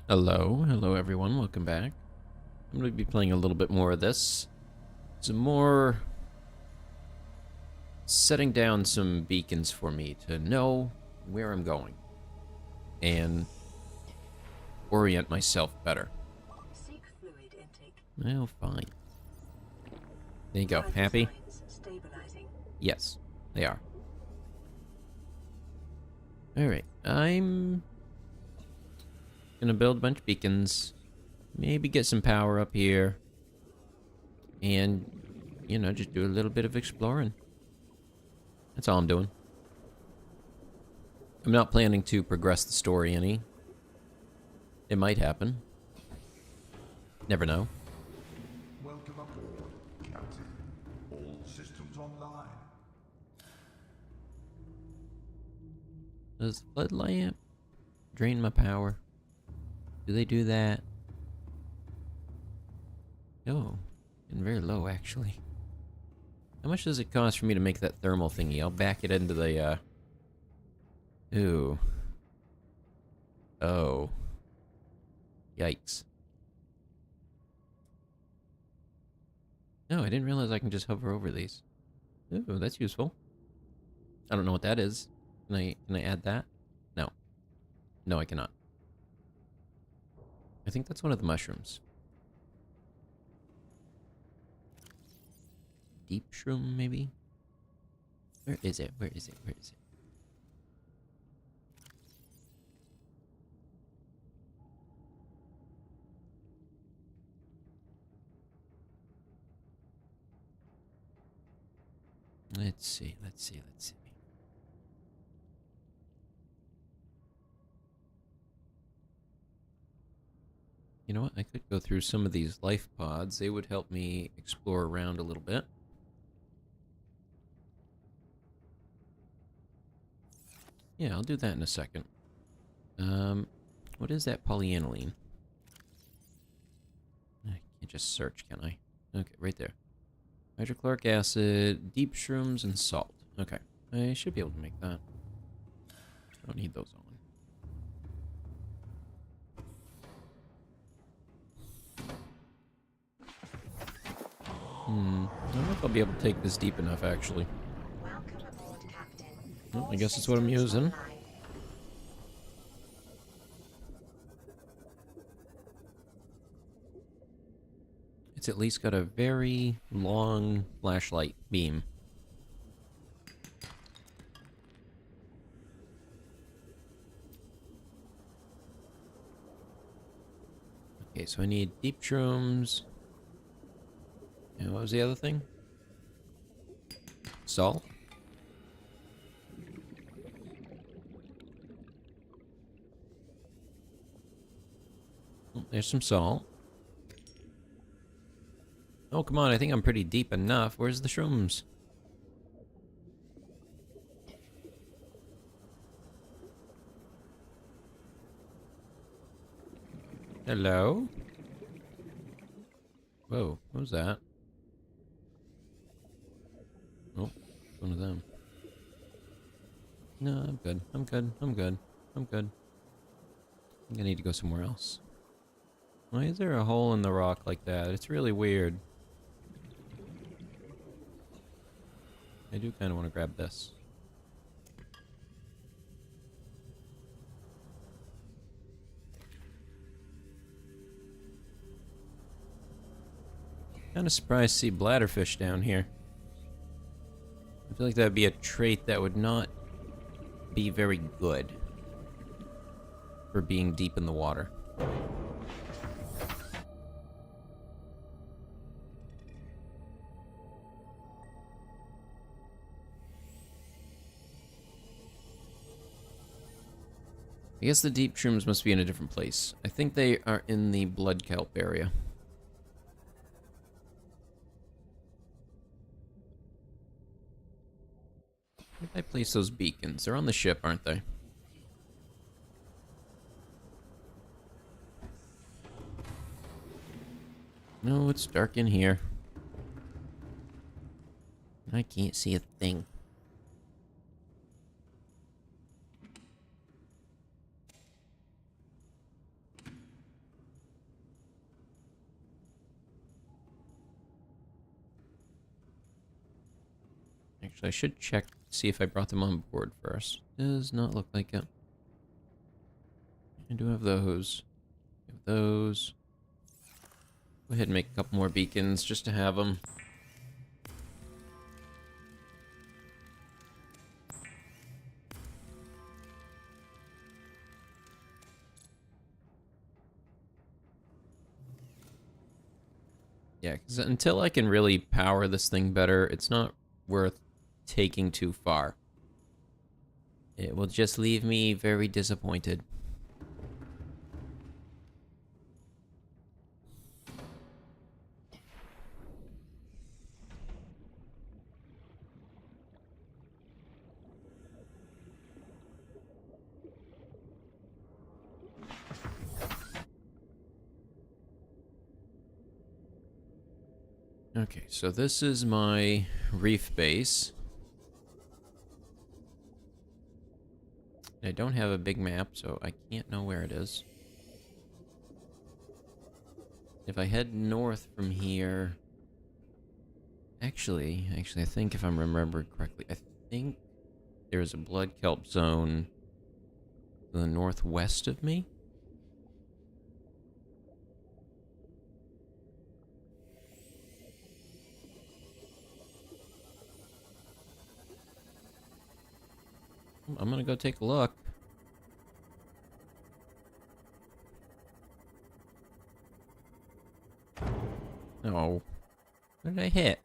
Hello everyone, welcome back. I'm going to be playing a little bit more of this. Some more setting down some beacons for me to know where I'm going and orient myself better. Seek fluid intake. Well, fine. There you go. Vital Happy? signs stabilizing. Yes, they are. Alright, I'm gonna build a bunch of beacons. Maybe get some power up here. And, you know, just do a little bit of exploring. That's all I'm doing. I'm not planning to progress the story any. It might happen. Never know. Welcome aboard, Captain. All systems online. Does the flood lamp drain my power? Do they do that? Oh, getting very low actually. How much does it cost for me to make that thermal thingy? I'll back it into the, Ooh. Oh. Yikes. No, I didn't realize I can just hover over these. Ooh, that's useful. I don't know what that is. Can I add that? No. No, I cannot. I think that's one of the mushrooms. Deep shroom, maybe? Where is it? Where is it? Where is it? Let's see, let's see, let's see. You know what? I could go through some of these life pods. They would help me explore around a little bit. Yeah, I'll do that in a second. What is that polyaniline? I can't just search, can I? Okay, right there. Hydrochloric acid, deep shrooms, and salt. Okay, I should be able to make that. I don't need those on. I don't know if I'll be able to take this deep enough, actually. Welcome aboard, Captain. Well, All I guess that's what I'm systems using. online. It's at least got a very long flashlight beam. Okay, so I need deep shrooms. And what was the other thing? Salt? Oh, there's some salt. Oh, come on, I think I'm pretty deep enough. Where's the shrooms? Hello? Whoa, what was that? Oh, one of them. No, I'm good. I'm good. I'm good. I'm good. I think I need to go somewhere else. Why is there a hole in the rock like that? It's really weird. I do kind of want to grab this. Kind of surprised to see bladderfish down here. I feel like that would be a trait that would not be very good for being deep in the water. I guess the deep shrooms must be in a different place. I think they are in the blood kelp area. Where did I place those beacons? They're on the ship, aren't they? No, it's dark in here. I can't see a thing. Actually, I should check, see if I brought them on board first. Does not look like it. I do have those. I have those. Go ahead and make a couple more beacons just to have them. Yeah, because until I can really power this thing better, it's not worth taking too far. It will just leave me very disappointed. Okay, so this is my reef base. I don't have a big map, so I can't know where it is. If I head north from here... Actually, I think if I'm remembering correctly, I think there's a blood kelp zone to the northwest of me. I'm gonna go take a look. No. What did I hit?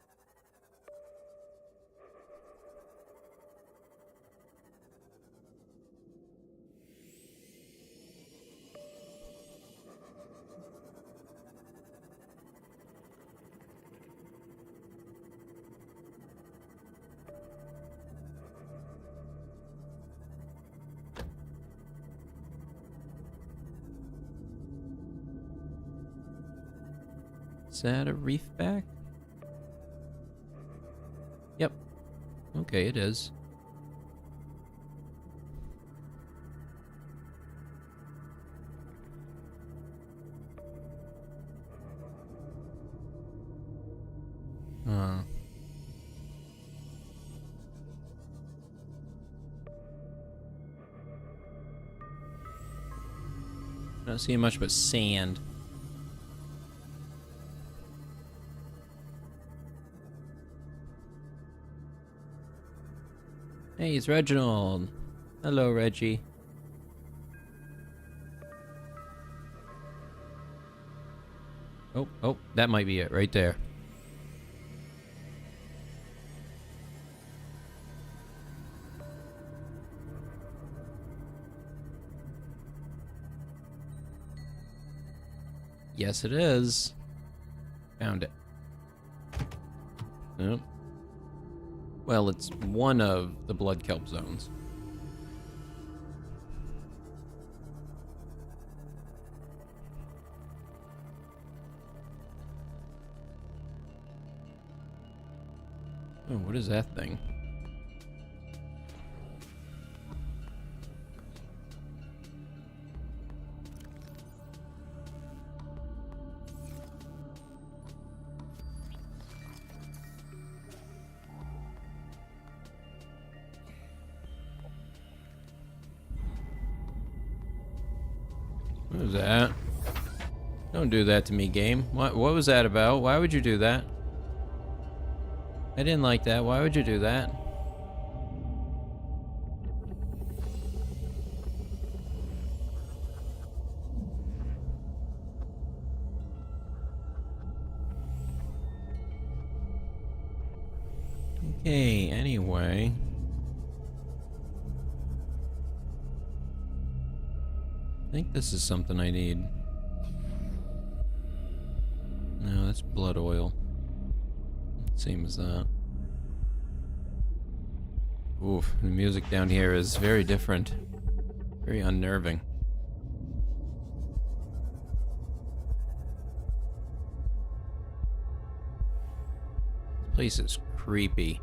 Is that a reef back? Yep. Okay, it is. Not seeing much but sand. Hey, it's Reginald. Hello, Reggie. Oh, that might be it right there. Yes, it is. Found it. Nope. Well, it's one of the blood kelp zones. Oh, what is that thing? What was that? Don't do that to me, game. What was that about? Why would you do that? I didn't like that. Why would you do that? Okay, anyway. I think this is something I need. No, that's blood oil. Same as that. Oof, the music down here is very different. Very unnerving. This place is creepy.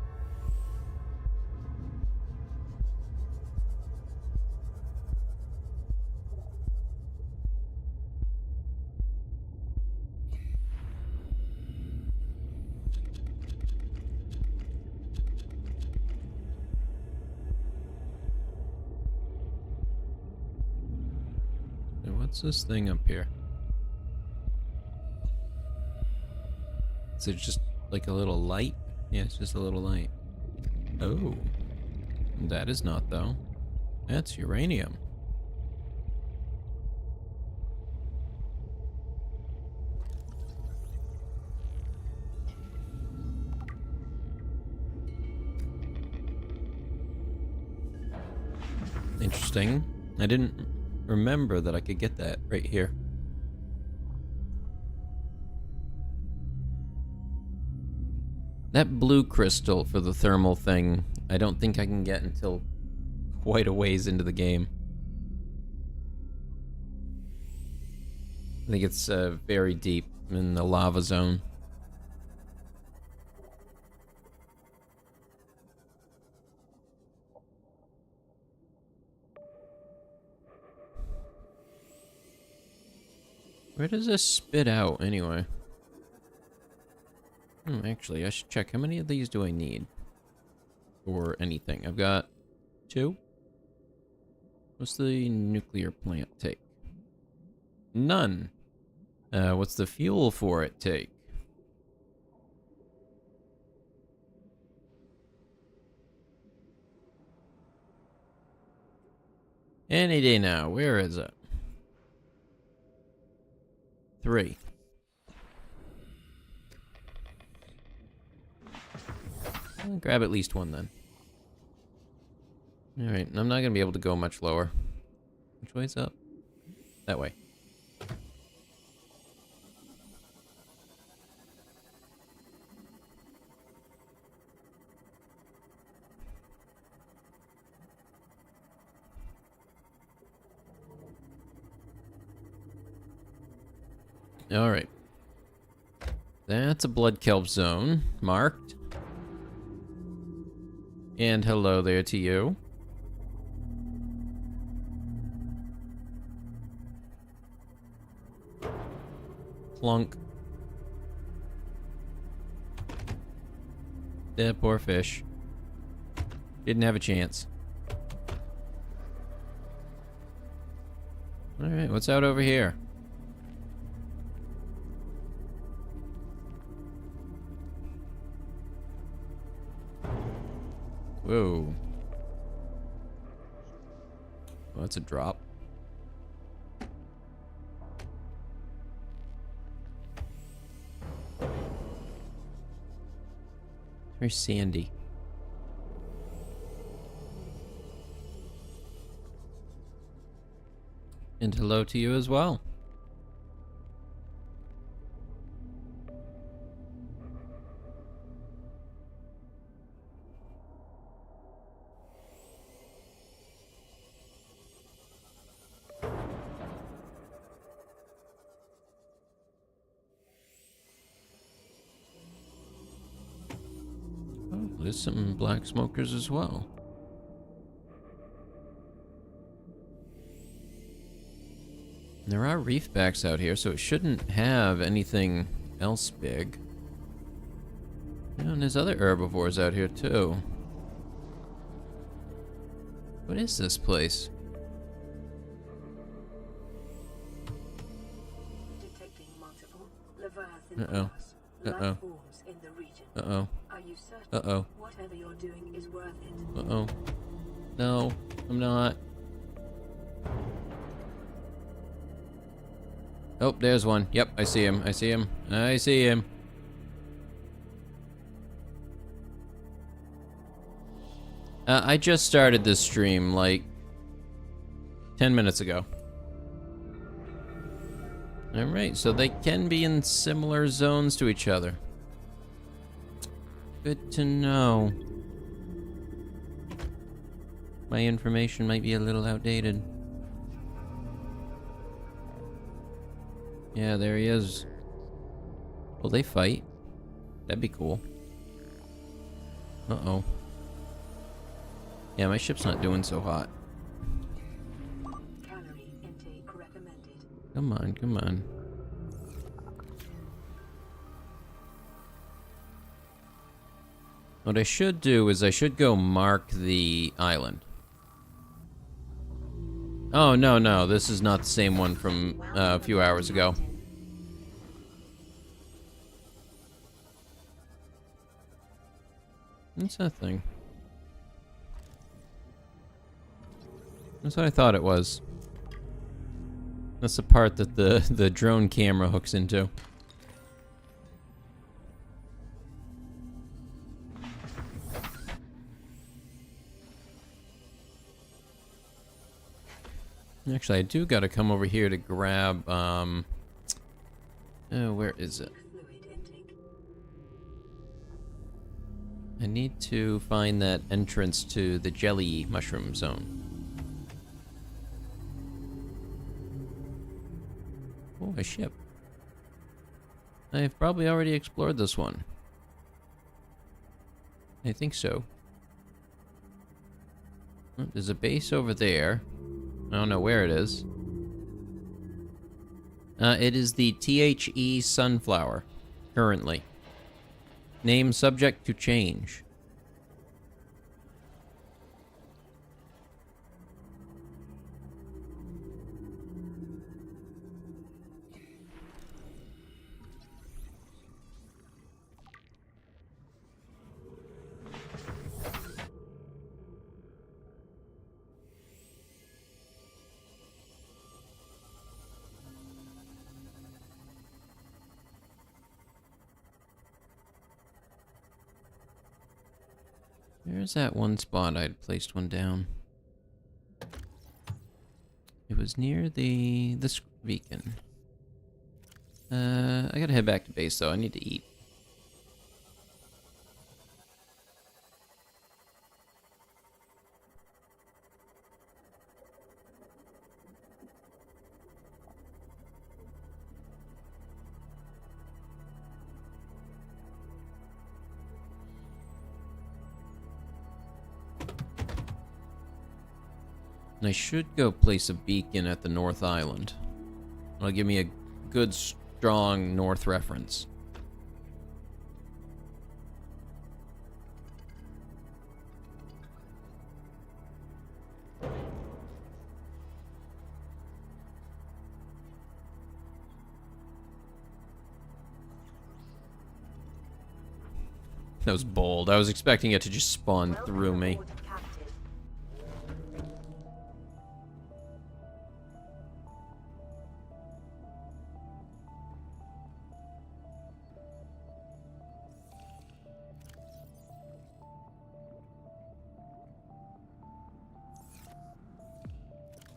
What's this thing up here? Is it just like a little light? Yeah, it's just a little light. Oh. That is not, though. That's uranium. Interesting. I didn't remember that I could get that right here. That blue crystal for the thermal thing, I don't think I can get until quite a ways into the game. I think it's very deep in the lava zone. Where does this spit out, anyway? Actually, I should check. How many of these do I need? For anything? I've got 2. What's the nuclear plant take? None. What's the fuel for it take? Any day now. Where is it? 3. I'll grab at least 1 then. Alright, I'm not going to be able to go much lower. Which way's up? That way. Alright. That's a blood kelp zone. Marked. And hello there to you. Plunk. That poor fish. Didn't have a chance. Alright, what's out over here? Whoa. Oh, that's a drop. Very sandy. And hello to you as well. Oh, there's some black smokers as well. There are reefbacks out here, so it shouldn't have anything else big. Yeah, and there's other herbivores out here too. What is this place? Detecting multiple Uh-oh. Uh-oh. forms in the region. Uh-oh. Are you certain Uh-oh. whatever you're doing is worth it? Uh-oh. No, I'm not. Oh, there's one. Yep, I see him. I see him. I see him. I just started this stream like 10 minutes ago. Alright, so they can be in similar zones to each other. Good to know. My information might be a little outdated. Yeah, there he is. Will they fight? That'd be cool. Uh-oh. Yeah, my ship's not doing so hot. Calorie intake recommended. Come on, come on. What I should do is I should go mark the island. Oh, no, no. This is not the same one from a few hours ago. What's that thing? That's what I thought it was. That's the part that the drone camera hooks into. Actually, I do gotta come over here to grab, oh, where is it? Fluid intake. I need to find that entrance to the jelly mushroom zone. Oh, a ship. I've probably already explored this one. I think so. Oh, there's a base over there. I don't know where it is. It is the THE Sunflower, currently. Name subject to change. There's that one spot I'd placed one down. It was near this beacon. I gotta head back to base though. I need to eat. And I should go place a beacon at the North Island. It'll give me a good, strong north reference. That was bold. I was expecting it to just spawn through me.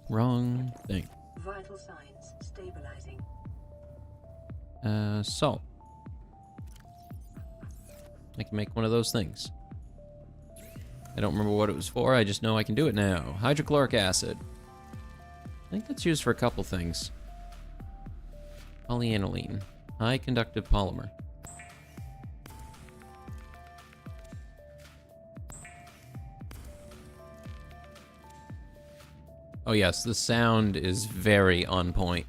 Wrong thing. Vital signs stabilizing. Salt. I can make one of those things. I don't remember what it was for, I just know I can do it now. Hydrochloric acid. I think that's used for a couple things. Polyaniline. High conductive polymer. Oh yes, the sound is very on point.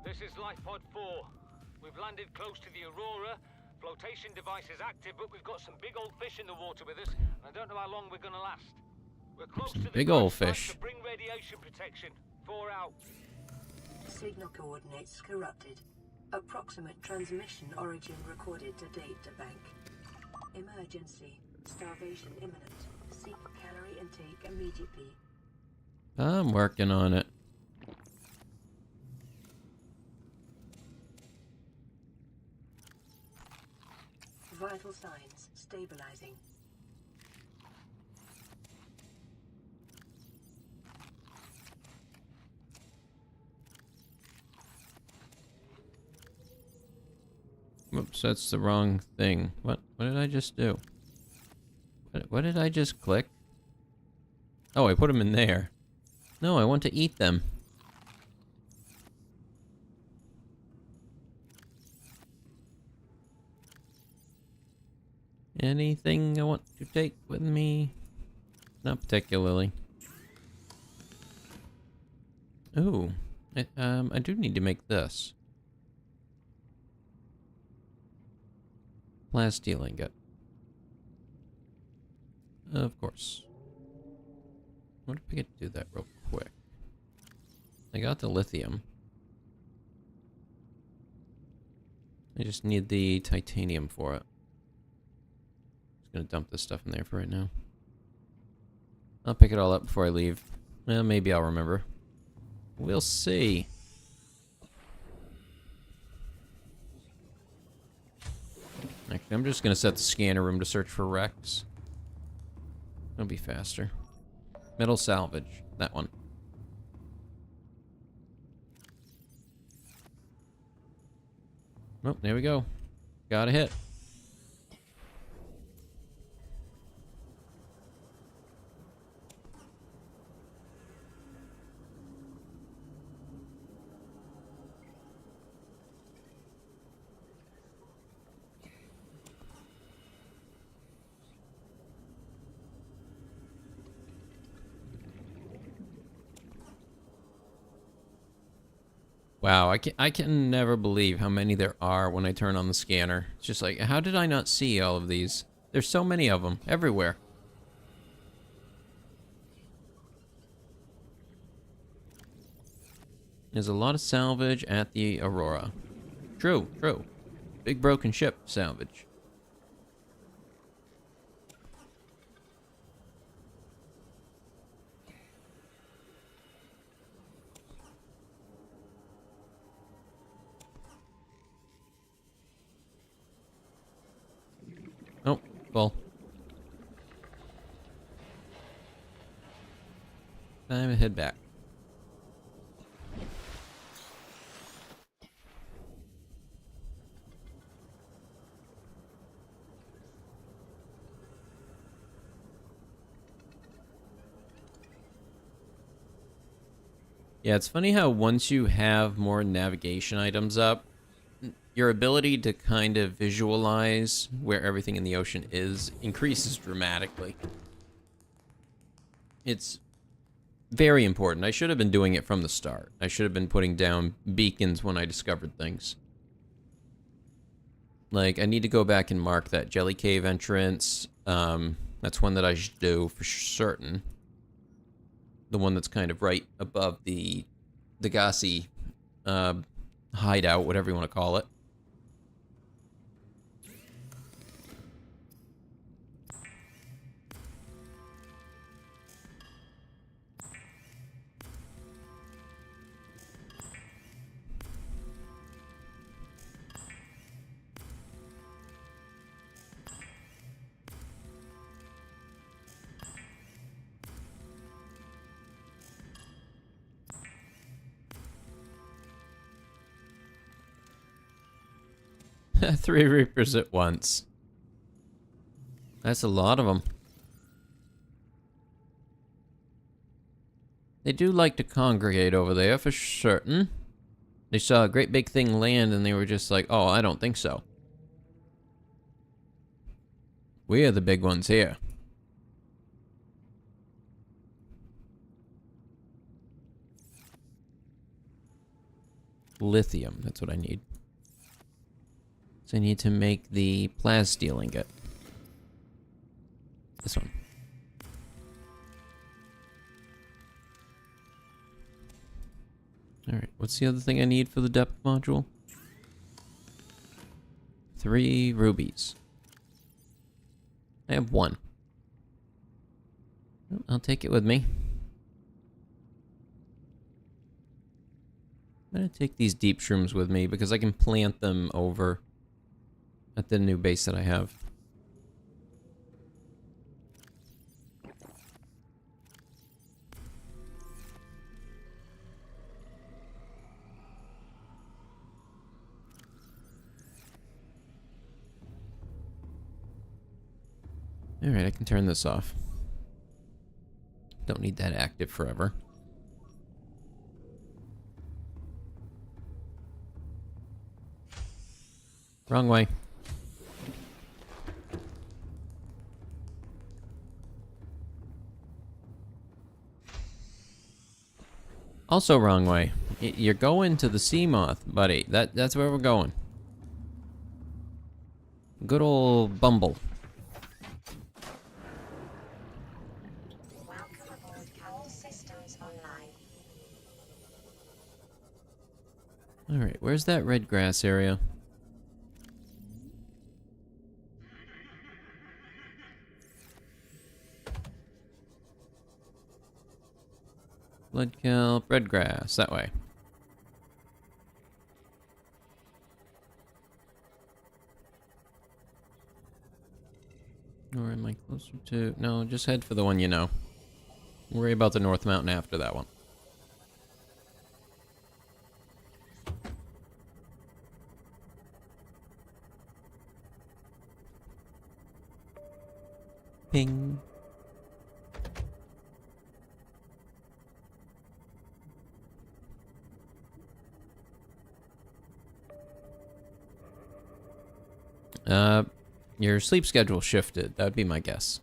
This is Lifepod 4. We've landed close to the Aurora. Flotation device is active, but we've got some big old fish in the water with us, and I don't know how long we're gonna last. We're close to the Big old crash site, fish. so bring radiation protection. 4 out. Signal coordinates corrupted. Approximate transmission origin recorded to data bank. Emergency. Starvation imminent. Seek calorie intake immediately. I'm working on it. Vital signs stabilizing. Whoops, that's the wrong thing. What did I just do? What did I just click? Oh, I put them in there. No, I want to eat them. Anything I want to take with me? Not particularly. Ooh, I do need to make this. Last steel ingot. Of course. What if we could do that real quick? I got the lithium. I just need the titanium for it. Just gonna dump this stuff in there for right now. I'll pick it all up before I leave. Well, maybe I'll remember. We'll see. Actually, I'm just gonna set the scanner room to search for wrecks. It'll be faster. Metal salvage. That one. Oh, there we go. Got a hit. Wow, I can never believe how many there are when I turn on the scanner. It's just like, how did I not see all of these? There's so many of them, everywhere. There's a lot of salvage at the Aurora. True, true. Big broken ship salvage. Oh, full. Time to head back. Yeah, it's funny how once you have more navigation items up, your ability to kind of visualize where everything in the ocean is increases dramatically. It's very important. I should have been doing it from the start. I should have been putting down beacons when I discovered things. Like, I need to go back and mark that Jelly Cave entrance. That's one that I should do for certain. The one that's kind of right above the Gassi hideout, whatever you want to call it. Three Reapers at once. That's a lot of them. They do like to congregate over there for certain. They saw a great big thing land and they were just like, oh, I don't think so. We are the big ones here. Lithium, that's what I need. So I need to make the plasteel ingot. This one. Alright, what's the other thing I need for the depth module? 3 rubies. I have 1. I'll take it with me. I'm gonna take these deep shrooms with me because I can plant them over at the new base that I have. Alright, I can turn this off. Don't need that active forever. Wrong way. Also wrong way. You're going to the sea moth, buddy. That's where we're going. Good old Bumble. Alright, where's that red grass area? Blood kelp, red grass, that way. Or am I closer to... No, just head for the one you know. Worry about the North Mountain after that one. Ping. Your sleep schedule shifted. That'd be my guess.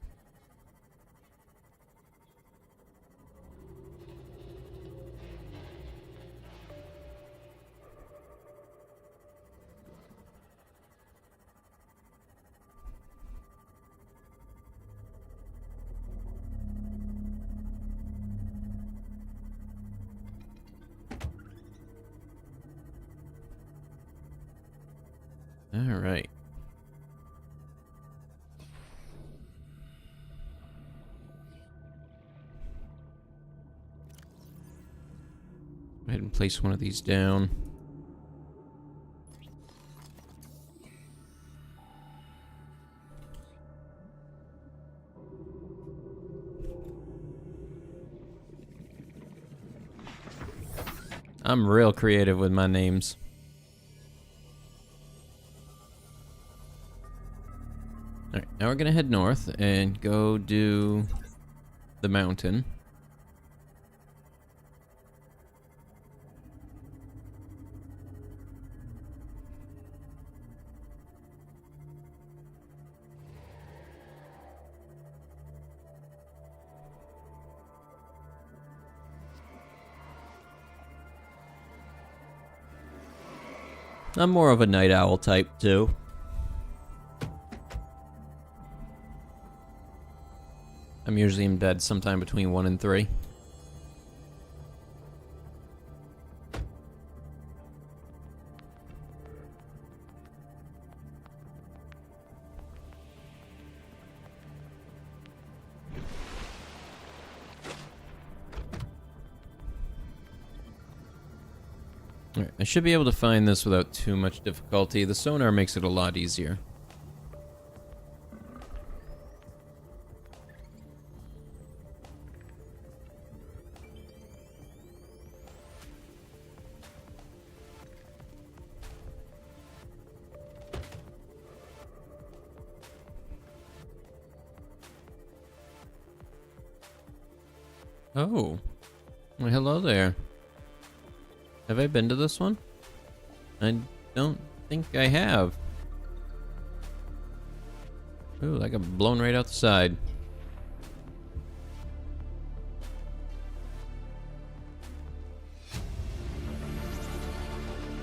All right. Go ahead and place one of these down. I'm real creative with my names. Alright, now we're gonna head north and go do the mountain. I'm more of a night owl type, too. I'm usually in bed sometime between 1 and 3. Alright, I should be able to find this without too much difficulty. The sonar makes it a lot easier. Oh. Well, hello there. Have I been to this one? I don't think I have. Ooh, that got blown right out the side.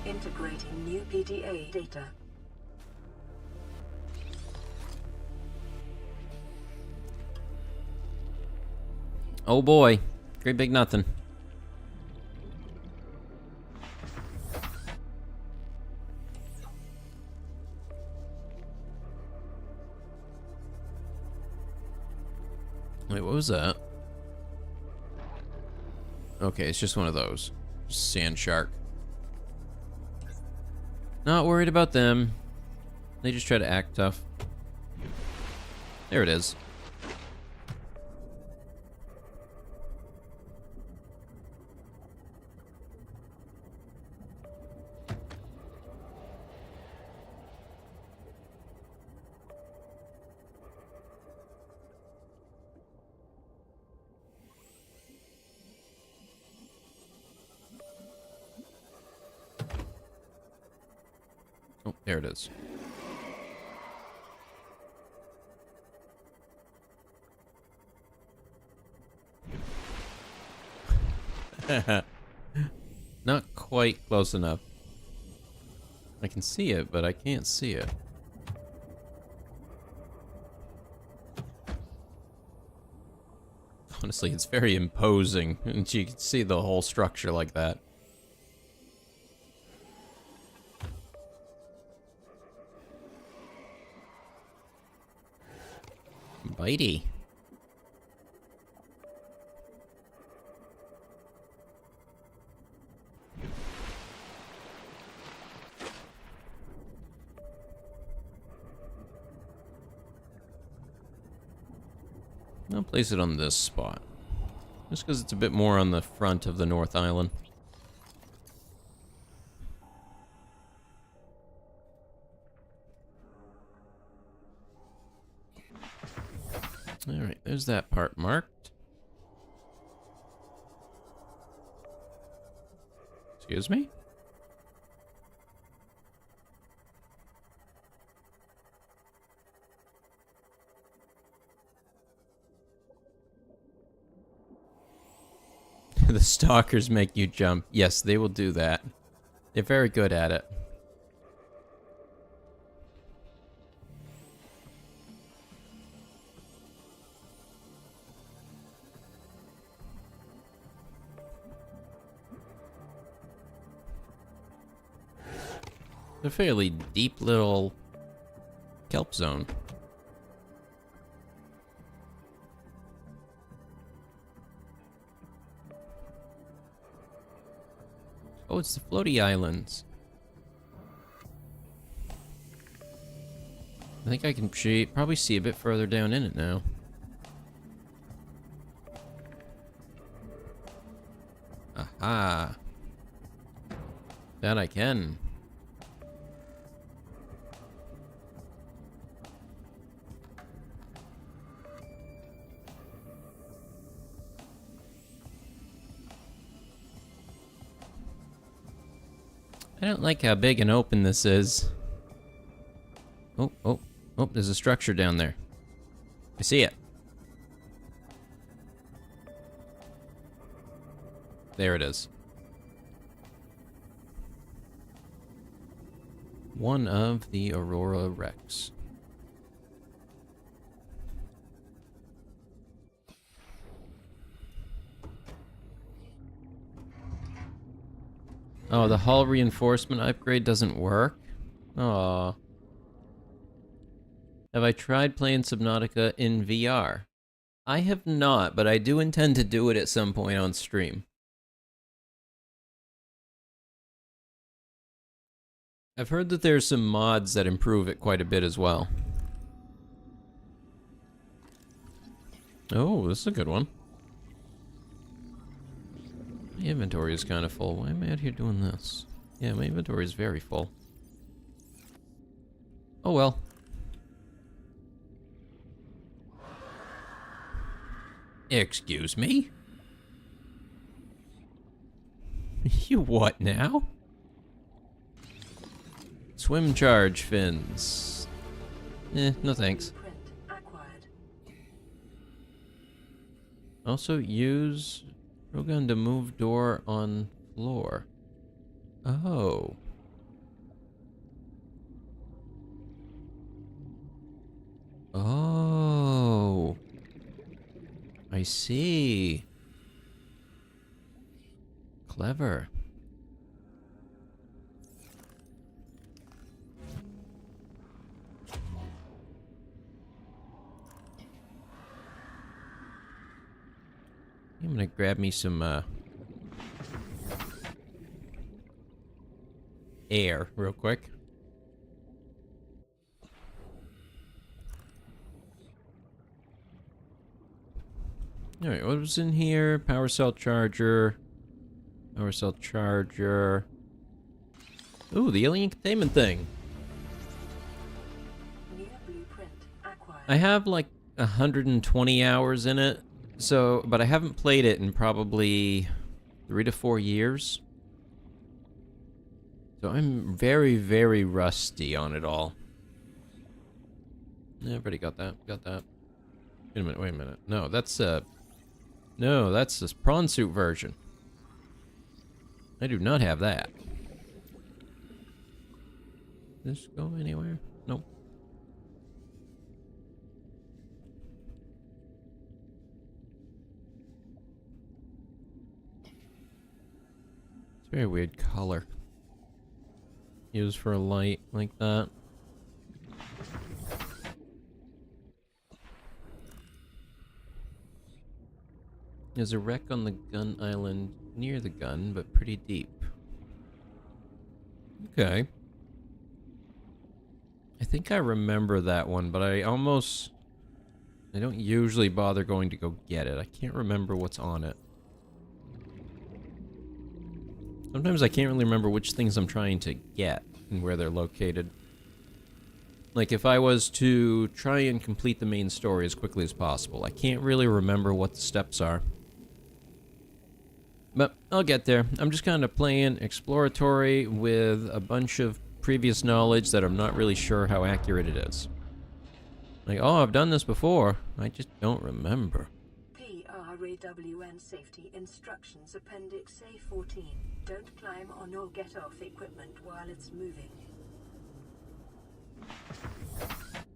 Integrating new PDA data. Oh boy. Great big nothing. Wait, what was that? Okay, it's just one of those. Sand shark. Not worried about them. They just try to act tough. There it is. Oh, there it is. Not quite close enough. I can see it, but I can't see it. Honestly, it's very imposing, and you can see the whole structure like that. Alrighty. I'll place it on this spot. Just because it's a bit more on the front of the North Island. Alright, there's that part marked. Excuse me? The stalkers make you jump. Yes, they will do that. They're very good at it. A fairly deep little kelp zone. Oh, it's the floaty islands. I think I can probably see a bit further down in it now. Aha. That I can. I don't like how big and open this is. Oh, oh, oh, there's a structure down there. I see it. There it is. One of the Aurora wrecks. Oh, the hull reinforcement upgrade doesn't work? Aww. Have I tried playing Subnautica in VR? I have not, but I do intend to do it at some point on stream. I've heard that there's some mods that improve it quite a bit as well. Oh, this is a good one. My inventory is kind of full. Why am I out here doing this? Yeah, my inventory is very full. Oh well. Excuse me? You what now? Swim charge fins. No thanks. Print acquired. Also use Rogun to move door on floor. Oh. Oh. I see. Clever. I'm gonna grab me some air real quick. Alright, what was in here? Power cell charger. Power cell charger. Ooh, the alien containment thing. New blueprint acquired. I have like 120 hours in it, so, but I haven't played it in probably 3 to 4 years. So I'm very, very rusty on it all. Yeah, I've already got that. Got that. Wait a minute, wait a minute. No, that's no, that's this prawn suit version. I do not have that. Does this go anywhere? Nope. It's a very weird color. Used for a light like that. There's a wreck on the gun island near the gun, but pretty deep. Okay. I think I remember that one, but I don't usually bother going to go get it. I can't remember what's on it. Sometimes I can't really remember which things I'm trying to get and where they're located. Like, if I was to try and complete the main story as quickly as possible, I can't really remember what the steps are. But I'll get there. I'm just kind of playing exploratory with a bunch of previous knowledge that I'm not really sure how accurate it is. Like, oh, I've done this before. I just don't remember. PRAWN Safety Instructions Appendix A14. Don't climb on or get off equipment while it's moving.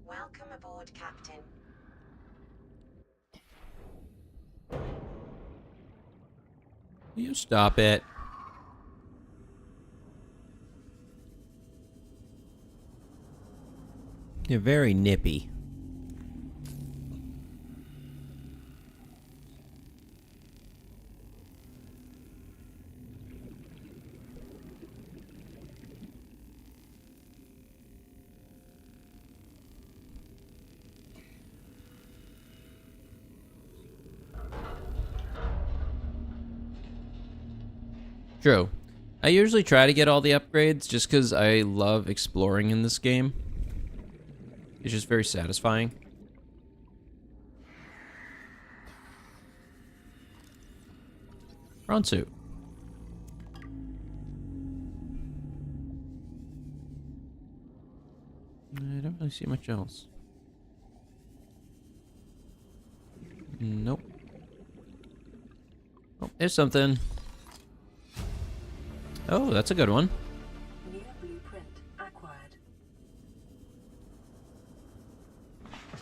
Welcome aboard, Captain. You stop it. You're very nippy. True. I usually try to get all the upgrades just because I love exploring in this game. It's just very satisfying. Prawn suit. I don't really see much else. Nope. Oh, there's something. Oh, that's a good one. New blueprint acquired.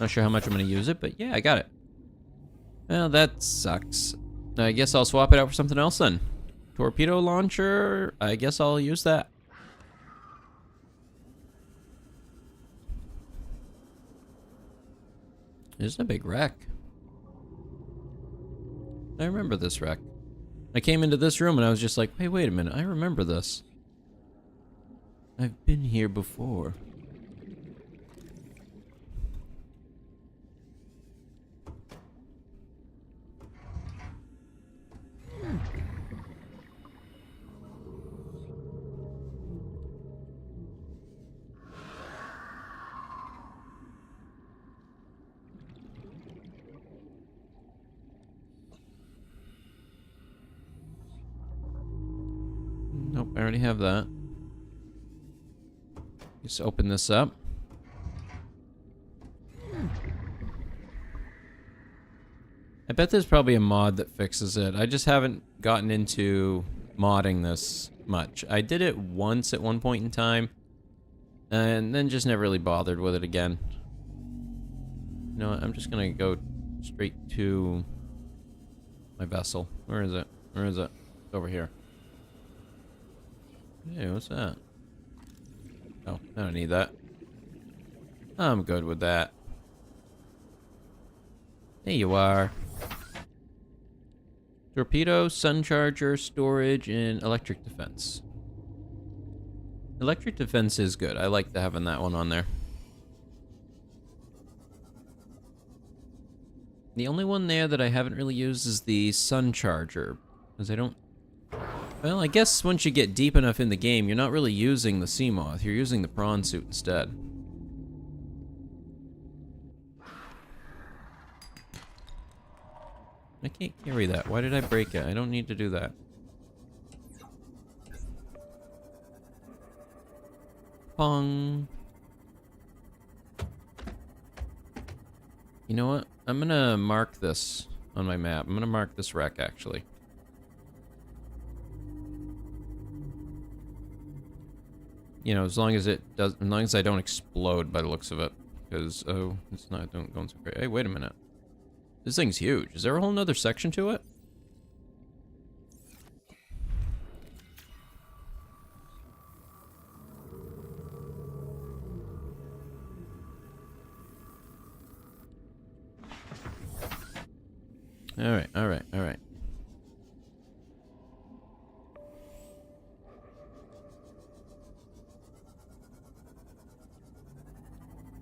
Not sure how much I'm going to use it, but yeah, I got it. Well, that sucks. I guess I'll swap it out for something else then. Torpedo launcher, I guess I'll use that. This is a big wreck. I remember this wreck. I came into this room and I was just like, hey, wait a minute, I remember this. I've been here before. Nope, I already have that. Just open this up. I bet there's probably a mod that fixes it. I just haven't gotten into modding this much. I did it once at one point in time, and then just never really bothered with it again. You know what? I'm just gonna go straight to my vessel. Where is it? Where is it? It's over here. Hey, what's that? Oh, I don't need that. I'm good with that. There you are. Torpedo, sun charger, storage, and electric defense. Electric defense is good. I like having that one on there. The only one there that I haven't really used is the sun charger, because I don't... Well, I guess once you get deep enough in the game, you're not really using the Seamoth. You're using the prawn suit instead. I can't carry that. Why did I break it? I don't need to do that. Pong. You know what? I'm gonna mark this on my map. I'm gonna mark this wreck, actually. You know, as long as it does, as long as I don't explode by the looks of it, because oh, it's not going so great. Hey, wait a minute, this thing's huge. Is there a whole nother section to it? Alright, alright, alright.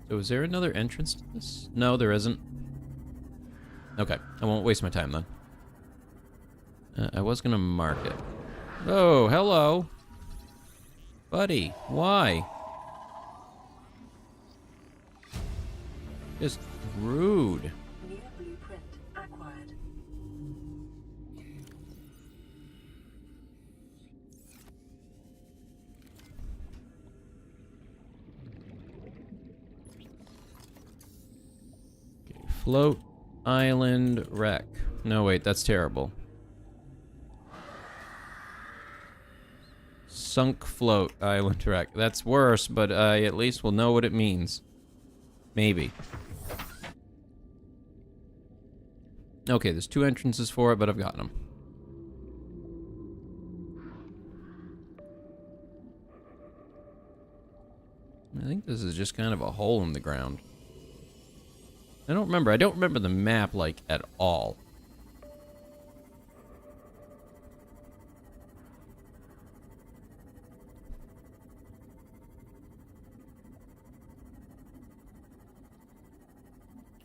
So is there another entrance to this? No, there isn't. Okay, I won't waste my time then. I was gonna mark it. Oh, hello. Buddy, why? Just rude. New blueprint acquired. Float island wreck. No, wait, that's terrible. Sunk float island wreck. That's worse, but I at least will know what it means. Maybe. Okay, there's 2 entrances for it, but I've got them. I think this is just kind of a hole in the ground. I don't remember the map, like, at all.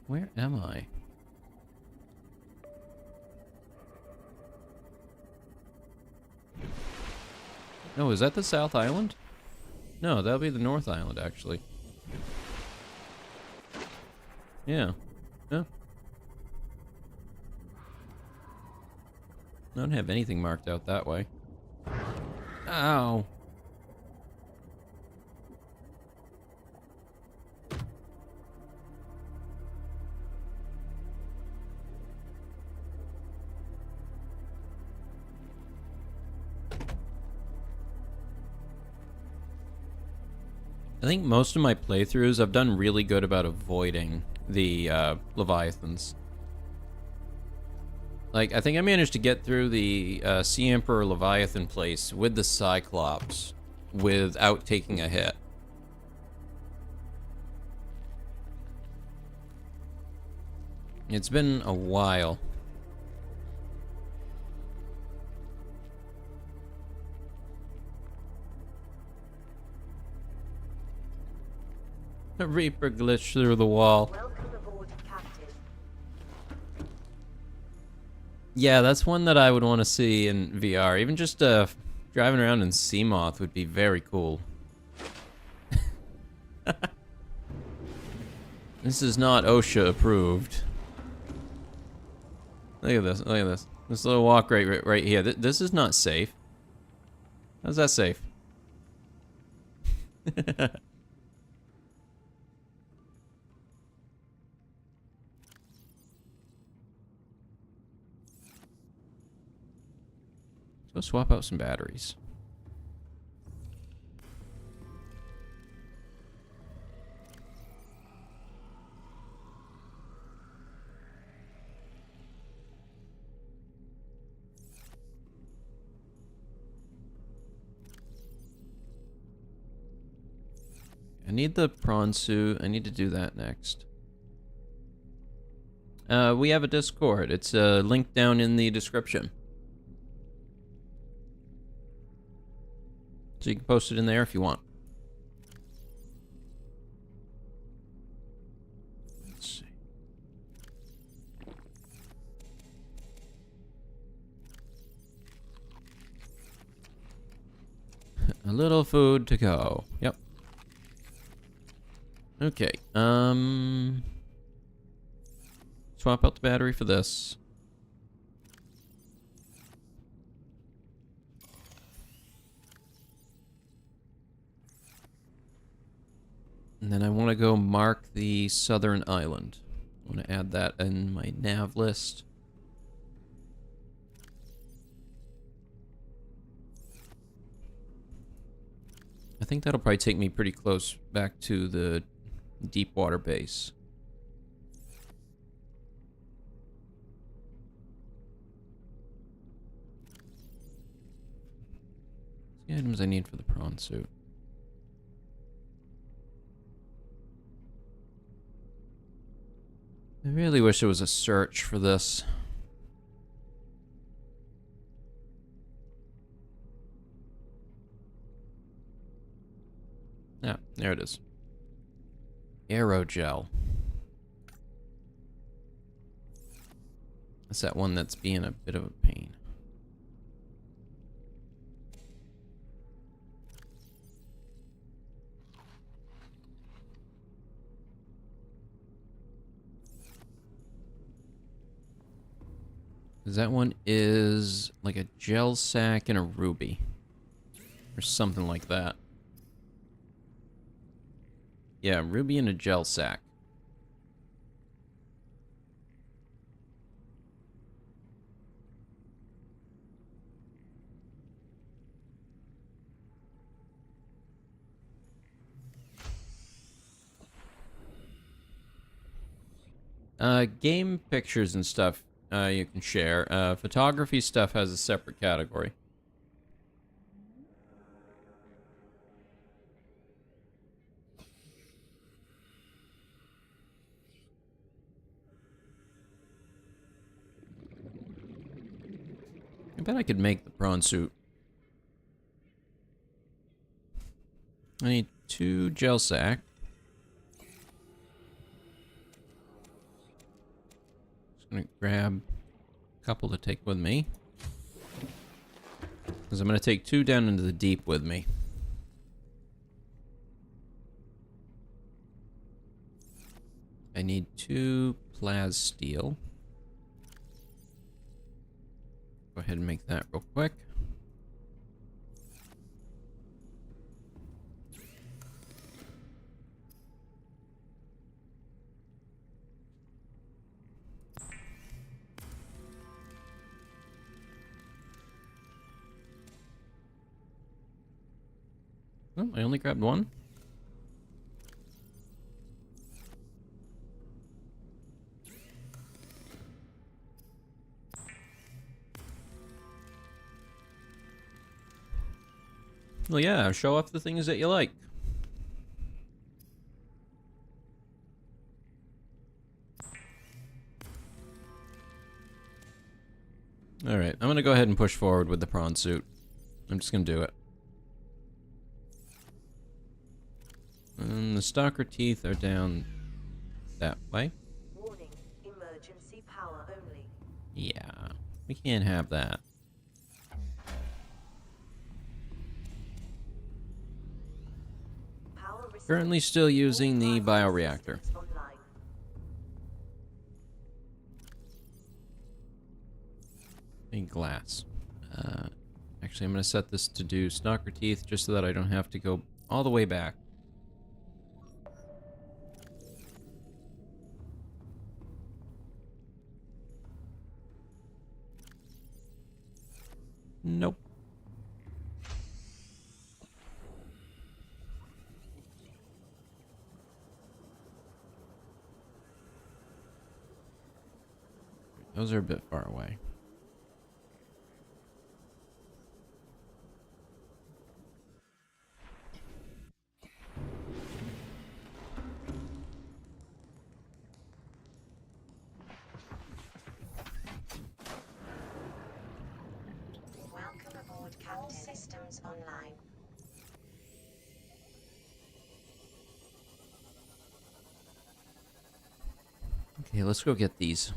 Where am I? No, is that the South Island? No, that'll be the North Island, actually. Yeah. Yeah. I don't have anything marked out that way. Ow. I think most of my playthroughs, I've done really good about avoiding the Leviathans. Like, I think I managed to get through the Sea Emperor Leviathan place with the Cyclops without taking a hit. It's been a while. A Reaper glitched through the wall. Welcome aboard, Captain. Yeah, that's one that I would want to see in VR. Even just driving around in Seamoth would be very cool. This is not OSHA approved. Look at this, look at this. This little walk right here. This is not safe. How's that safe? Go swap out some batteries. I need the prawn suit. I need to do that next. We have a Discord. It's linked down in the description. So you can post it in there if you want. Let's see. A little food to go. Yep. Okay. Swap out the battery for this. And then I want to go mark the southern island. I want to add that in my nav list. I think that'll probably take me pretty close back to the deep water base. The items I need for the prawn suit. I really wish there was a search for this. Yeah, there it is. Aerogel. That's that one that's being a bit of a pain. That one is like a gel sack and a ruby. Or something like that. Yeah, ruby and a gel sack. Game pictures and stuff you can share. Photography stuff has a separate category. I bet I could make the prawn suit. I need 2 gel sack. Just gonna grab a couple to take with me. Because I'm gonna take 2 down into the deep with me. I need 2 plas steel. Go ahead and make that real quick. Oh, I only grabbed 1. Well, yeah, show off the things that you like. Alright, I'm gonna go ahead and push forward with the prawn suit. I'm just gonna do it. And the stalker teeth are down that way. Warning, emergency power only. Yeah, we can't have that. Power restored. Currently still using the All bioreactor. systems online. A glass. Actually, I'm gonna set this to do stalker teeth just so that I don't have to go all the way back. Nope. Those are a bit far away. Welcome aboard, Captain. All systems online. Okay, let's go get these.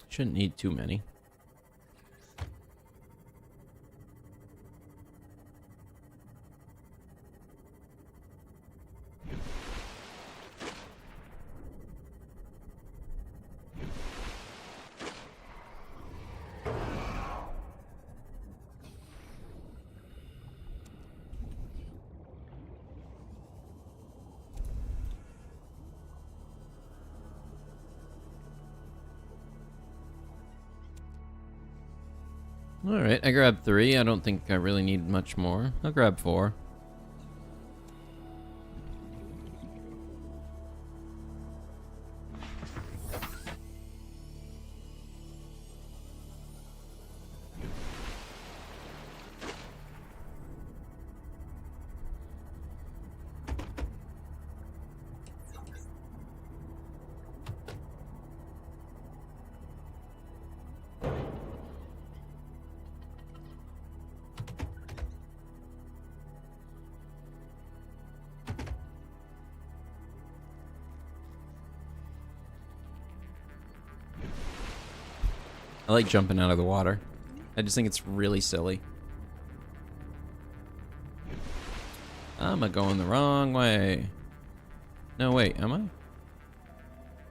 Shouldn't need too many. Alright, I grabbed 3. I don't think I really need much more. I'll grab 4. I like jumping out of the water. I just think it's really silly. I'm going the wrong way. No, wait, am I?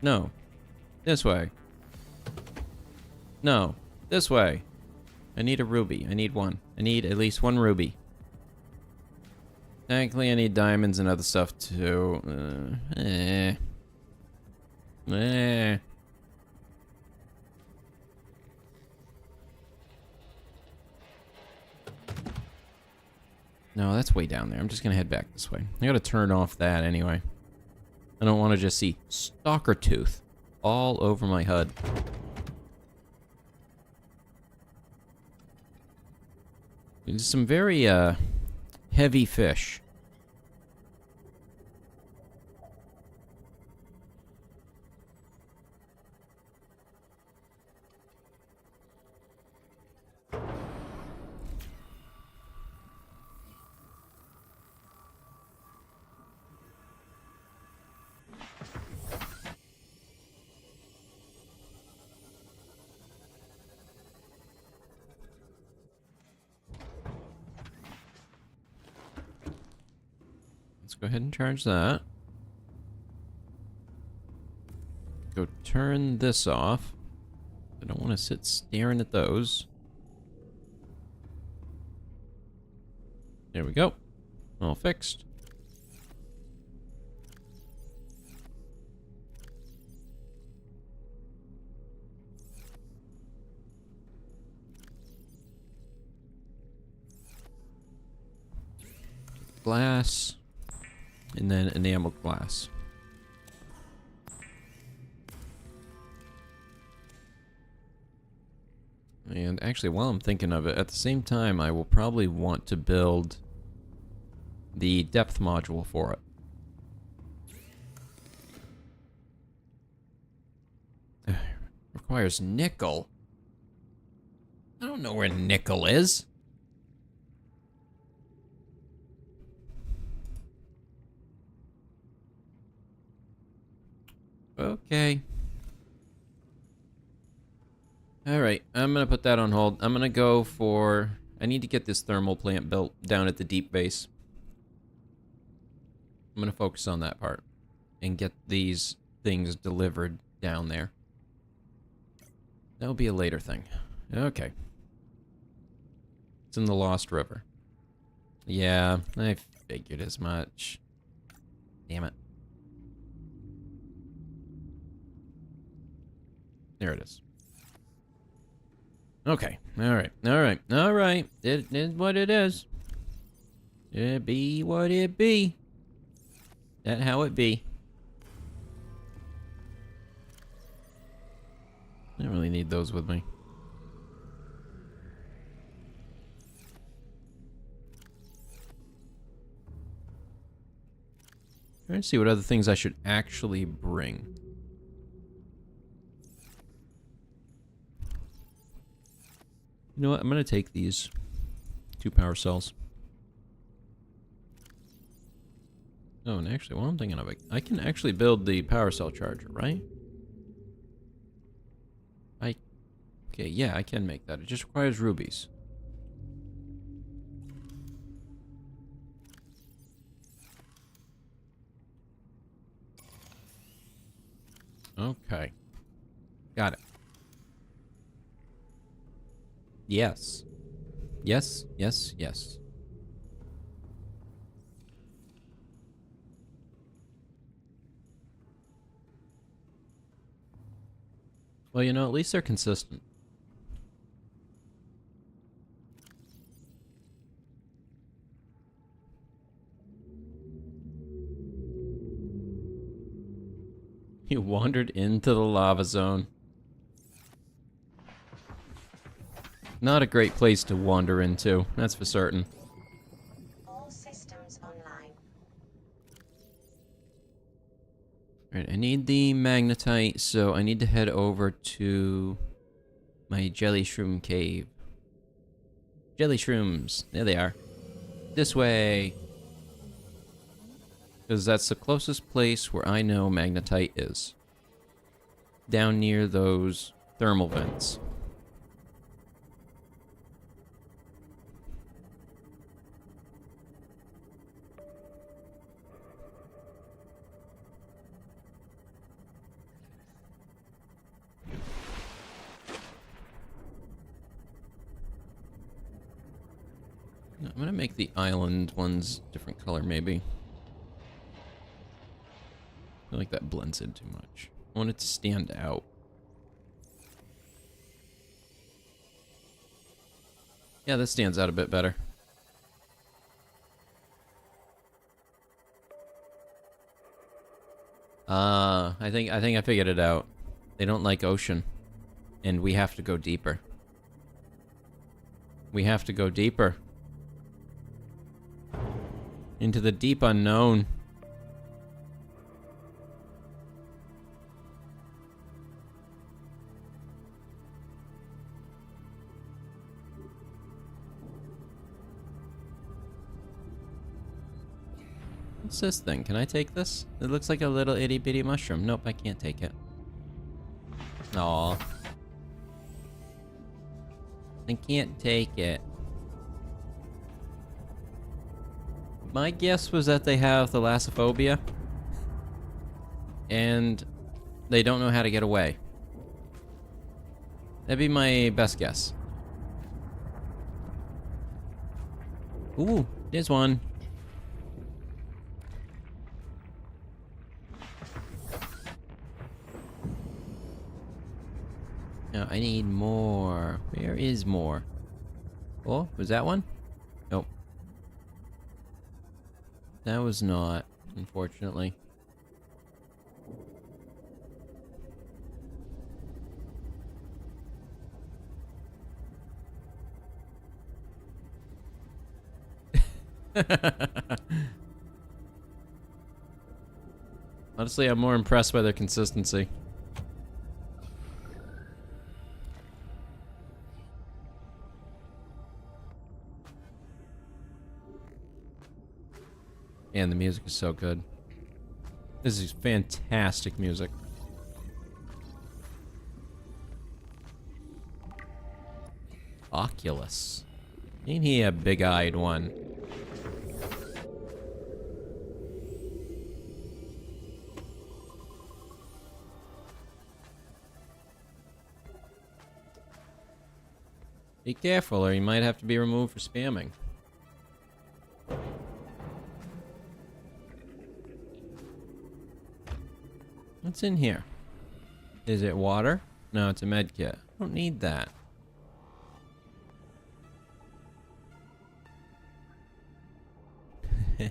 No. This way. No. This way. I need a ruby. I need one. I need at least one ruby. Technically, I need diamonds and other stuff too. No, that's way down there. I'm just gonna head back this way. I gotta turn off that anyway. I don't want to just see stalker tooth all over my HUD. There's some very heavy fish. Let's go ahead and charge that. Go turn this off. I don't want to sit staring at those. There we go. All fixed. Glass. And then enameled glass. And actually, while I'm thinking of it, at the same time, I will probably want to build the depth module for it. Requires nickel. I don't know where nickel is. Okay. Alright, I'm gonna put that on hold. I'm gonna go for... I need to get this thermal plant built down at the deep base. I'm gonna focus on that part. And get these things delivered down there. That'll be a later thing. Okay. It's in the Lost River. Yeah, I figured as much. Damn it. There it is. Okay. Alright. Alright. Alright. It is what it is. It be what it be. That how it be. I don't really need those with me. Trying to see what other things I should actually bring. You know what? I'm going to take these 2 power cells. Oh, and actually, while I'm thinking of it, I can actually build the power cell charger, right? Okay, yeah, I can make that. It just requires rubies. Okay. Got it. Yes. Yes, yes, yes. Well, you know, at least they're consistent. You wandered into the lava zone. Not a great place to wander into, that's for certain. All systems online. Alright, I need the magnetite, so I need to head over to my jelly shroom cave. Jelly shrooms, there they are. This way. Because that's the closest place where I know magnetite is. Down near those thermal vents. I'm gonna make the island ones different color, maybe. I feel like that blends in too much. I want it to stand out. Yeah, that stands out a bit better. I think I figured it out. They don't like ocean. And we have to go deeper. We have to go deeper. Into the deep unknown. What's this thing? Can I take this? It looks like a little itty bitty mushroom. Nope, I can't take it. Aw. I can't take it. My guess was that they have thalassophobia. And they don't know how to get away. That'd be my best guess. Ooh, there's one. No, I need more. Where is more? Oh, was that one? Nope. That was not, unfortunately. Honestly, I'm more impressed by their consistency. And the music is so good. This is fantastic music. Oculus. Ain't he a big-eyed one? Be careful or you might have to be removed for spamming. What's in here? Is it water? No, it's a med kit. I don't need that.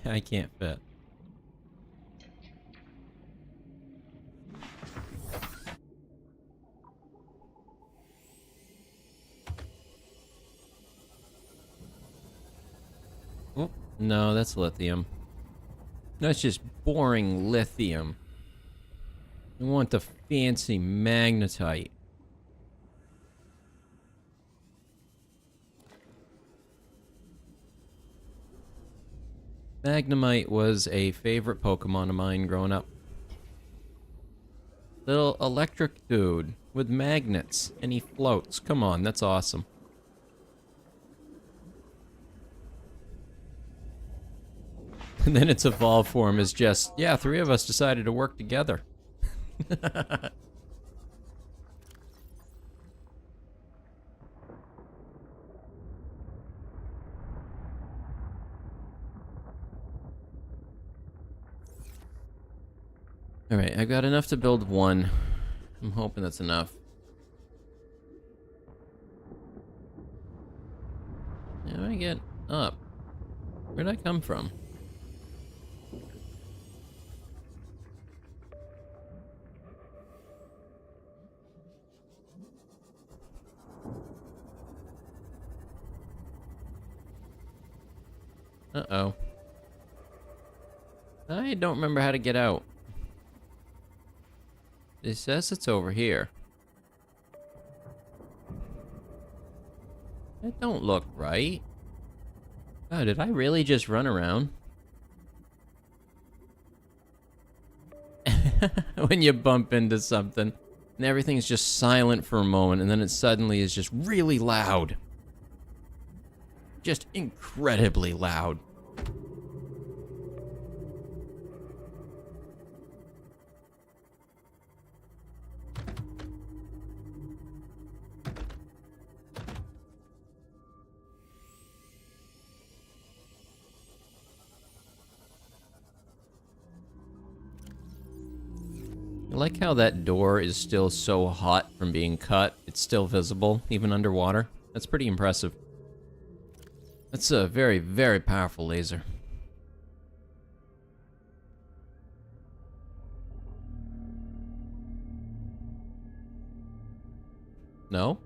I can't fit. Oh, no, that's lithium. That's just boring lithium. I want the fancy magnetite. Magnemite was a favorite Pokemon of mine growing up. Little electric dude with magnets, and he floats. Come on, that's awesome. And then its evolved form is just, yeah, 3 of us decided to work together. Alright, I got enough to build 1. I'm hoping that's enough. How do I get up? Where'd I come from? Uh-oh. I don't remember how to get out. It says it's over here. That don't look right. Oh, did I really just run around? When you bump into something and everything's just silent for a moment and then it suddenly is just really loud. Just incredibly loud. like how that door is still so hot from being cut. It's still visible, even underwater. That's pretty impressive. That's a very, very powerful laser. No?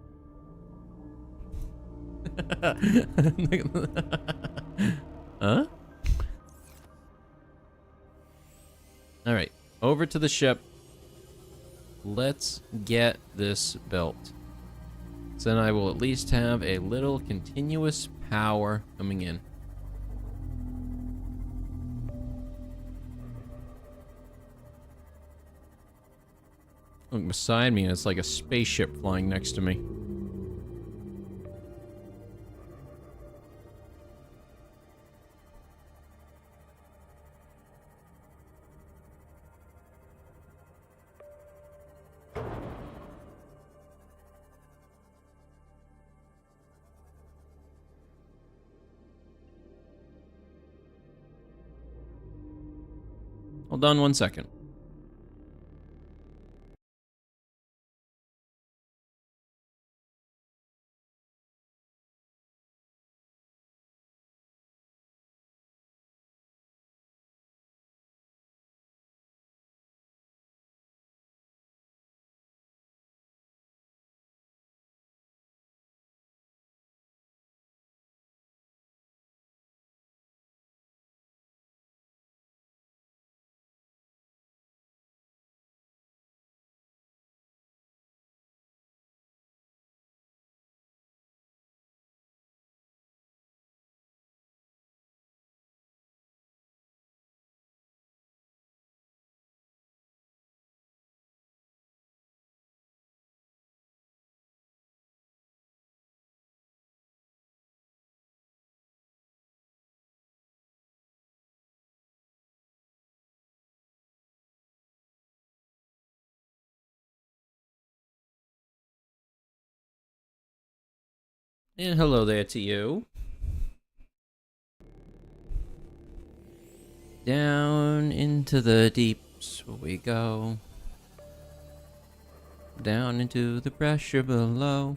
Huh? Alright, over to the ship. Let's get this built. So then I will at least have a little continuous power coming in. Look beside me and it's like a spaceship flying next to me. Hold on 1 second. And hello there to you. Down into the deeps we go. Down into the pressure below.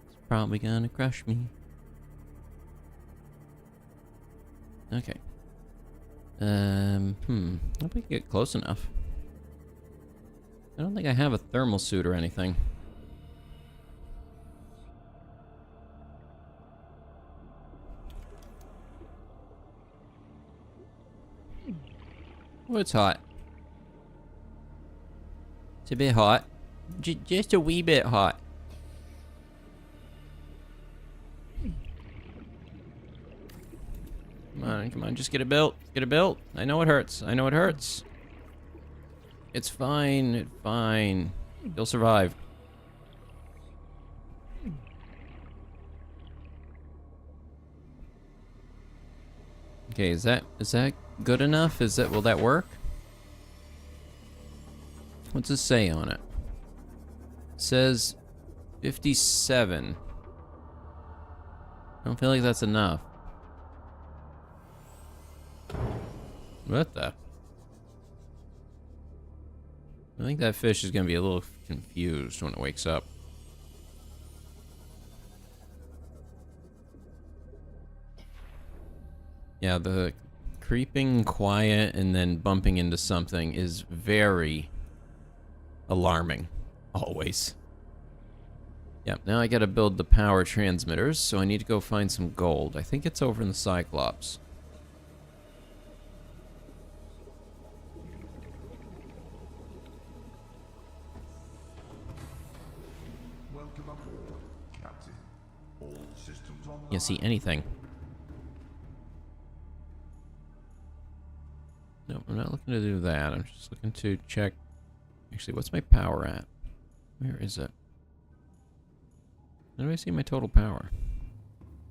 It's probably gonna crush me. Okay. Hope we can get close enough. I don't think I have a thermal suit or anything. Oh, it's hot. It's a bit hot. Just a wee bit hot. Come on, just get it built. Get it built. I know it hurts. I know it hurts. It's fine. It's fine. You'll survive. Okay, is that good enough? Will that work? What's it say on it? It says 57. I don't feel like that's enough. What the? I think that fish is gonna be a little confused when it wakes up. Yeah, the creeping quiet and then bumping into something is very alarming. Always. Yep, now I gotta build the power transmitters, so I need to go find some gold. I think it's over in the Cyclops. Welcome aboard, Captain. All systems online. You see anything? No, I'm not looking to do that. I'm just looking to check. Actually, what's my power at? Where is it? How do I see my total power?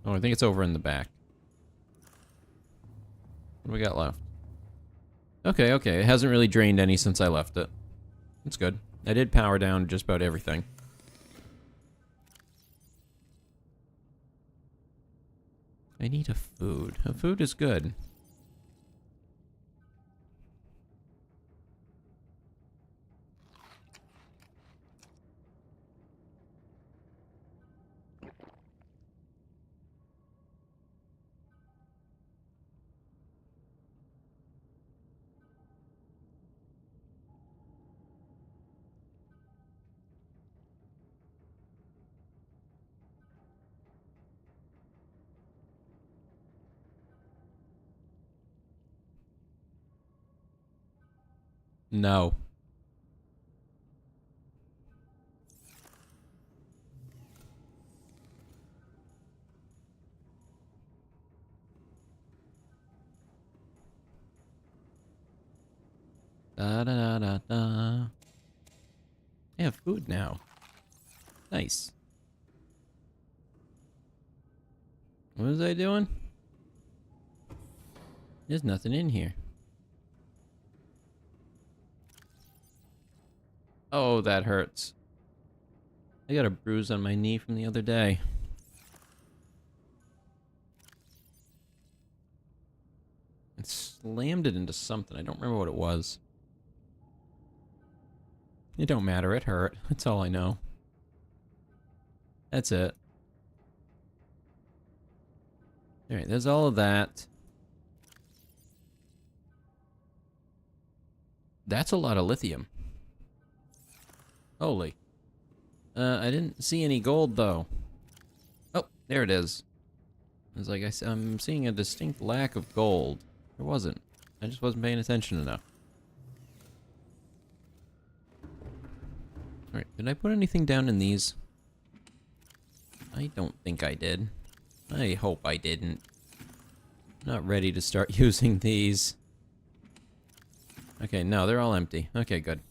Oh, I think it's over in the back. What do we got left? Okay, okay. It hasn't really drained any since I left it. That's good. I did power down just about everything. I need a food. A food is good. No. Da da da da da. I have food now. Nice. What was I doing? There's nothing in here. Oh, that hurts. I got a bruise on my knee from the other day. I slammed it into something. I don't remember what it was. It don't matter. It hurt. That's all I know. That's it. Alright, there's all of that. That's a lot of lithium. Holy. I didn't see any gold, though. Oh, there it is. I was like, I'm seeing a distinct lack of gold. There wasn't. I just wasn't paying attention enough. Alright, did I put anything down in these? I don't think I did. I hope I didn't. Not ready to start using these. Okay, no, they're all empty. Okay, good.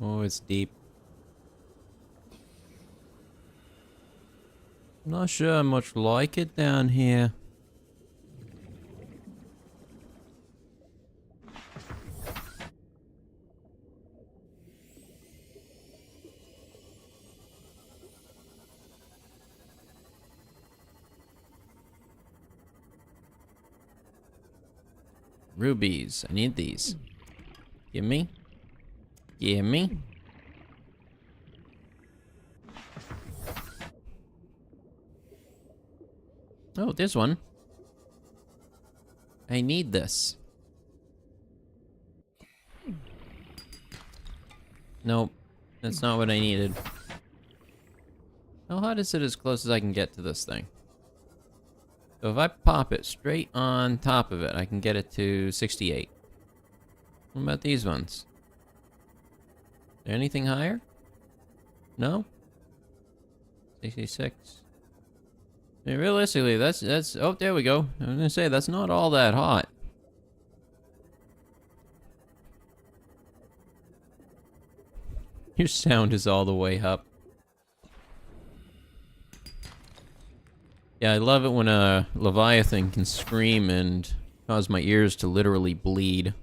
Oh, it's deep. I'm not sure I much like it down here. Rubies. I need these. Give me. Give me. Oh, there's one. I need this. Nope. That's not what I needed. How hot is it as close as I can get to this thing? So if I pop it straight on top of it, I can get it to 68. What about these ones? Is there anything higher? No? 66. I mean, realistically, that's oh, there we go. I was gonna say, that's not all that hot. Your sound is all the way up. Yeah, I love it when a Leviathan can scream and cause my ears to literally bleed.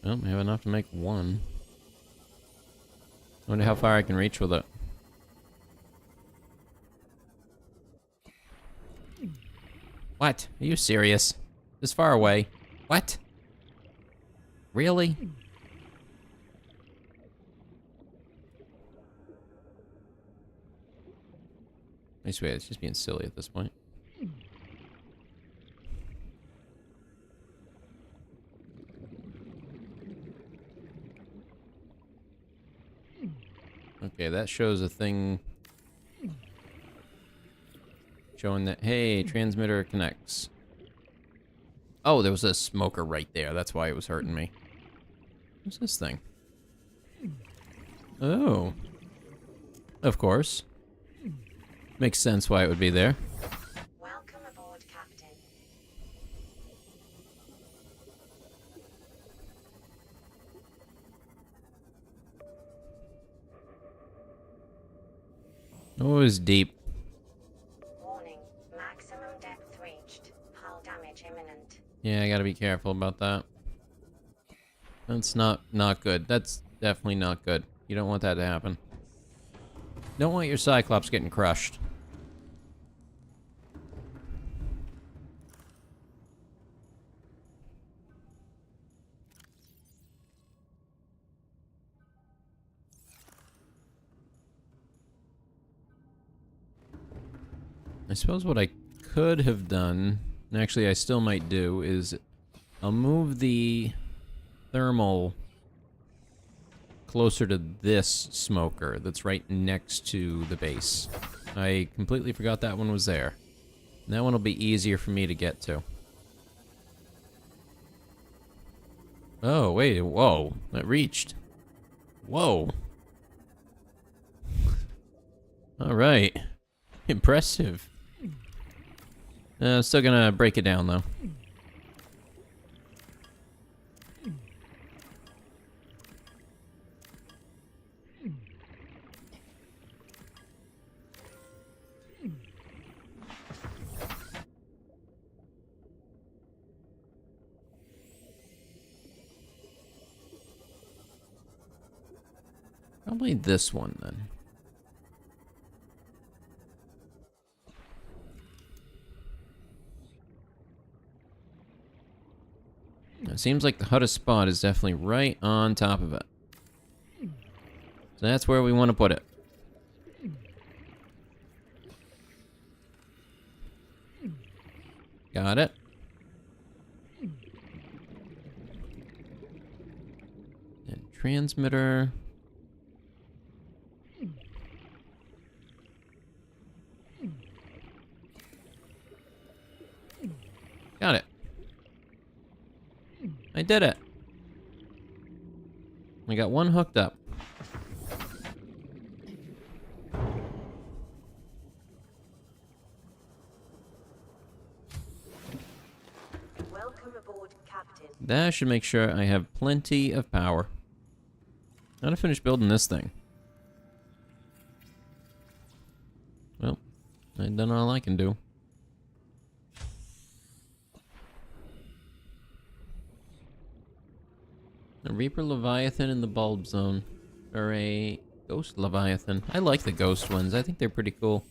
Well, I have enough to make one. I wonder how far I can reach with it. What? Are you serious? This far away? What? Really? I swear, it's just being silly at this point. Okay, that shows a thing showing that, hey, transmitter connects. Oh, there was a smoker right there. That's why it was hurting me. What's this thing? Oh. Of course. Makes sense why it would be there. Welcome aboard, Captain. Oh, it was deep. Warning, maximum depth reached. Hull damage imminent. Yeah, I gotta be careful about that. That's not good. That's definitely not good. You don't want that to happen. Don't want your Cyclops getting crushed. I suppose what I could have done and actually I still might do, is I'll move the thermal closer to this smoker that's right next to the base. I completely forgot that one was there. And that one will be easier for me to get to. Oh, wait, whoa, that reached. Whoa. Alright. Impressive. Still gonna break it down, though. Probably this one, then. It seems like the hottest spot is definitely right on top of it. So that's where we want to put it. Got it. And transmitter. Got it. I did it. I got one hooked up. Welcome aboard, Captain. That should make sure I have plenty of power. Now to finish building this thing. Well, I've done all I can do. A Reaper Leviathan in the bulb zone. Or a Ghost Leviathan. I like the ghost ones. I think they're pretty cool.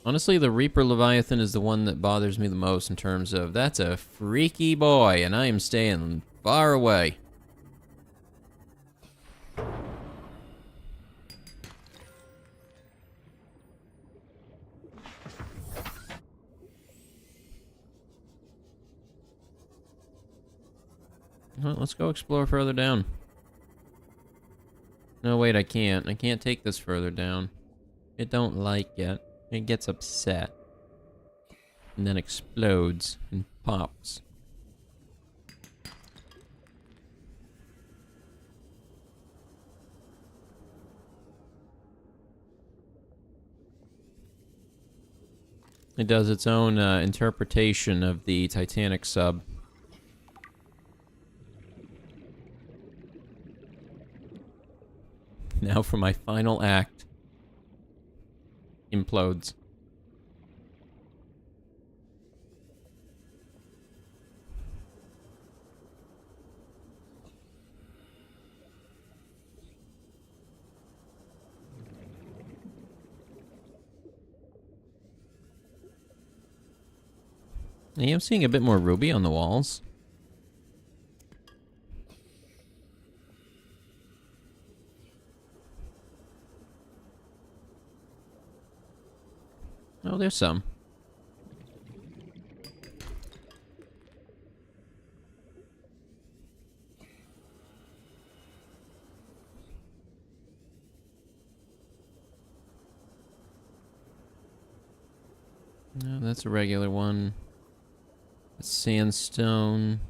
Honestly, the Reaper Leviathan is the one that bothers me the most in terms of that's a freaky boy and I am staying far away. Well, let's go explore further down. No, wait, I can't. I can't take this further down. It don't like it. It gets upset. And then explodes and pops. It does its own interpretation of the Titanic sub. Now for my final act. Implodes. I am seeing a bit more ruby on the walls. Oh, there's some. No, that's a regular one. A sandstone.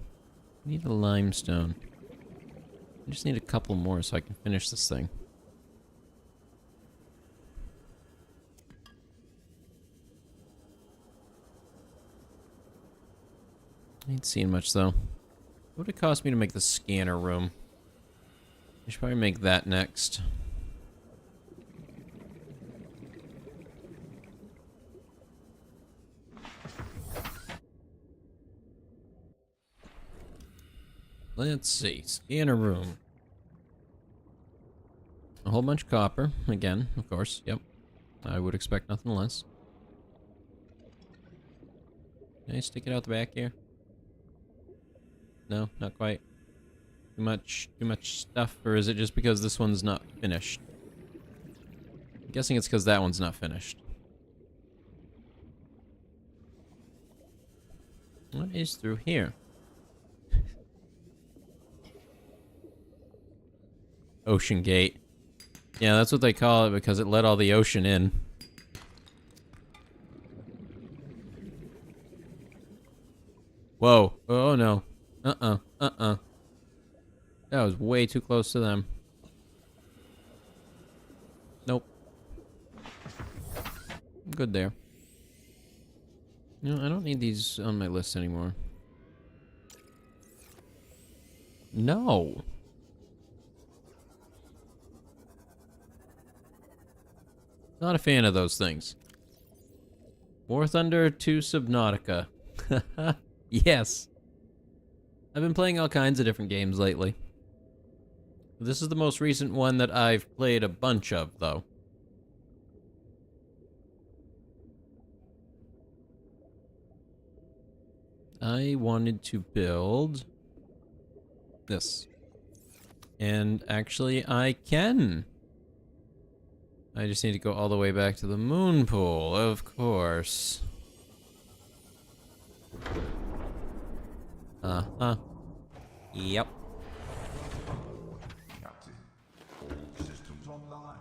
Need a limestone. I just need a couple more so I can finish this thing. I ain't seen much though. What would it cost me to make the scanner room? I should probably make that next. Let's see. Scanner room. A whole bunch of copper. Again, of course. Yep. I would expect nothing less. Can I stick it out the back here? No, not quite. Too much stuff, or is it just because this one's not finished? I'm guessing it's because that one's not finished. What is through here? Ocean Gate. Yeah, that's what they call it because it let all the ocean in. Whoa. Oh no. Uh-uh. That was way too close to them. Nope. I'm good there. No, I don't need these on my list anymore. No. Not a fan of those things. War Thunder to Subnautica. Yes. I've been playing all kinds of different games lately. This is the most recent one that I've played a bunch of, though. I wanted to build this. And actually, I can. I just need to go all the way back to the moon pool, of course. Uh-huh. Yep. Captain, all systems online.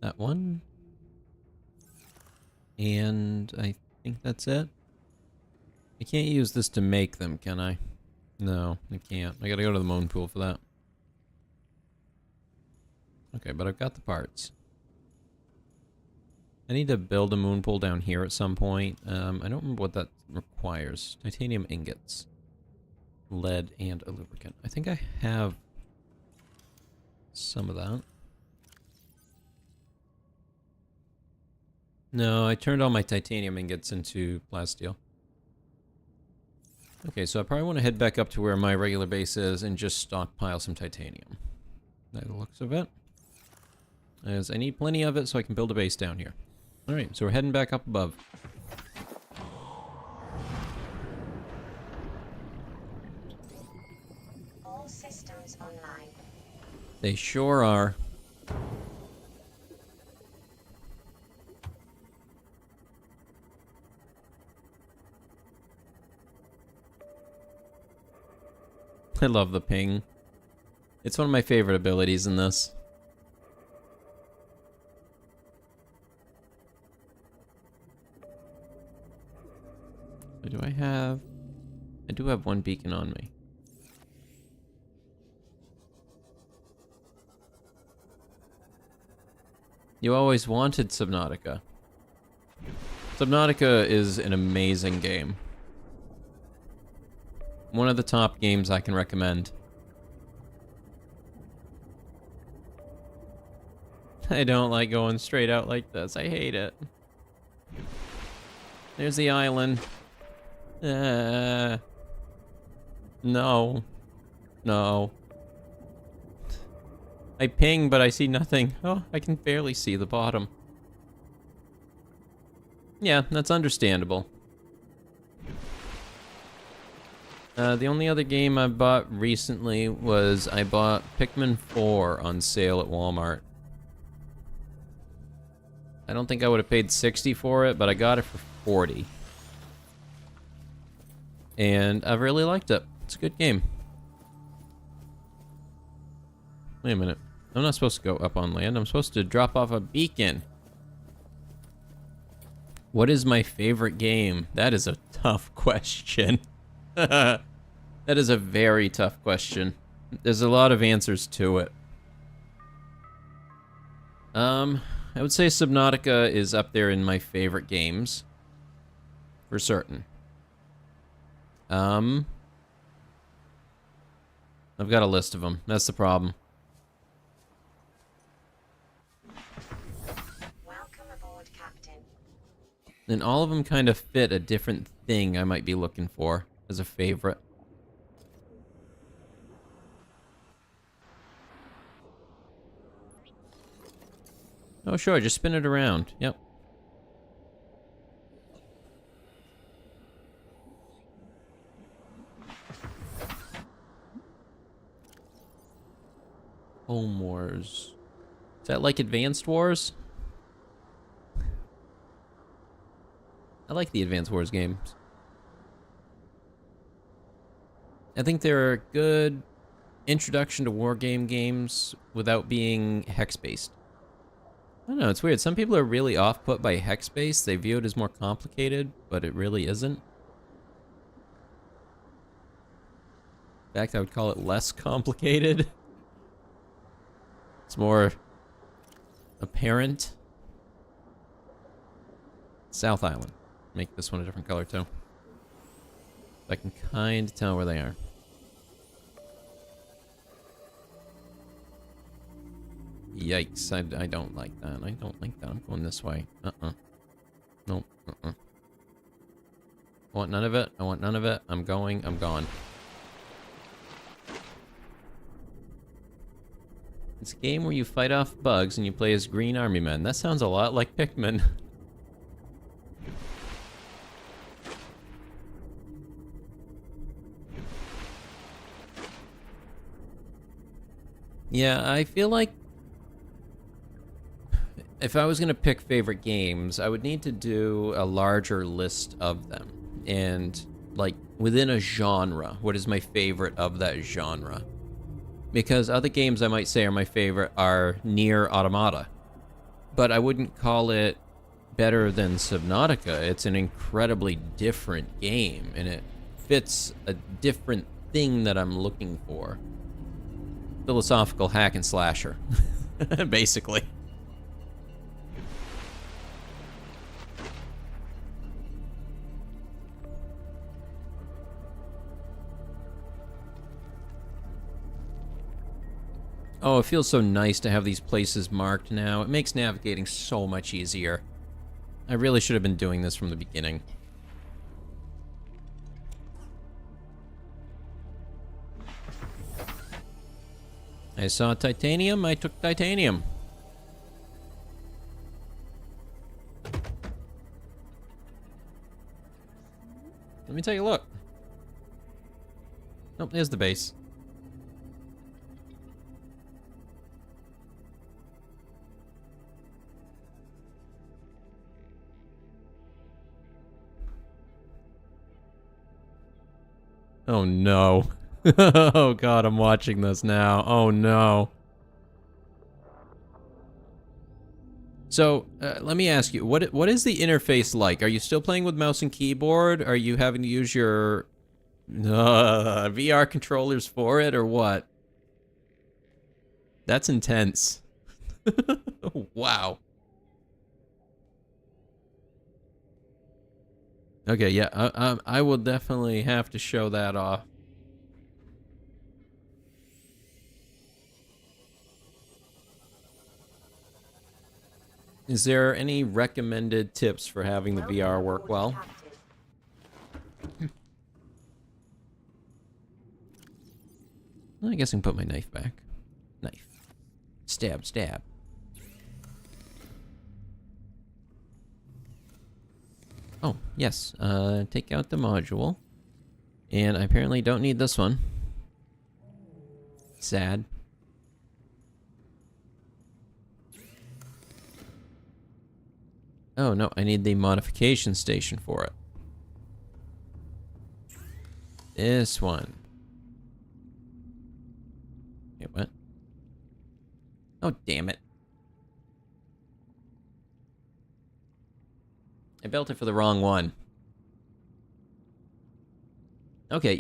That one. And I think that's it. I can't use this to make them, can I? No, I can't. I gotta go to the moon pool for that. Okay, but I've got the parts. I need to build a moon pool down here at some point. I don't remember what that requires. Titanium ingots. Lead and a lubricant. I think I have some of that. No, I turned all my titanium ingots into plasteel. Okay, so I probably want to head back up to where my regular base is and just stockpile some titanium. By the looks of it. As I need plenty of it so I can build a base down here. Alright, so we're heading back up above. All systems online. They sure are. I love the ping. It's one of my favorite abilities in this. What do I have? I do have one beacon on me. You always wanted Subnautica. Subnautica is an amazing game. One of the top games I can recommend. I don't like going straight out like this. I hate it. There's the island. No. No. I ping, but I see nothing. Oh, I can barely see the bottom. Yeah, that's understandable. The only other game I bought recently was I bought Pikmin 4 on sale at Walmart. I don't think I would have paid 60 for it, but I got it for 40. And I've really liked it. It's a good game. Wait a minute. I'm not supposed to go up on land. I'm supposed to drop off a beacon. What is my favorite game? That is a tough question. That is a very tough question. There's a lot of answers to it. I would say Subnautica is up there in my favorite games. For certain. I've got a list of them. That's the problem. Welcome aboard, Captain. And all of them kind of fit a different thing I might be looking for as a favorite. Oh, sure, just spin it around. Yep. Home Wars. Is that like Advanced Wars? I like the Advanced Wars games. I think they're a good introduction to wargame games without being hex-based. I don't know, it's weird. Some people are really off-put by hex-based. They view it as more complicated, but it really isn't. In fact, I would call it less complicated. It's more apparent. South Island. Make this one a different color too. I can kind of tell where they are. Yikes, I don't like that. I don't like that. I'm going this way. Nope, I want none of it. I want none of it. I'm going. I'm gone. It's a game where you fight off bugs and you play as green army men. That sounds a lot like Pikmin. Yeah, I feel like if I was going to pick favorite games, I would need to do a larger list of them. And, like, within a genre, what is my favorite of that genre? Because other games I might say are my favorite are Nier Automata. But I wouldn't call it better than Subnautica. It's an incredibly different game, and it fits a different thing that I'm looking for. Philosophical hack and slasher, basically. Oh, it feels so nice to have these places marked now. It makes navigating so much easier. I really should have been doing this from the beginning. I saw titanium, I took titanium. Let me take a look. Nope, there's the base. Oh no. Oh god, I'm watching this now. Oh no. So, let me ask you, what is the interface like? Are you still playing with mouse and keyboard? Are you having to use your VR controllers for it, or what? That's intense. Wow. Okay, yeah, I will definitely have to show that off. Is there any recommended tips for having the VR work well? I guess I can put my knife back. Knife. Stab, stab. Oh, yes. Take out the module. And I apparently don't need this one. Sad. Oh, no, I need the modification station for it. This one. Wait, what? Oh, damn it. I built it for the wrong one. Okay,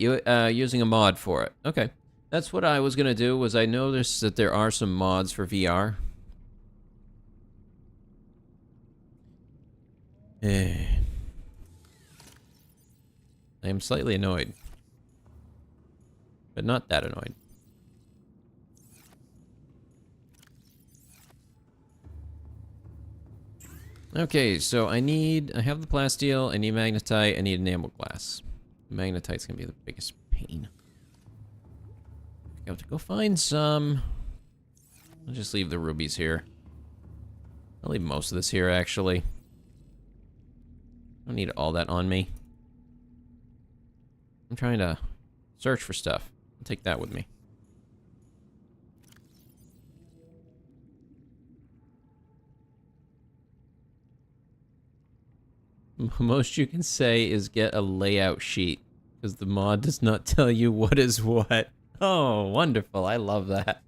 using a mod for it. Okay. That's what I was gonna do, was I noticed that there are some mods for VR. I am slightly annoyed. But not that annoyed. Okay, so I have the plasteel, I need magnetite, I need enamel glass. Magnetite's gonna be the biggest pain. I have to go find some. I'll just leave the rubies here. I'll leave most of this here, actually. I don't need all that on me. I'm trying to search for stuff. I'll take that with me. Most you can say is get a layout sheet, because the mod does not tell you what is what. Oh, wonderful. I love that.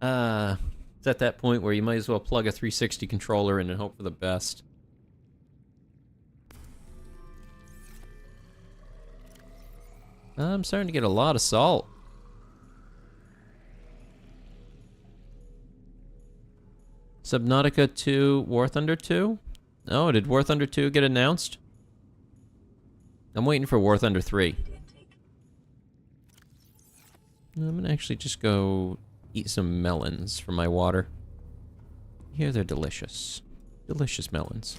It's at that point where you might as well plug a 360 controller in and hope for the best. I'm starting to get a lot of salt. Subnautica 2, War Thunder 2? Oh, did War Thunder 2 get announced? I'm waiting for War Thunder 3. I'm gonna actually just go eat some melons for my water. Here they're delicious. Delicious melons.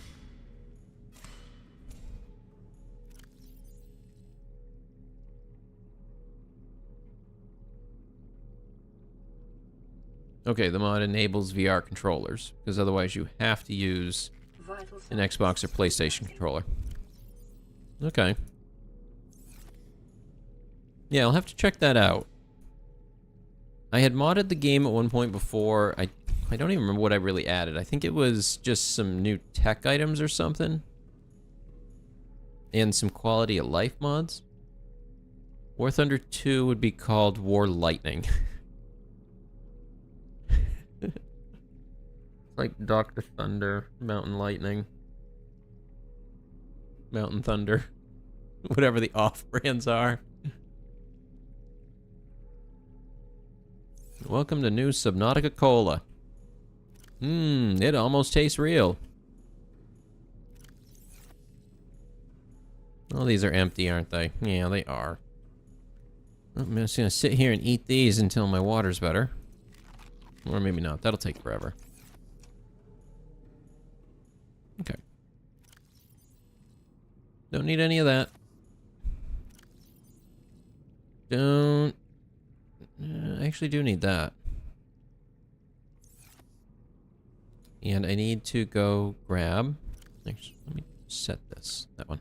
Okay, the mod enables VR controllers, because otherwise you have to use an Xbox or PlayStation controller. Okay. Yeah, I'll have to check that out. I had modded the game at one point before. I don't even remember what I really added. I think it was just some new tech items or something. And some quality of life mods. War Thunder 2 would be called War Lightning. Like Dr. Thunder, Mountain Lightning, Mountain Thunder, whatever the off-brands are. Welcome to new Subnautica Cola. It almost tastes real. Oh, these are empty, aren't they? Yeah, they are. I'm just gonna sit here and eat these until my water's better. Or maybe not, that'll take forever. Okay. Don't need any of that. Don't... I actually do need that. And I need to go grab... Actually, let me set this. That one.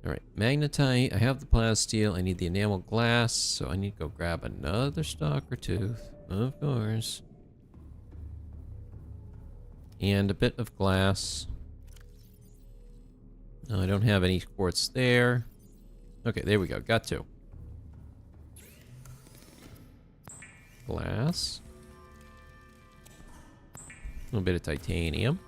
Alright, magnetite. I have the plasteel. I need the enamel glass, so I need to go grab another stalker tooth. Of course. And a bit of glass. No, I don't have any quartz there. Okay, there we go. Got two. Glass. A little bit of titanium.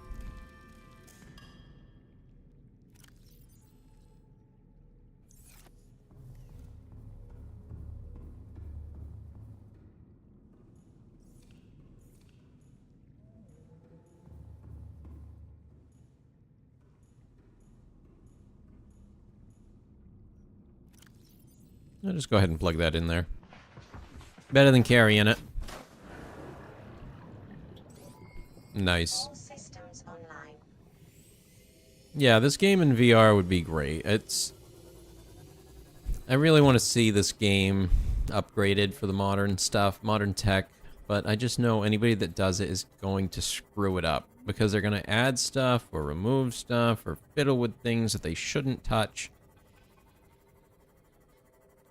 I'll just go ahead and plug that in there. Better than carrying it. Nice. All systems online. Yeah, this game in VR would be great. I really want to see this game upgraded for the modern stuff, modern tech, but I just know anybody that does it is going to screw it up because they're going to add stuff or remove stuff or fiddle with things that they shouldn't touch.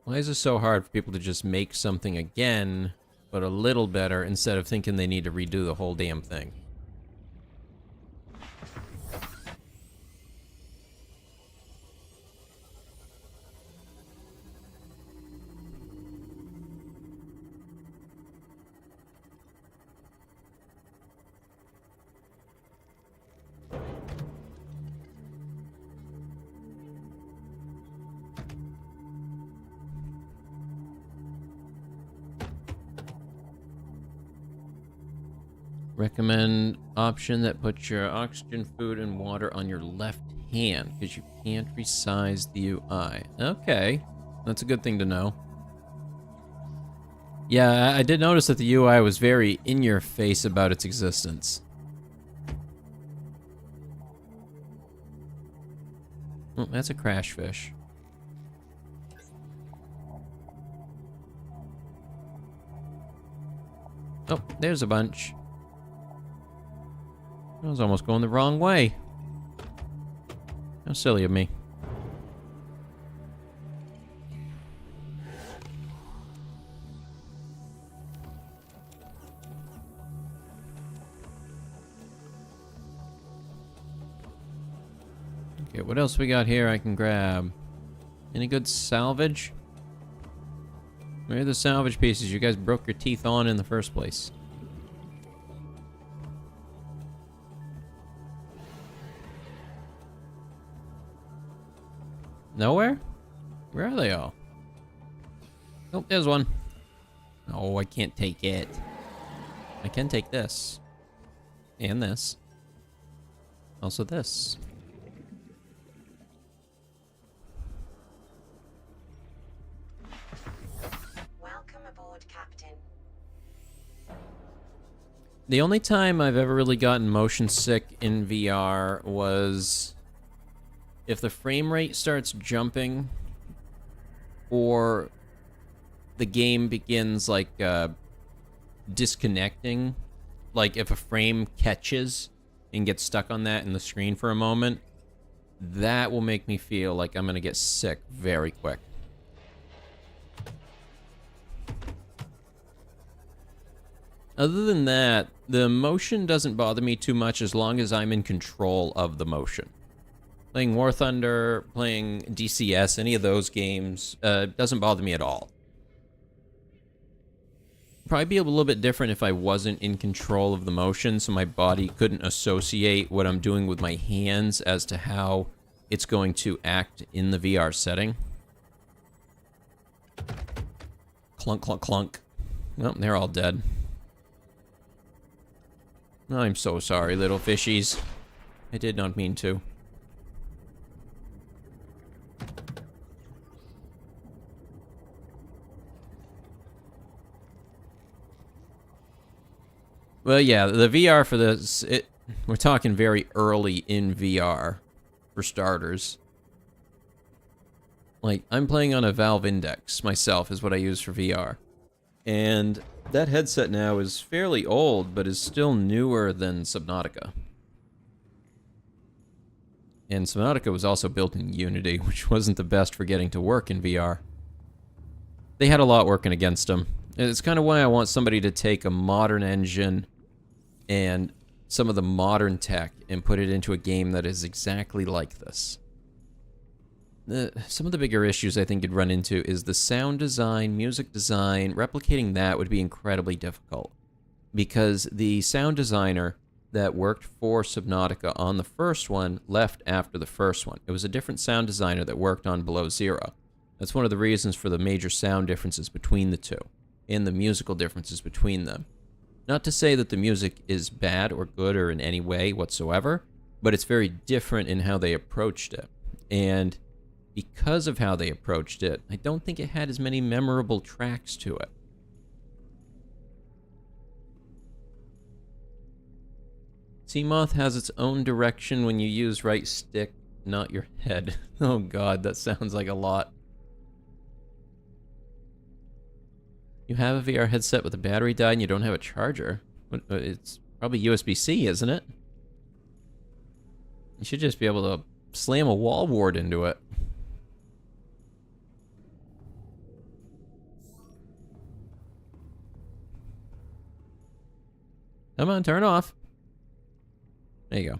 Why is it so hard for people to just make something again, but a little better, instead of thinking they need to redo the whole damn thing? Recommend option that puts your oxygen, food, and water on your left hand, because you can't resize the UI. Okay, that's a good thing to know. Yeah, I did notice that the UI was very in-your-face about its existence. Oh, that's a crash fish. Oh, there's a bunch. I was almost going the wrong way. How silly of me. Okay, what else we got here I can grab? Any good salvage? Where are the salvage pieces you guys broke your teeth on in the first place? Nowhere? Where are they all? Oh, there's one. Oh, I can't take it. I can take this. And this. Also this. Welcome aboard, Captain. The only time I've ever really gotten motion sick in VR was if the frame rate starts jumping or the game begins like disconnecting. Like if a frame catches and gets stuck on that in the screen for a moment, that will make me feel like I'm gonna get sick very quick. Other than that, the motion doesn't bother me too much as long as I'm in control of the motion. Playing War Thunder, playing DCS, any of those games, doesn't bother me at all. Probably be a little bit different if I wasn't in control of the motion, so my body couldn't associate what I'm doing with my hands as to how it's going to act in the VR setting. Clunk, clunk, clunk. Well, they're all dead. I'm so sorry, little fishies. I did not mean to. Well, yeah, the VR for this, we're talking very early in VR, for starters. Like, I'm playing on a Valve Index myself, is what I use for VR. And that headset now is fairly old, but is still newer than Subnautica. And Subnautica was also built in Unity, which wasn't the best for getting to work in VR. They had a lot working against them. And it's kind of why I want somebody to take a modern engine and some of the modern tech and put it into a game that is exactly like this. Some of the bigger issues I think you'd run into is the sound design, music design. Replicating that would be incredibly difficult because the sound designer that worked for Subnautica on the first one left after the first one. It was a different sound designer that worked on Below Zero. That's one of the reasons for the major sound differences between the two and the musical differences between them. Not to say that the music is bad or good or in any way whatsoever, but it's very different in how they approached it. And because of how they approached it, I don't think it had as many memorable tracks to it. Seamoth has its own direction when you use right stick, not your head. Oh god, that sounds like a lot. You have a VR headset with a battery died and you don't have a charger. It's probably USB-C, isn't it? You should just be able to slam a wall wart into it. Come on, turn off. There you go.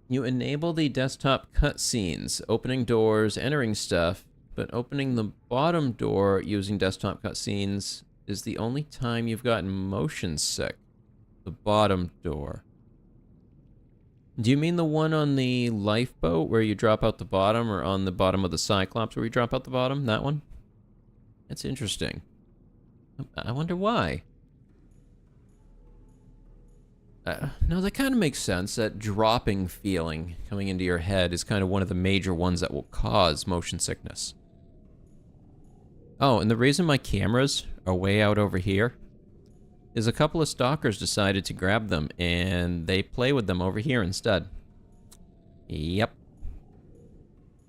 You enable the desktop cutscenes, opening doors, entering stuff, but opening the bottom door using desktop cutscenes is the only time you've gotten motion sick. The bottom door. Do you mean the one on the lifeboat where you drop out the bottom, or on the bottom of the Cyclops where you drop out the bottom? That one? That's interesting. I wonder why. No, that kind of makes sense. That dropping feeling coming into your head is kind of one of the major ones that will cause motion sickness. Oh, and the reason my cameras are way out over here is a couple of stalkers decided to grab them, and they play with them over here instead. Yep.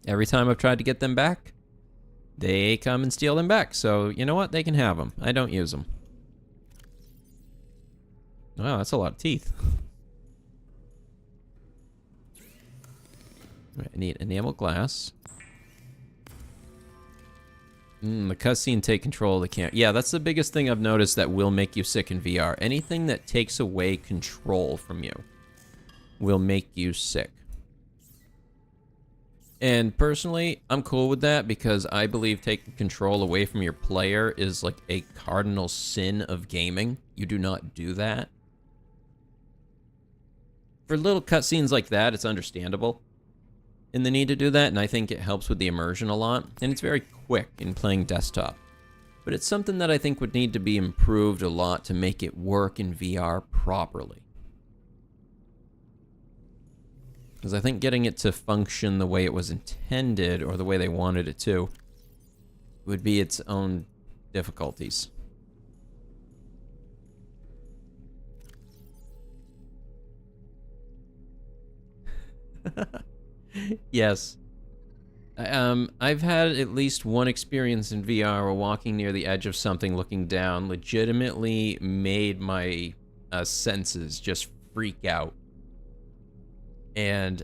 Every time I've tried to get them back, they come and steal them back. So, you know what? They can have them. I don't use them. Wow, that's a lot of teeth. Right, I need enamel glass. The cutscene take control of the camera. Yeah, that's the biggest thing I've noticed that will make you sick in VR. Anything that takes away control from you will make you sick. And personally, I'm cool with that because I believe taking control away from your player is like a cardinal sin of gaming. You do not do that. For little cutscenes like that, it's understandable in the need to do that, and I think it helps with the immersion a lot, and it's very quick in playing desktop. But it's something that I think would need to be improved a lot to make it work in VR properly. Because I think getting it to function the way it was intended, or the way they wanted it to, would be its own difficulties. Yes. I've had at least one experience in VR where walking near the edge of something looking down legitimately made my senses just freak out. And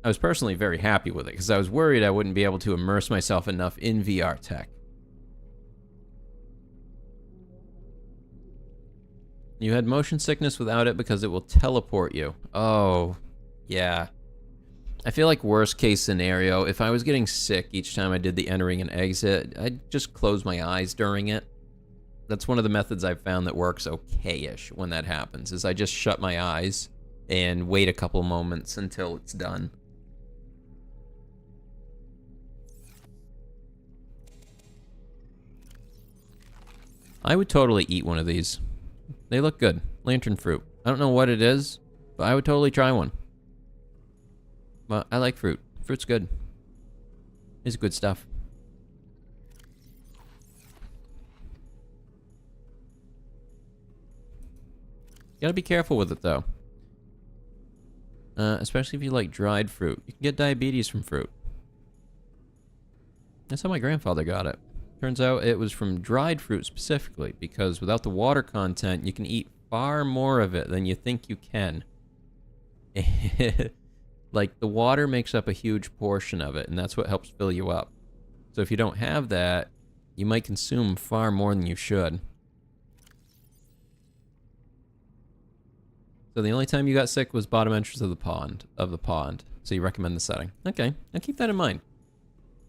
I was personally very happy with it because I was worried I wouldn't be able to immerse myself enough in VR tech. You had motion sickness without it because it will teleport you. Oh, yeah. I feel like worst case scenario, if I was getting sick each time I did the entering and exit, I'd just close my eyes during it. That's one of the methods I've found that works okay-ish when that happens, is I just shut my eyes and wait a couple moments until it's done. I would totally eat one of these. They look good. Lantern fruit. I don't know what it is, but I would totally try one. But I like fruit. Fruit's good. It's good stuff. You gotta be careful with it, though. Especially if you like dried fruit. You can get diabetes from fruit. That's how my grandfather got it. Turns out it was from dried fruit specifically, because without the water content, you can eat far more of it than you think you can. Like, the water makes up a huge portion of it, and that's what helps fill you up. So if you don't have that, you might consume far more than you should. So the only time you got sick was bottom entrance of the pond. So you recommend the setting. Okay, I'll keep that in mind.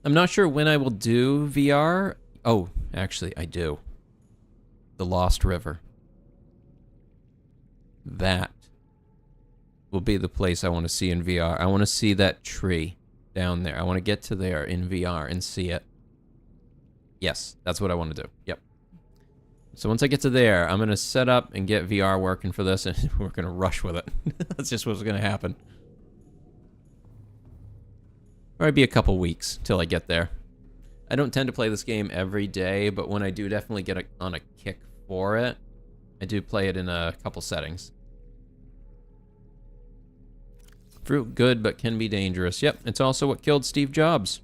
I'm not sure when I will do VR. Oh, actually, I do. The Lost River. That will be the place I want to see in VR. I want to see that tree down there. I want to get to there in VR and see it. Yes, that's what I want to do. Yep. So once I get to there, I'm going to set up and get VR working for this, and we're going to rush with it. That's just what's going to happen. Or it'd be a couple weeks till I get there. I don't tend to play this game every day, but when I do definitely get on a kick for it, I do play it in a couple settings. Fruit good, but can be dangerous. Yep, it's also what killed Steve Jobs.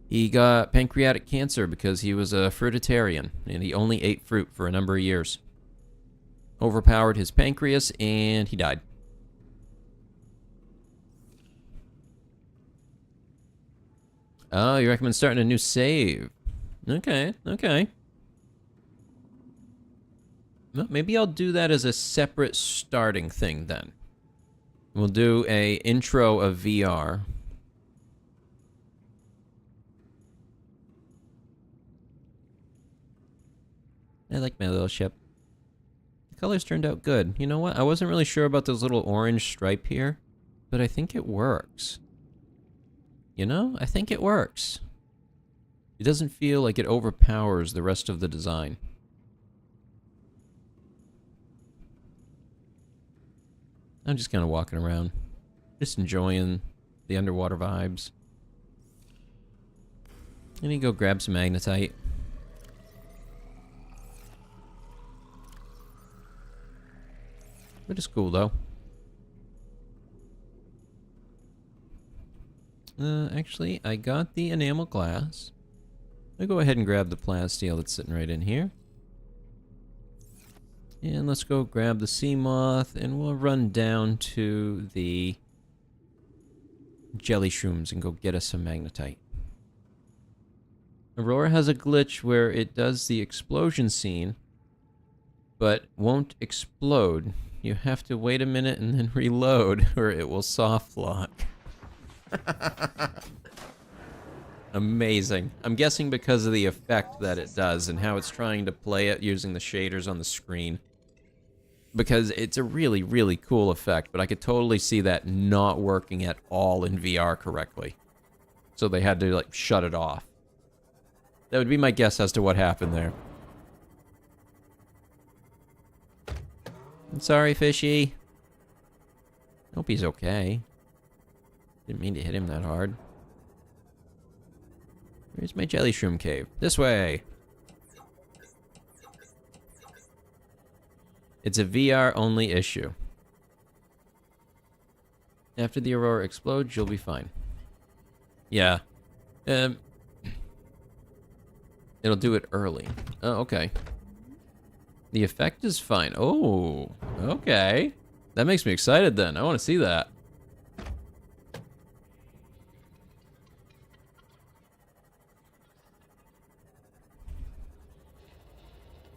He got pancreatic cancer because he was a fruitarian, and he only ate fruit for a number of years. Overpowered his pancreas, and he died. Oh, you recommend starting a new save. Okay, okay. Well, maybe I'll do that as a separate starting thing then. We'll do a intro of VR. I like my little ship. The colors turned out good. You know what? I wasn't really sure about this little orange stripe here, but I think it works. You know, I think it works. It doesn't feel like it overpowers the rest of the design. I'm just kind of walking around, just enjoying the underwater vibes. I need to go grab some magnetite. But it's cool, though. Actually, I got the enamel glass. I'll go ahead and grab the plasteel that's sitting right in here. And let's go grab the sea moth, and we'll run down to the jelly shrooms and go get us some magnetite. Aurora has a glitch where it does the explosion scene, but won't explode. You have to wait a minute and then reload, or it will soft lock. Amazing. I'm guessing because of the effect that it does and how it's trying to play it using the shaders on the screen. Because it's a really, really cool effect, but I could totally see that not working at all in VR correctly. So they had to, like, shut it off. That would be my guess as to what happened there. I'm sorry, fishy. Hope he's okay. Didn't mean to hit him that hard. Where's my jelly shroom cave? This way! It's a VR-only issue. After the Aurora explodes, you'll be fine. Yeah. It'll do it early. Oh, okay. The effect is fine. Oh, okay. That makes me excited then. I want to see that.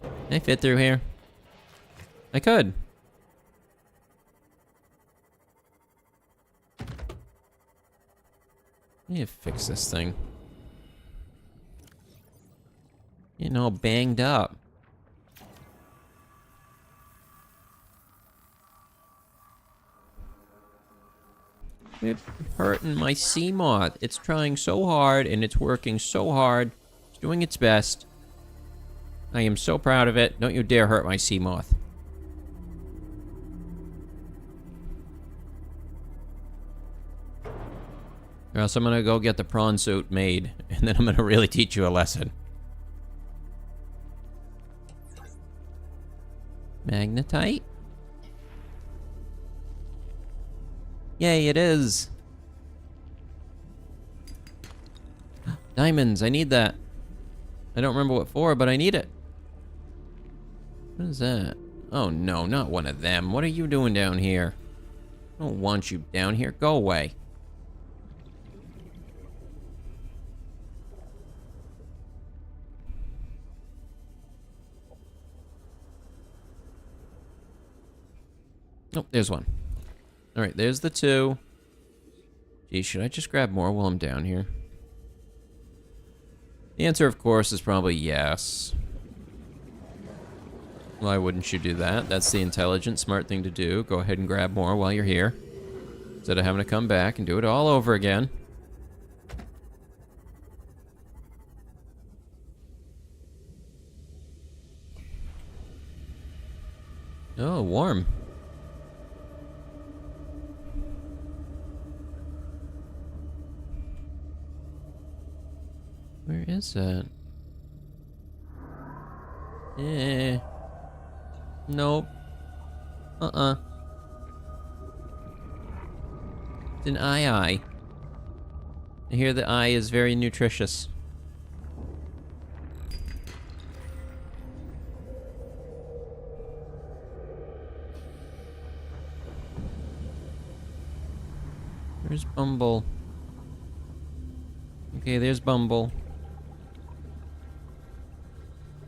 Can I fit through here? I could. I need to fix this thing. Getting all banged up. It's hurting my sea moth. It's trying so hard and it's working so hard. It's doing its best. I am so proud of it. Don't you dare hurt my sea moth. Or else I'm gonna go get the prawn suit made, and then I'm gonna really teach you a lesson. Magnetite? Yay, it is! Diamonds, I need that. I don't remember what for, but I need it. What is that? Oh no, not one of them. What are you doing down here? I don't want you down here. Go away. Oh, there's one. Alright, there's the two. Gee, should I just grab more while I'm down here? The answer, of course, is probably yes. Why wouldn't you do that? That's the intelligent, smart thing to do. Go ahead and grab more while you're here. Instead of having to come back and do it all over again. Oh, warm. Where is that? Eh. Nope. Uh-uh. It's an eye. I hear the eye is very nutritious. Where's Bumble? Okay, there's Bumble.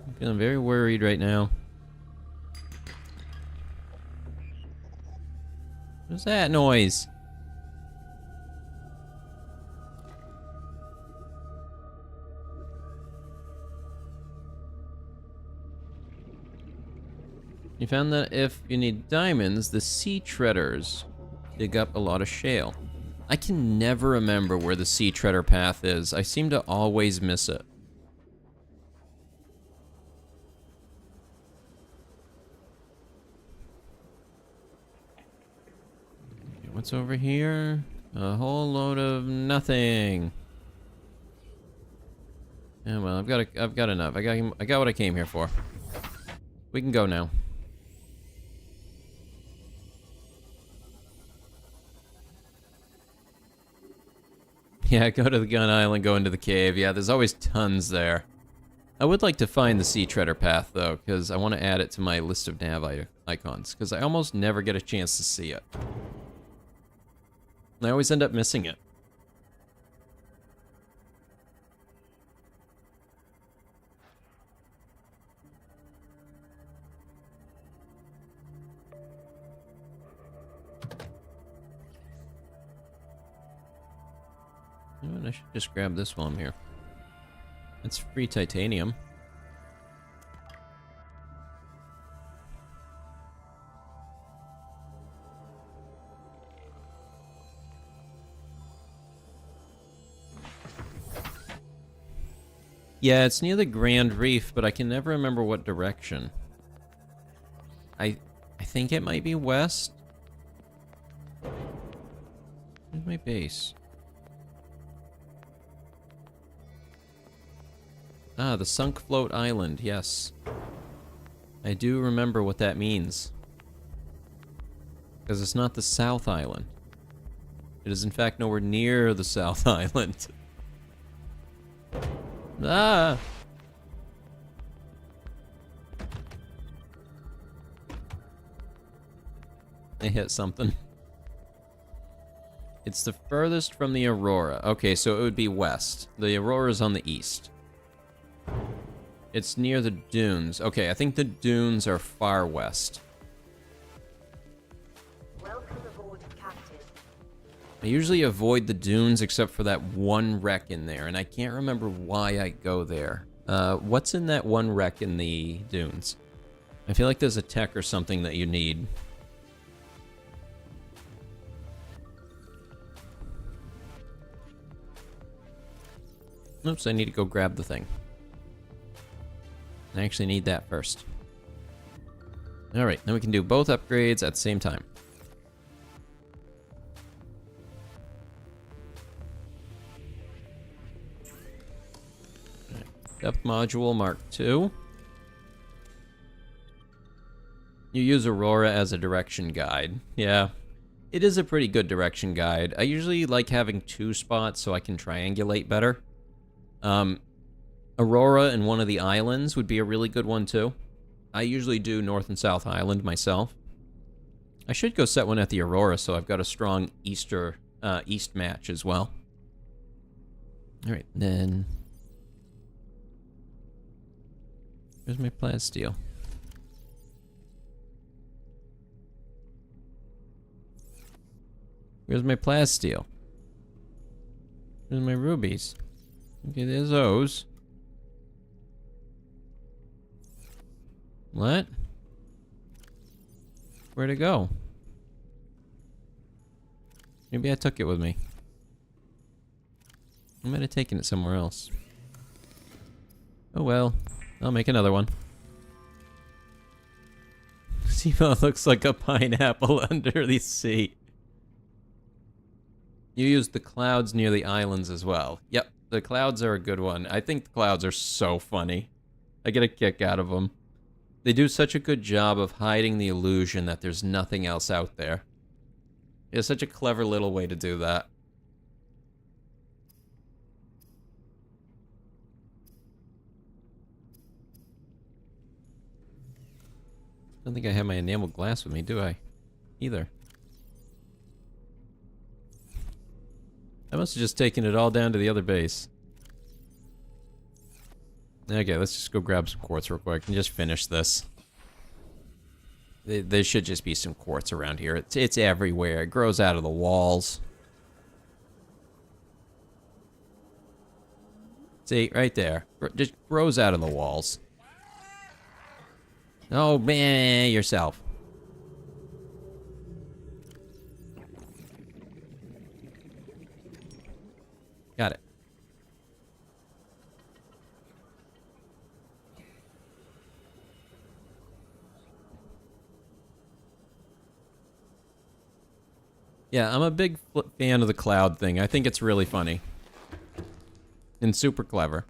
I'm feeling very worried right now. What's that noise? You found that if you need diamonds, the sea treaders dig up a lot of shale. I can never remember where the sea treader path is. I seem to always miss it. What's over here? A whole load of nothing. Yeah, well, I've got enough. I got what I came here for. We can go now. Yeah, go to the gun island, go into the cave. Yeah, there's always tons there. I would like to find the sea treader path though, because I want to add it to my list of nav icons, because I almost never get a chance to see it. I always end up missing it. know what, I should just grab this while I'm here. It's free titanium. Yeah, it's near the Grand Reef, but I can never remember what direction. I think it might be west. Where's my base? Ah, the Sunk Float Island, yes. I do remember what that means. Because it's not the South Island. It is in fact nowhere near the South Island. Ah! I hit something. It's the furthest from the Aurora. Okay, so it would be west. The Aurora's on the east. It's near the dunes. Okay, I think the dunes are far west. Welcome aboard, Captain. I usually avoid the dunes except for that one wreck in there, and I can't remember why I go there. What's in that one wreck in the dunes? I feel like there's a tech or something that you need. Oops, I need to go grab the thing. I actually need that first. Alright, then we can do both upgrades at the same time. Right. Depth module Mark II. You use Aurora as a direction guide. Yeah, it is a pretty good direction guide. I usually like having two spots so I can triangulate better. Aurora and one of the islands would be a really good one too. I usually do North and South Island myself. I should go set one at the Aurora so I've got a strong east match as well. Alright, then... Where's my plasteel? Where's my plasteel? Where's my rubies? Okay, there's those. What? Where'd it go? Maybe I took it with me. I might have taken it somewhere else. Oh well, I'll make another one. Seafoam looks like a pineapple under the sea. You used the clouds near the islands as well. Yep, the clouds are a good one. I think the clouds are so funny. I get a kick out of them. They do such a good job of hiding the illusion that there's nothing else out there. It's such a clever little way to do that. I don't think I have my enameled glass with me, do I? Either. I must have just taken it all down to the other base. Okay, let's just go grab some quartz real quick and just finish this. There should just be some quartz around here. It's everywhere. It grows out of the walls. See, right there. Just grows out of the walls. Oh, man, yourself. Got it. Yeah, I'm a big fan of the cloud thing. I think it's really funny. And super clever.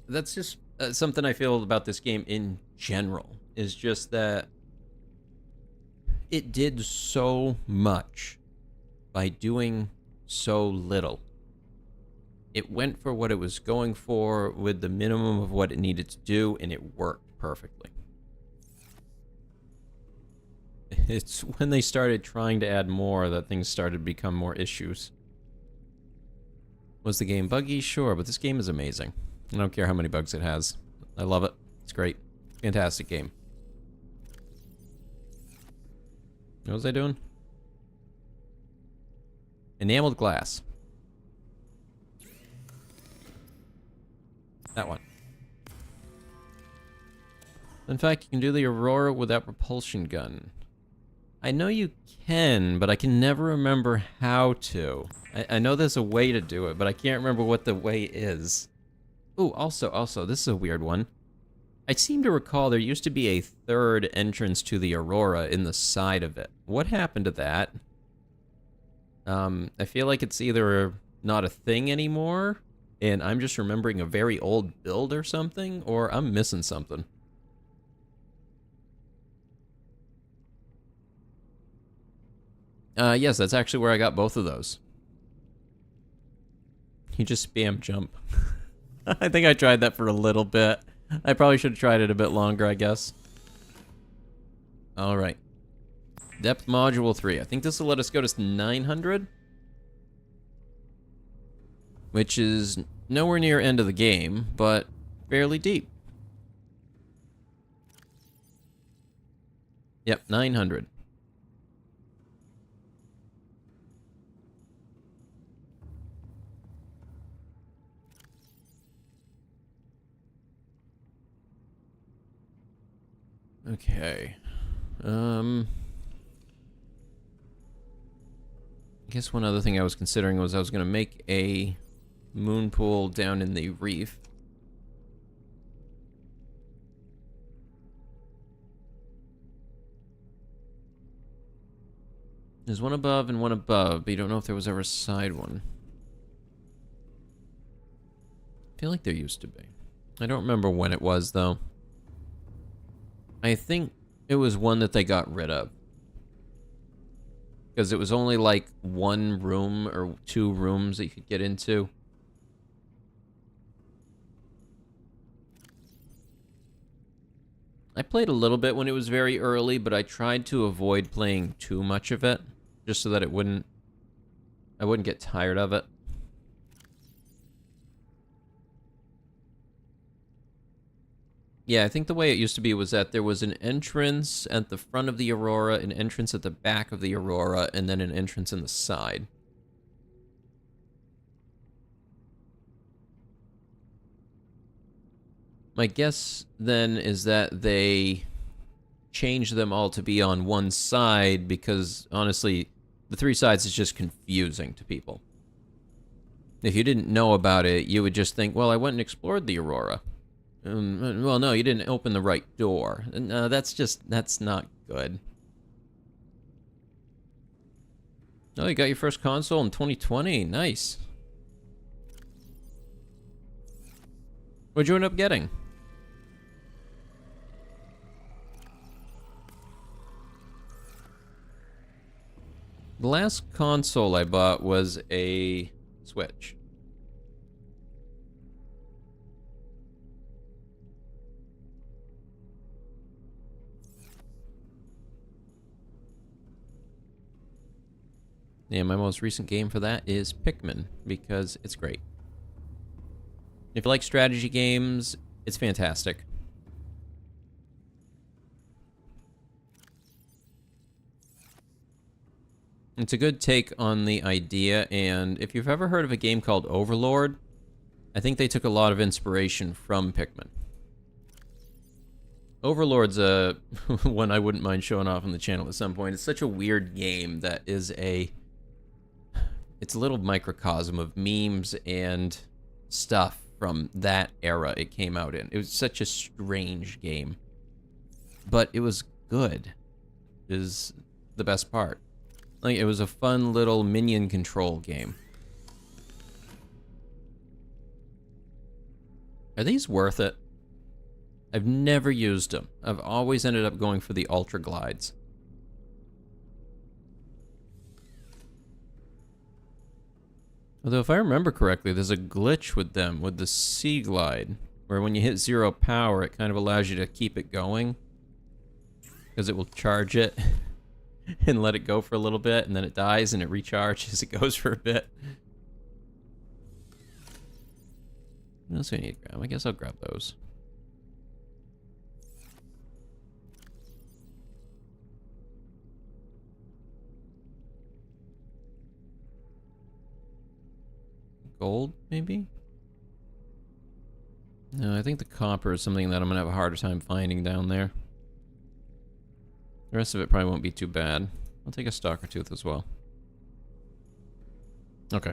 That's just something I feel about this game in general. Is just that it did so much by doing so little. It went for what it was going for with the minimum of what it needed to do, and it worked perfectly. It's when they started trying to add more that things started to become more issues. Was the game buggy? Sure, but this game is amazing. I don't care how many bugs it has. I love it. It's great. Fantastic game. What was I doing? Enameled glass. That one. In fact, you can do the Aurora without propulsion gun. I know you can, but I can never remember how to. I know there's a way to do it, but I can't remember what the way is. Ooh, also, this is a weird one. I seem to recall there used to be a third entrance to the Aurora in the side of it. What happened to that? I feel like it's either not a thing anymore, and I'm just remembering a very old build or something, or I'm missing something. Yes, that's actually where I got both of those. You just spam jump. I think I tried that for a little bit. I probably should have tried it a bit longer, I guess. Alright. Depth Module 3. I think this will let us go to 900. Which is nowhere near end of the game, but fairly deep. Yep, 900. Okay. I guess one other thing I was considering was I was going to make a moon pool down in the reef. There's one above and one above, but you don't know if there was ever a side one. I feel like there used to be. I don't remember when it was, though. I think it was one that they got rid of. Because it was only like one room or two rooms that you could get into. I played a little bit when it was very early, but I tried to avoid playing too much of it. Just so that I wouldn't get tired of it. Yeah, I think the way it used to be was that there was an entrance at the front of the Aurora, an entrance at the back of the Aurora, and then an entrance in the side. My guess, then, is that they changed them all to be on one side because, honestly, the three sides is just confusing to people. If you didn't know about it, you would just think, well, I went and explored the Aurora. Well, no, you didn't open the right door. No, that's not good. Oh, you got your first console in 2020. Nice. What'd you end up getting? The last console I bought was a Switch. And my most recent game for that is Pikmin, because it's great. If you like strategy games, it's fantastic. It's a good take on the idea, and if you've ever heard of a game called Overlord, I think they took a lot of inspiration from Pikmin. Overlord's a one I wouldn't mind showing off on the channel at some point. It's such a weird game that is it's a little microcosm of memes and stuff from that era it came out in. It was such a strange game. But it was good, is the best part. Like, it was a fun little minion control game. Are these worth it? I've never used them. I've always ended up going for the Ultra Glides. Although, if I remember correctly, there's a glitch with them, with the Sea Glide, where when you hit 0 power, it kind of allows you to keep it going. Because it will charge it and let it go for a little bit, and then it dies and it recharges. It goes for a bit. What else do I need to grab? I guess I'll grab those. Gold, maybe? No, I think the copper is something that I'm gonna have a harder time finding down there. The rest of it probably won't be too bad. I'll take a stalker tooth as well. Okay.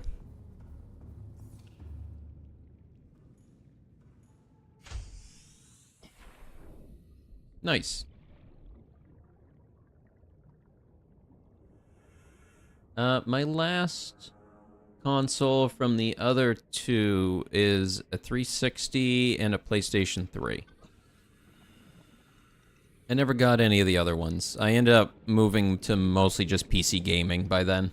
Nice. My last console from the other two is a 360 and a PlayStation 3. I never got any of the other ones. I ended up moving to mostly just PC gaming by then.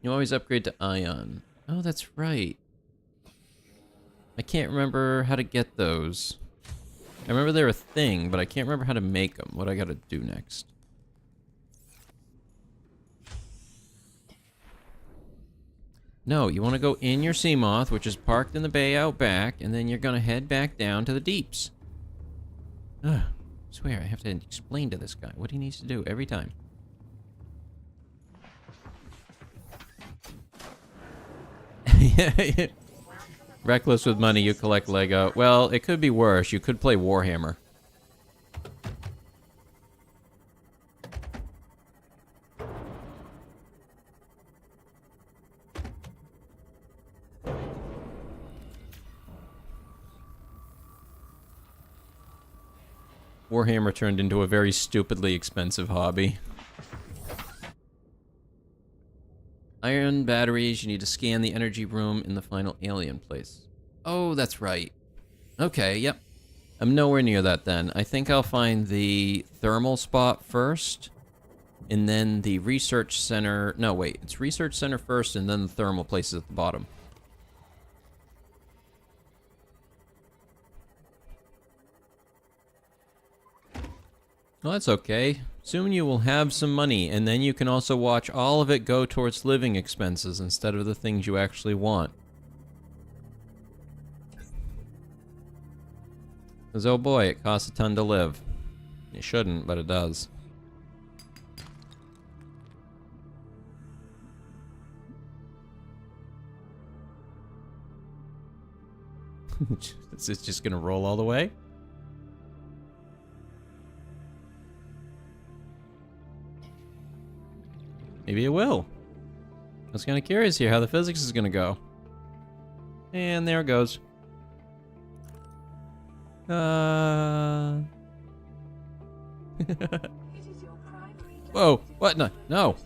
You always upgrade to Ion. Oh, that's right. I can't remember how to get those. I remember they're a thing, but I can't remember how to make them. What I gotta do next? No, you want to go in your Seamoth, which is parked in the bay out back, and then you're gonna head back down to the deeps. Ugh, I swear, I have to explain to this guy what he needs to do every time. Reckless with money, you collect Lego. Well, it could be worse. You could play Warhammer. Warhammer turned into a very stupidly expensive hobby. Iron batteries, you need to scan the energy room in the final alien place. Oh, that's right. Okay, yep. I'm nowhere near that then. I think I'll find the thermal spot first, and then the research center... No, wait. It's research center first, and then the thermal place is at the bottom. Well, that's okay. Soon you will have some money, and then you can also watch all of it go towards living expenses instead of the things you actually want. Because, oh boy, it costs a ton to live. It shouldn't, but it does. Is this just gonna roll all the way? Maybe it will. I was kind of curious here how the physics is going to go. And there it goes. Whoa, what? No, no.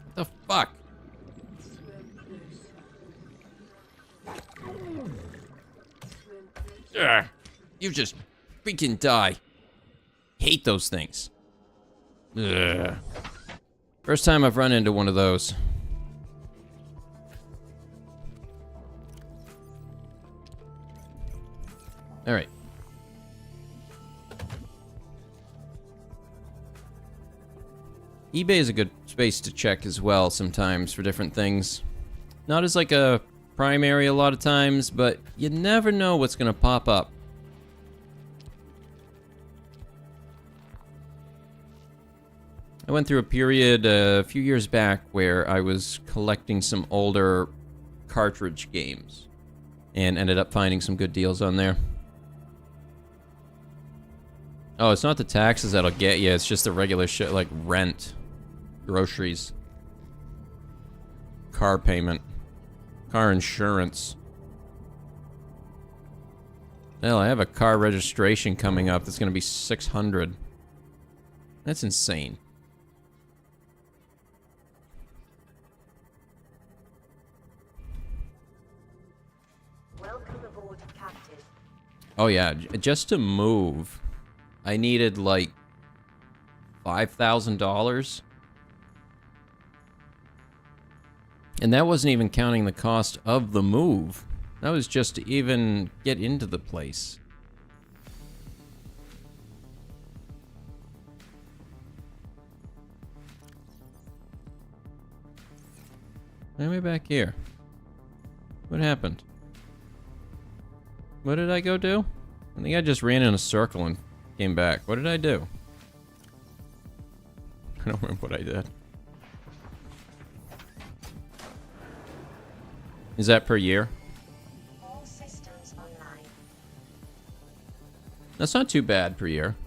What the fuck? Ugh, you just freaking die. Hate those things. Ugh. First time I've run into one of those. All right. eBay is a good space to check as well sometimes for different things. Not as like a primary a lot of times, but you never know what's gonna pop up. I went through a period a few years back where I was collecting some older cartridge games and ended up finding some good deals on there. Oh, it's not the taxes that'll get you, it's just the regular shit like rent, groceries, car payment, car insurance. Hell, I have a car registration coming up that's gonna be $600. That's insane. Oh yeah, just to move, I needed like $5,000. And that wasn't even counting the cost of the move. That was just to even get into the place. Why am I back here? What happened? What did I go do? I think I just ran in a circle and came back. What did I do? I don't remember what I did. Is that per year? All systems online. That's not too bad per year.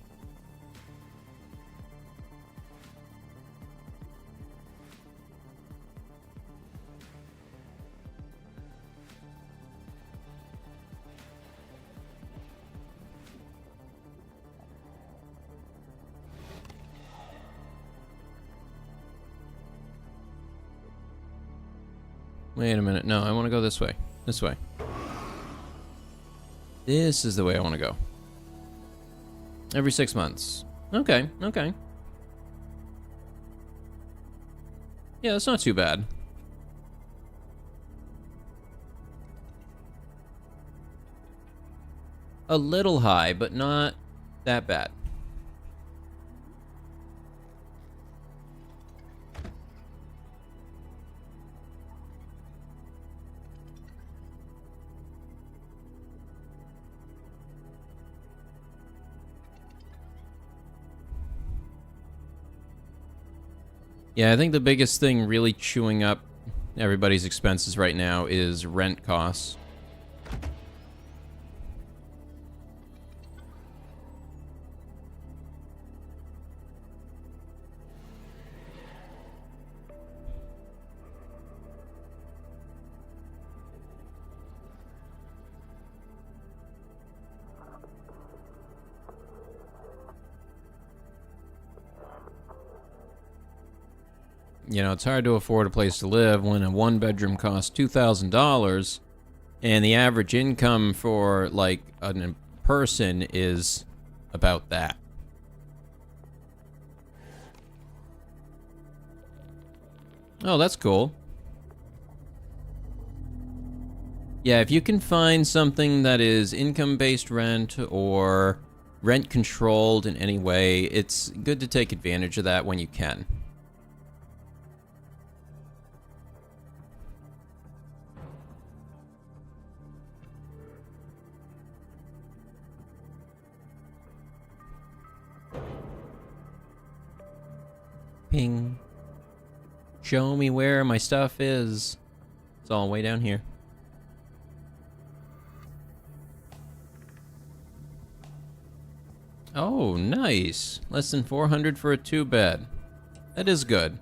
Wait a minute. No, I want to go this way. This way. This is the way I want to go. Every 6 months. Okay, okay. Yeah, that's not too bad. A little high, but not that bad. Yeah, I think the biggest thing really chewing up everybody's expenses right now is rent costs. You know, it's hard to afford a place to live when a one-bedroom costs $2,000 and the average income for, like, a person is about that. Oh, that's cool. Yeah, if you can find something that is income-based rent or rent-controlled in any way, it's good to take advantage of that when you can. Ping. Show me where my stuff is. It's all way down here. Oh, nice. Less than 400 for a 2-bed. That is good.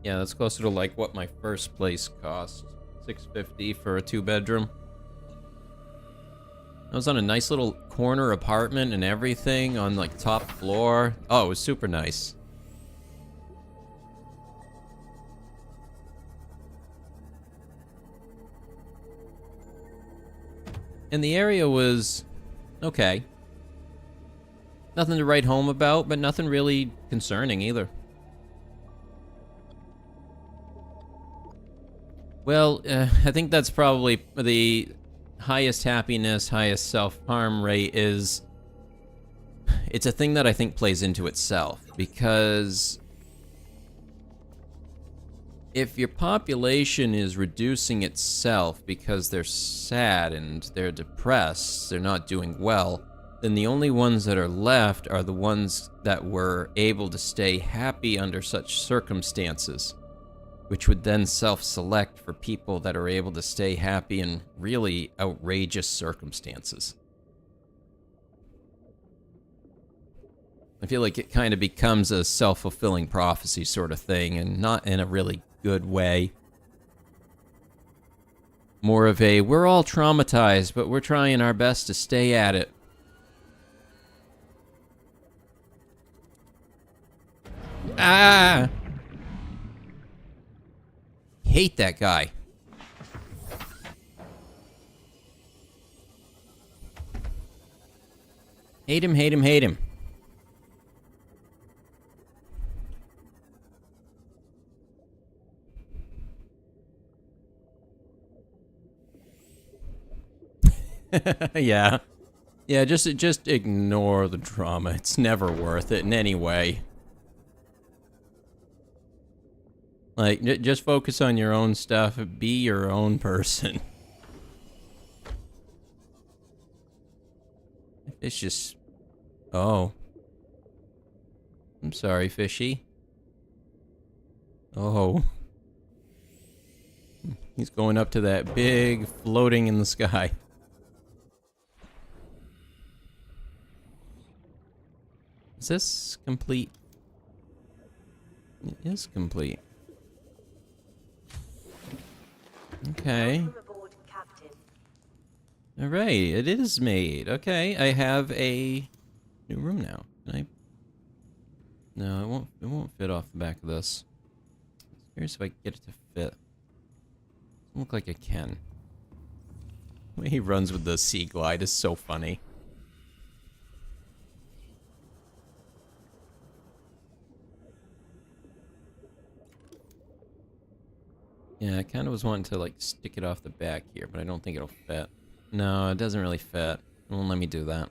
Yeah, that's closer to like what my first place cost. $650 for a 2-bedroom. I was on a nice little corner apartment and everything on like top floor. Oh, it was super nice. And the area was okay. Nothing to write home about, but nothing really concerning either. Well, I think that's probably the highest happiness, highest self-harm rate is... It's a thing that I think plays into itself, because if your population is reducing itself because they're sad and they're depressed, they're not doing well, then the only ones that are left are the ones that were able to stay happy under such circumstances, which would then self-select for people that are able to stay happy in really outrageous circumstances. I feel like it kind of becomes a self-fulfilling prophecy sort of thing, and not in a really good way. More of a, we're all traumatized, but we're trying our best to stay at it. Ah! Hate that guy. Hate him, hate him, hate him. Yeah. Yeah, just ignore the drama. It's never worth it in any way. Like, just focus on your own stuff. Be your own person. It's just... Oh. I'm sorry, fishy. Oh. He's going up to that big floating in the sky. Is this complete? It is complete. Okay. Welcome aboard, Captain. Alright, it is made. Okay, I have a new room now. Can I? No, it won't fit off the back of this. Curious if I can get it to fit. Doesn't look like I can. The way he runs with the sea glide is so funny. Yeah, I kind of was wanting to like stick it off the back here, but I don't think it'll fit. No, it doesn't really fit. It won't let me do that.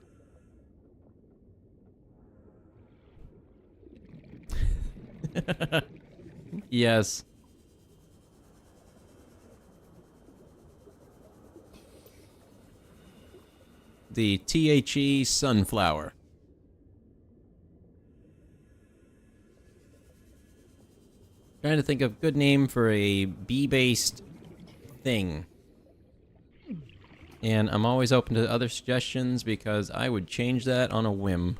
Yes. The THE sunflower. Trying to think of a good name for a bee-based thing. And I'm always open to other suggestions because I would change that on a whim.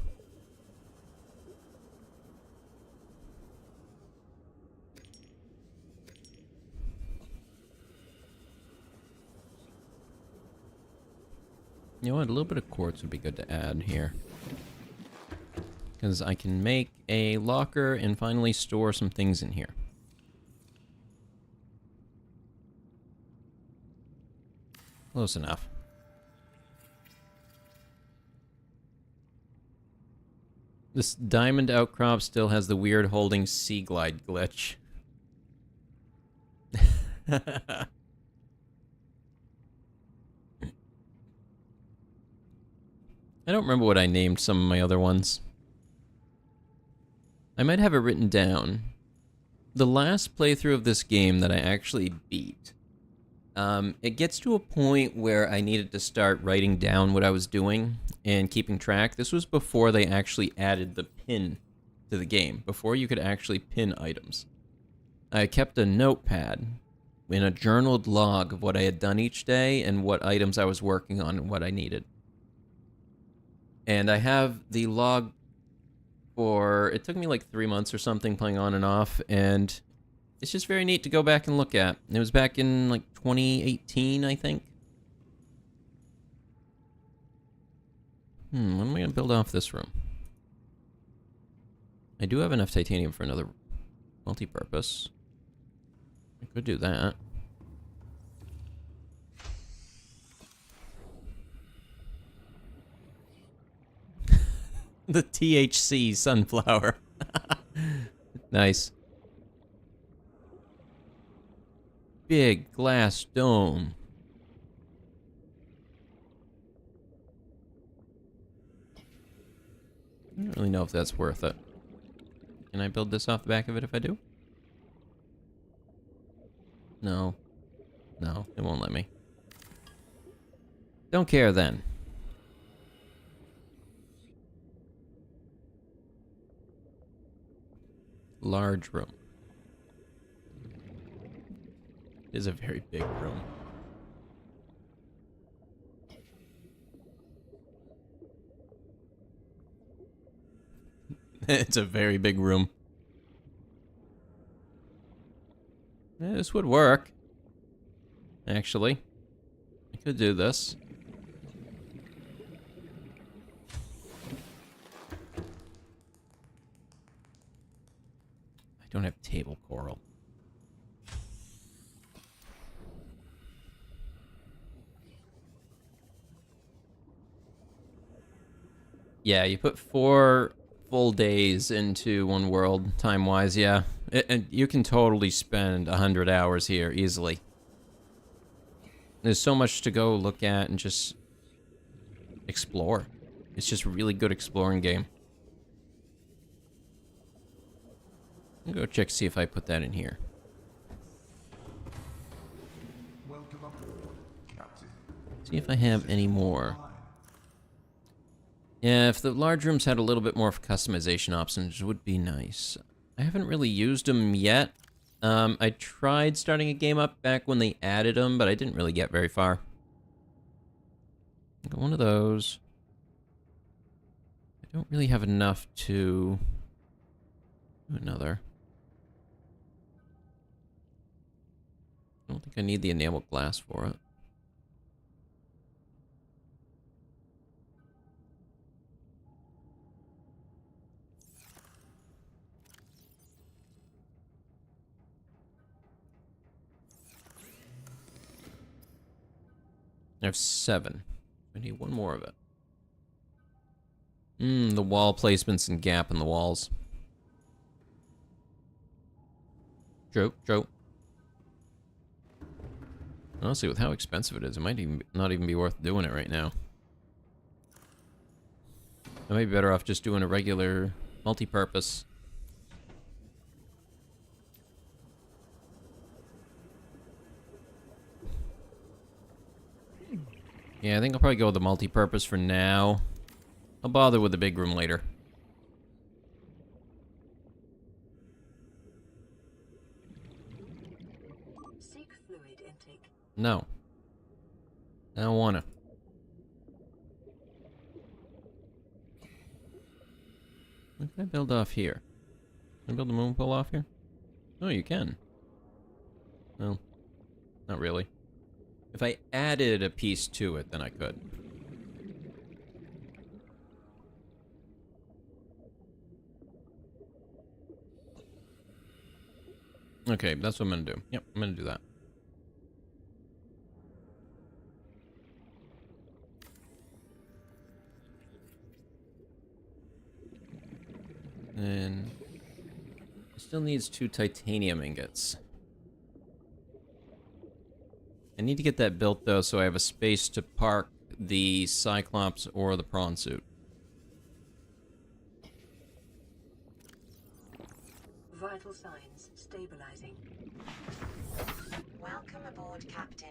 You know what? A little bit of quartz would be good to add here. Because I can make a locker and finally store some things in here. Close enough. This diamond outcrop still has the weird holding sea glide glitch. I don't remember what I named some of my other ones. I might have it written down. The last playthrough of this game that I actually beat, it gets to a point where I needed to start writing down what I was doing and keeping track. This was before they actually added the pin to the game, before you could actually pin items. I kept a notepad in a journaled log of what I had done each day and what items I was working on and what I needed. And I have the log for, it took me like 3 months or something playing on and off, and it's just very neat to go back and look at. It was back in like 2018, I think. When am I going to build off this room? I do have enough titanium for another multi-purpose. I could do that. The THC sunflower. Nice. Big glass dome. I don't really know if that's worth it. Can I build this off the back of it if I do? No. No, it won't let me. Don't care then. Large room. It is a very big room. It's a very big room. This would work. Actually, I could do this. I don't have table coral. Yeah, you put 4 full days into one world, time-wise, yeah. And you can totally spend 100 hours here, easily. There's so much to go look at and just explore. It's just a really good exploring game. I'll go check, see if I put that in here. Welcome aboard, Captain. See if I have any more. Yeah, if the large rooms had a little bit more customization options, it would be nice. I haven't really used them yet. I tried starting a game up back when they added them, but I didn't really get very far. Got one of those. I don't really have enough to do another. I don't think I need the enameled glass for it. I have 7. I need one more of it. The wall placements and gap in the walls. Joke. Honestly, with how expensive it is, it might not even be worth doing it right now. I might be better off just doing a regular multi-purpose. Yeah, I think I'll probably go with the multi-purpose for now. I'll bother with the big room later. Seek fluid intake. No. I don't wanna. What can I build off here? Can I build a moon pool off here? Oh, you can. Well, not really. If I added a piece to it, then I could. Okay, that's what I'm gonna do. Yep, I'm gonna do that. And it still needs 2 titanium ingots. I need to get that built though, so I have a space to park the Cyclops or the prawn suit. Vital signs stabilizing. Welcome aboard, Captain.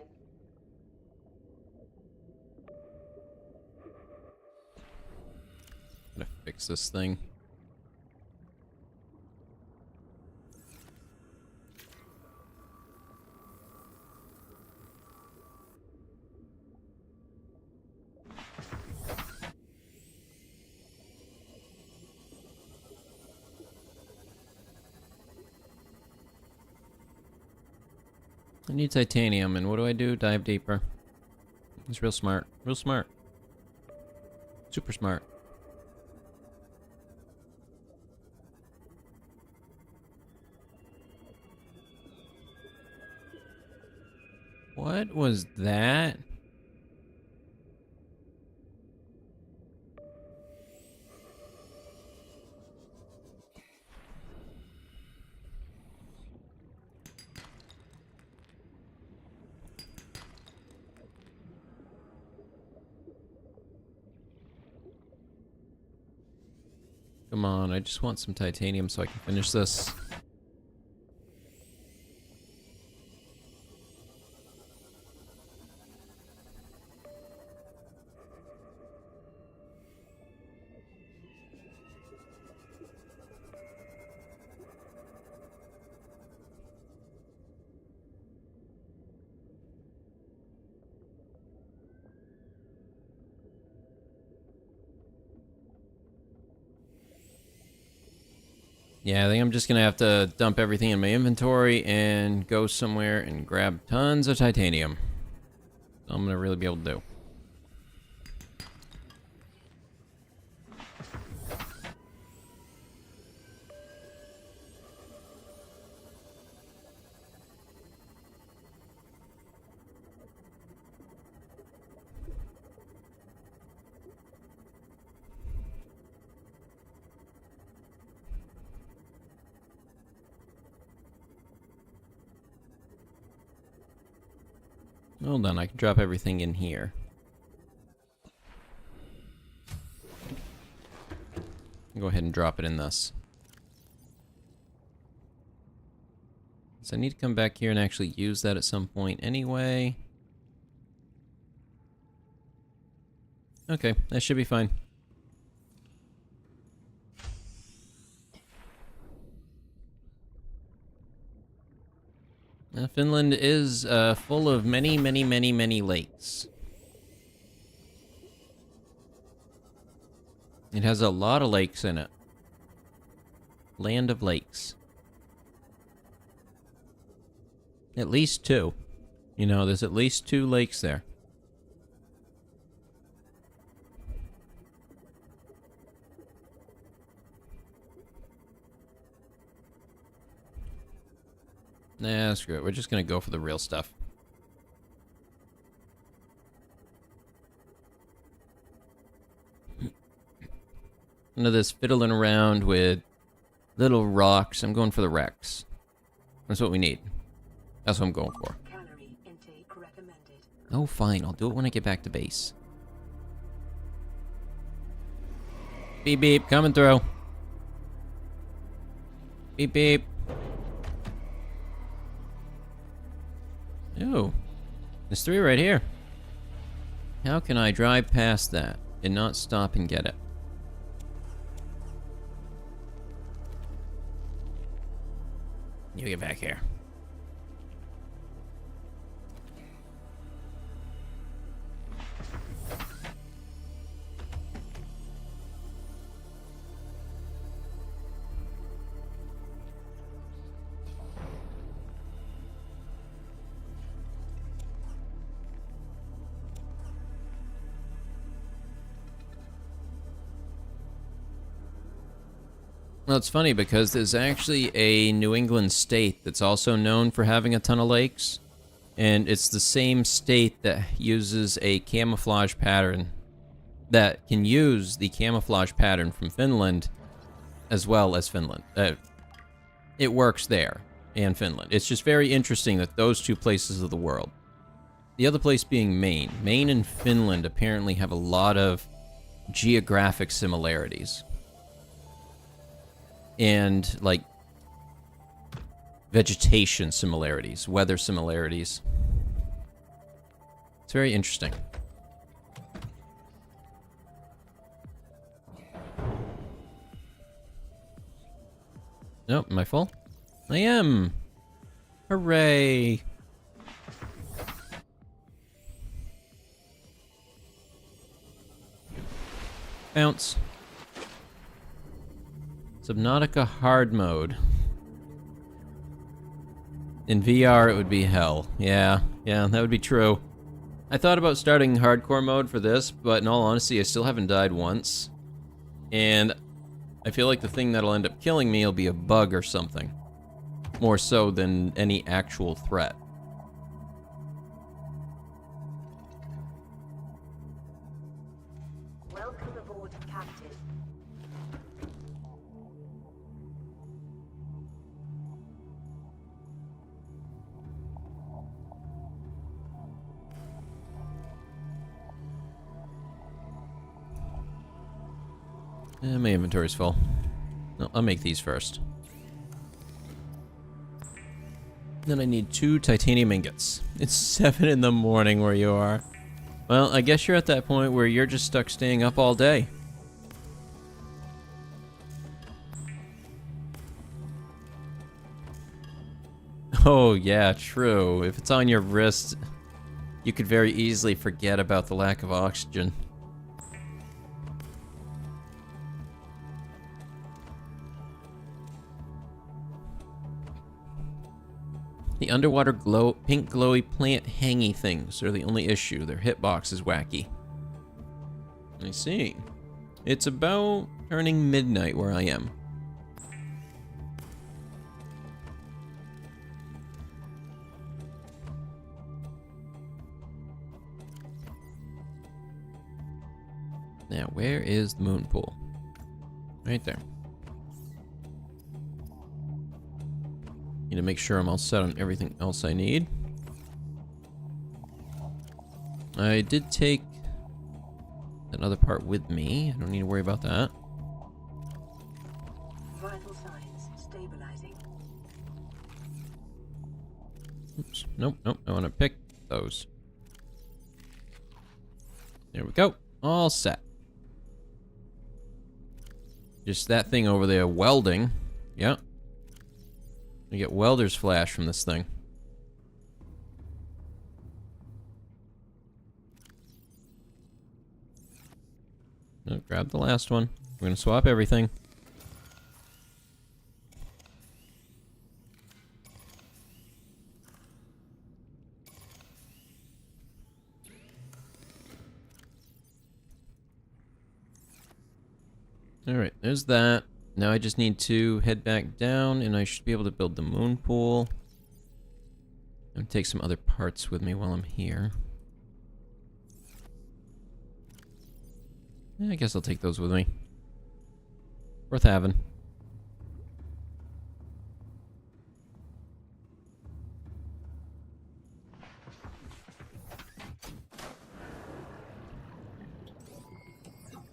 Gotta fix this thing. I need titanium, and what do? Dive deeper. It's real smart. Real smart. Super smart. What was that? Come on, I just want some titanium so I can finish this. Yeah, I think I'm just gonna have to dump everything in my inventory and go somewhere and grab tons of titanium. I'm gonna really be able to do. Hold on, I can drop everything in here. Go ahead and drop it in this. So I need to come back here and actually use that at some point anyway. Okay, that should be fine. Finland is full of many, many, many, many lakes. It has a lot of lakes in it. Land of lakes. At least 2. You know, there's at least 2 lakes there. Nah, screw it. We're just gonna go for the real stuff. None of this fiddling around with little rocks. I'm going for the wrecks. That's what we need. That's what I'm going for. Calorie intake recommended. Oh, fine. I'll do it when I get back to base. Beep, beep. Coming through. Beep, beep. Ooh. There's 3 right here. How can I drive past that and not stop and get it? You get back here. Well, it's funny because there's actually a New England state that's also known for having a ton of lakes. And it's the same state that uses a camouflage pattern that can use the camouflage pattern from Finland as well as Finland. It works there and Finland. It's just very interesting that those 2 places of the world. The other place being Maine. Maine and Finland apparently have a lot of geographic similarities. And, like, vegetation similarities, weather similarities. It's very interesting. Nope, am I full? I am! Hooray! Bounce. Subnautica hard mode. In VR, it would be hell. Yeah, that would be true. I thought about starting hardcore mode for this, but in all honesty, I still haven't died once. And I feel like the thing that'll end up killing me will be a bug or something. More so than any actual threat. Welcome aboard, Captain. My inventory's full. No, I'll make these first. Then I need 2 titanium ingots. It's 7 in the morning where you are. Well, I guess you're at that point where you're just stuck staying up all day. Oh, yeah, true. If it's on your wrist, you could very easily forget about the lack of oxygen. The underwater pink glowy plant hangy things are the only issue. Their hitbox is wacky. I see. It's about turning midnight where I am. Now, where is the moon pool? Right there. Need to make sure I'm all set on everything else I need. I did take another part with me. I don't need to worry about that. Vital signs stabilizing. Oops. Nope. I want to pick those. There we go. All set. Just that thing over there welding. Yeah. You get welder's flash from this thing. Oh, grab the last one. We're gonna swap everything. Alright, there's that. Now I just need to head back down, and I should be able to build the moon pool. And take some other parts with me while I'm here. Yeah, I guess I'll take those with me. Worth having.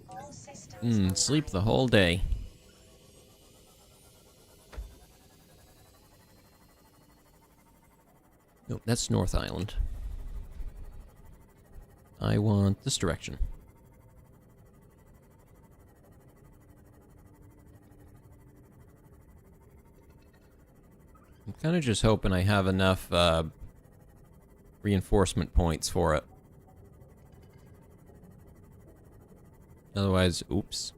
All systems Sleep the whole day. Nope, that's North Island. I want this direction. I'm kind of just hoping I have enough reinforcement points for it. Otherwise, oops.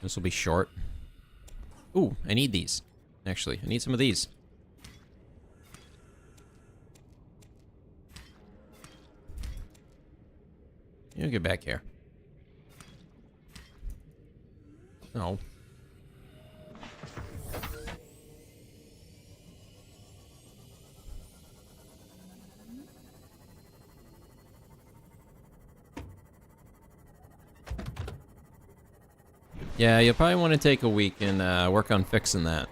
This will be short. Ooh, I need these. Actually, I need some of these. You get back here. No. Yeah, you'll probably want to take a week and work on fixing that.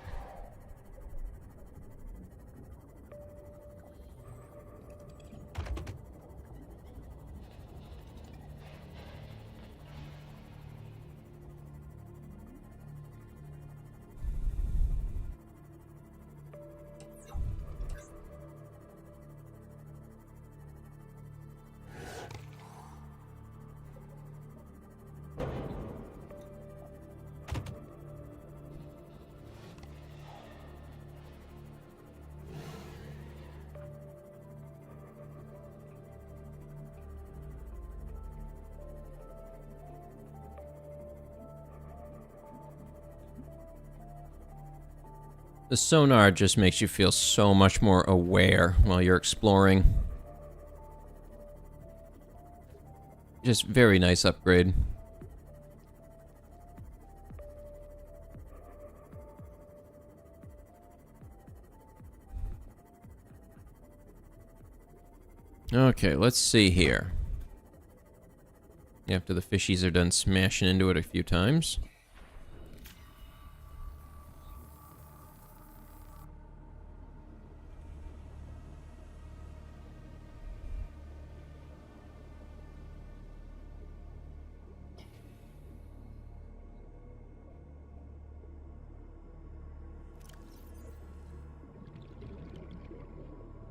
The sonar just makes you feel so much more aware while you're exploring. Just very nice upgrade. Okay, let's see here. After the fishies are done smashing into it a few times.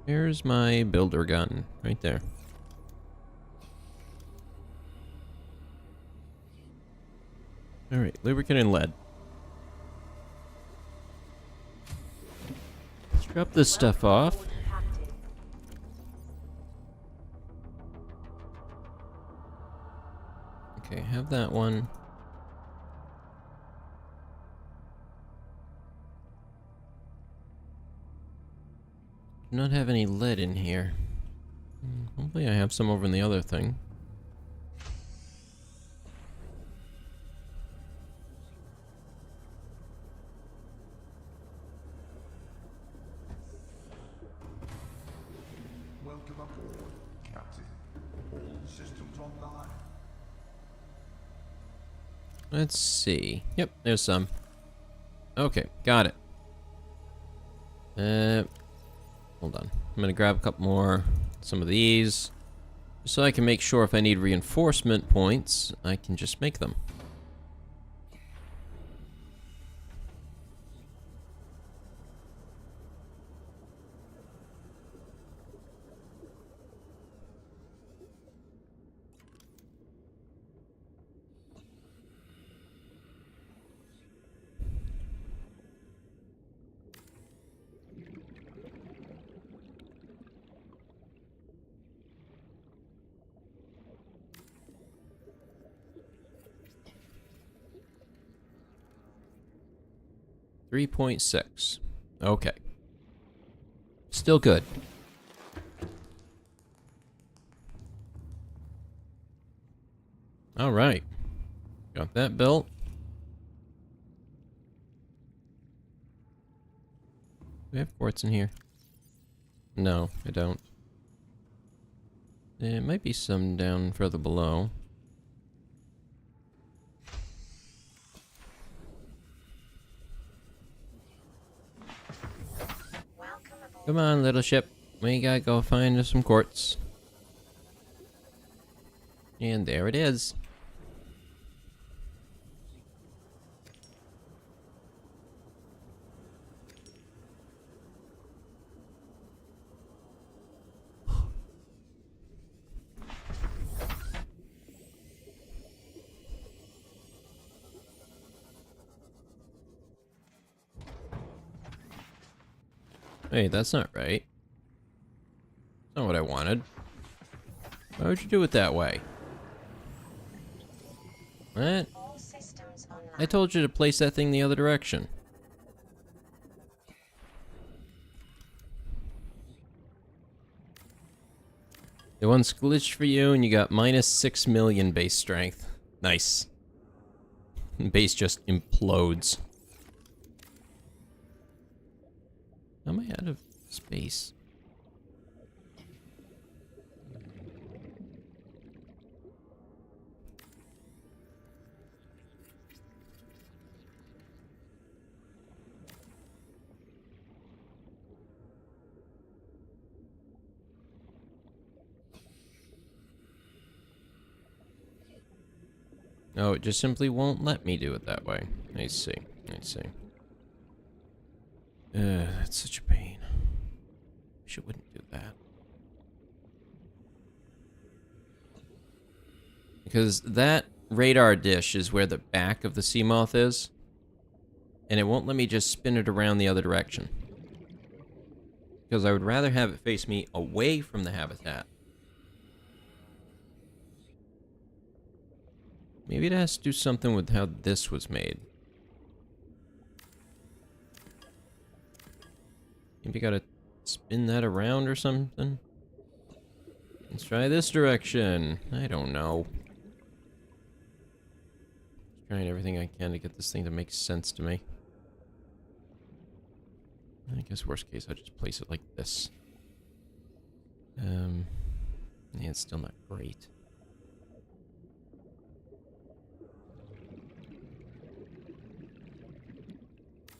Here's my builder gun, right there. Alright, lubricant and lead. Let's drop this stuff off. Okay, have that one. Do not have any lead in here. Hopefully I have some over in the other thing. Welcome aboard, Captain. All systems online. Let's see. Yep, there's some. Okay, got it. Hold on. I'm gonna grab a couple more, some of these, so I can make sure if I need reinforcement points, I can just make them. 3.6. Okay. Still good. All right. Got that built. Do we have quartz in here? No, I don't. There might be some down further below. Welcome aboard. Come on, little ship. We gotta go find us some quartz. And there it is. Hey, that's not right. Not what I wanted. Why would you do it that way? What? All systems online. I told you to place that thing the other direction. The one's glitched for you, and you got minus 6 million base strength. Nice. Base just implodes. How am I out of space? Oh, it just simply won't let me do it that way. I see. I see. That's such a pain. Wish it wouldn't do that. Because that radar dish is where the back of the Seamoth is. And it won't let me just spin it around the other direction. Because I would rather have it face me away from the habitat. Maybe it has to do something with how this was made. Maybe gotta spin that around or something. Let's try this direction. I don't know. Trying everything I can to get this thing to make sense to me. I guess worst case I'll just place it like this. Yeah, it's still not great.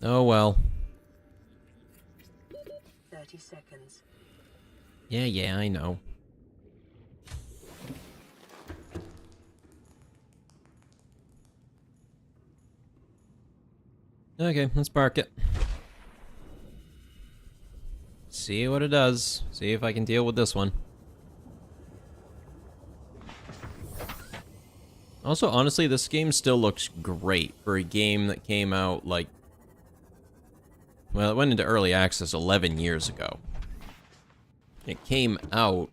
Oh well. 30 seconds. Yeah, I know. Okay, let's park it. See what it does. See if I can deal with this one. Also, honestly, this game still looks great for a game that came out, like... Well, it went into early access 11 years ago. It came out...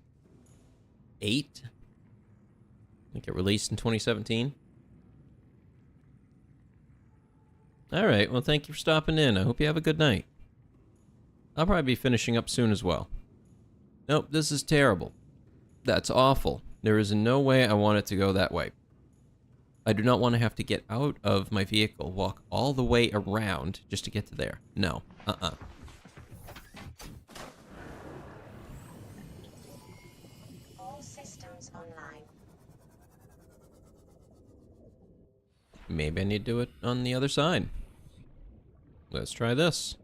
8? I think it released in 2017. Alright, well, thank you for stopping in. I hope you have a good night. I'll probably be finishing up soon as well. Nope, this is terrible. That's awful. There is no way I want it to go that way. I do not want to have to get out of my vehicle, walk all the way around just to get to there. No. All systems online. Maybe I need to do it on the other side. Let's try this.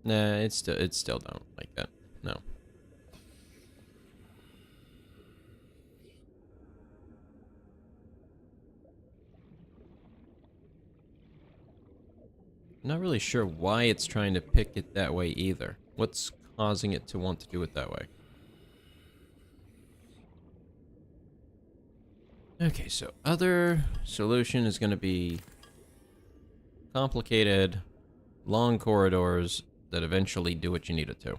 Nah, it still don't like that. No. I'm not really sure why it's trying to pick it that way either. What's causing it to want to do it that way? Okay, so other solution is going to be complicated, long corridors that eventually do what you need it to.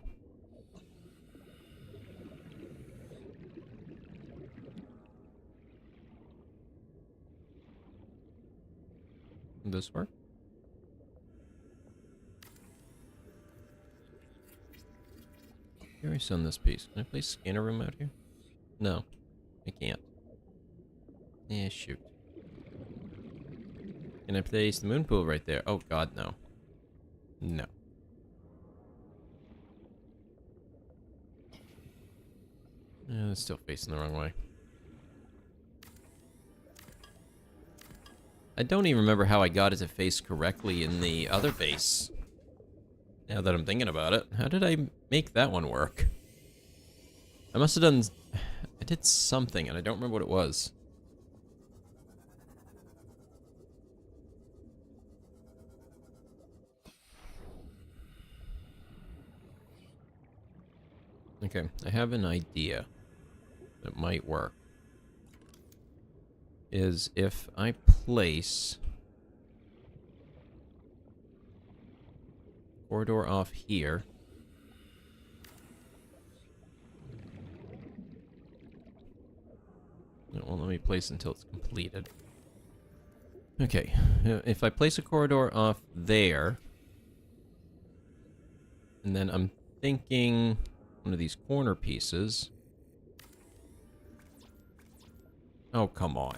Will this work? Curious on this piece. Can I place scanner room out here? No, I can't. Yeah, shoot. Can I place the moon pool right there? Oh god, no. No. It's still facing the wrong way. I don't even remember how I got it to face correctly in the other base. Now that I'm thinking about it. How did I make that one work? I must have done... I did something and I don't remember what it was. Okay, I have an idea that might work. Is if I place corridor off here. It won't let me place until it's completed. Okay, if I place a corridor off there, and then I'm thinking one of these corner pieces. Oh, come on.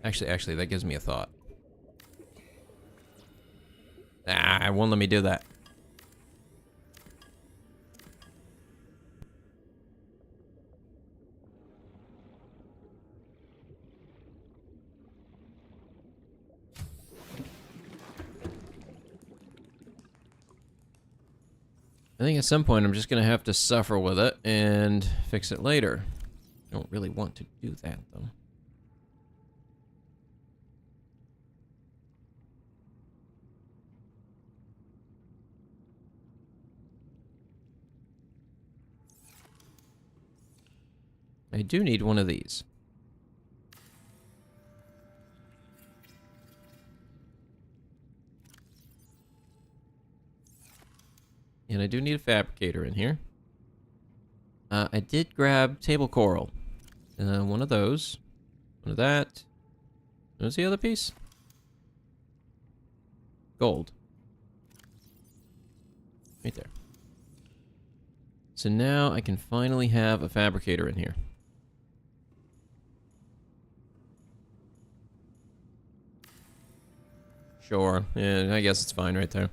Actually, that gives me a thought. Ah, it won't let me do that. I think at some point I'm just gonna have to suffer with it and fix it later. I don't really want to do that, though. I do need one of these. And I do need a fabricator in here. I did grab table coral. One of those. One of that. What was the other piece? Gold. Right there. So now I can finally have a fabricator in here. Sure. Yeah, I guess it's fine right there.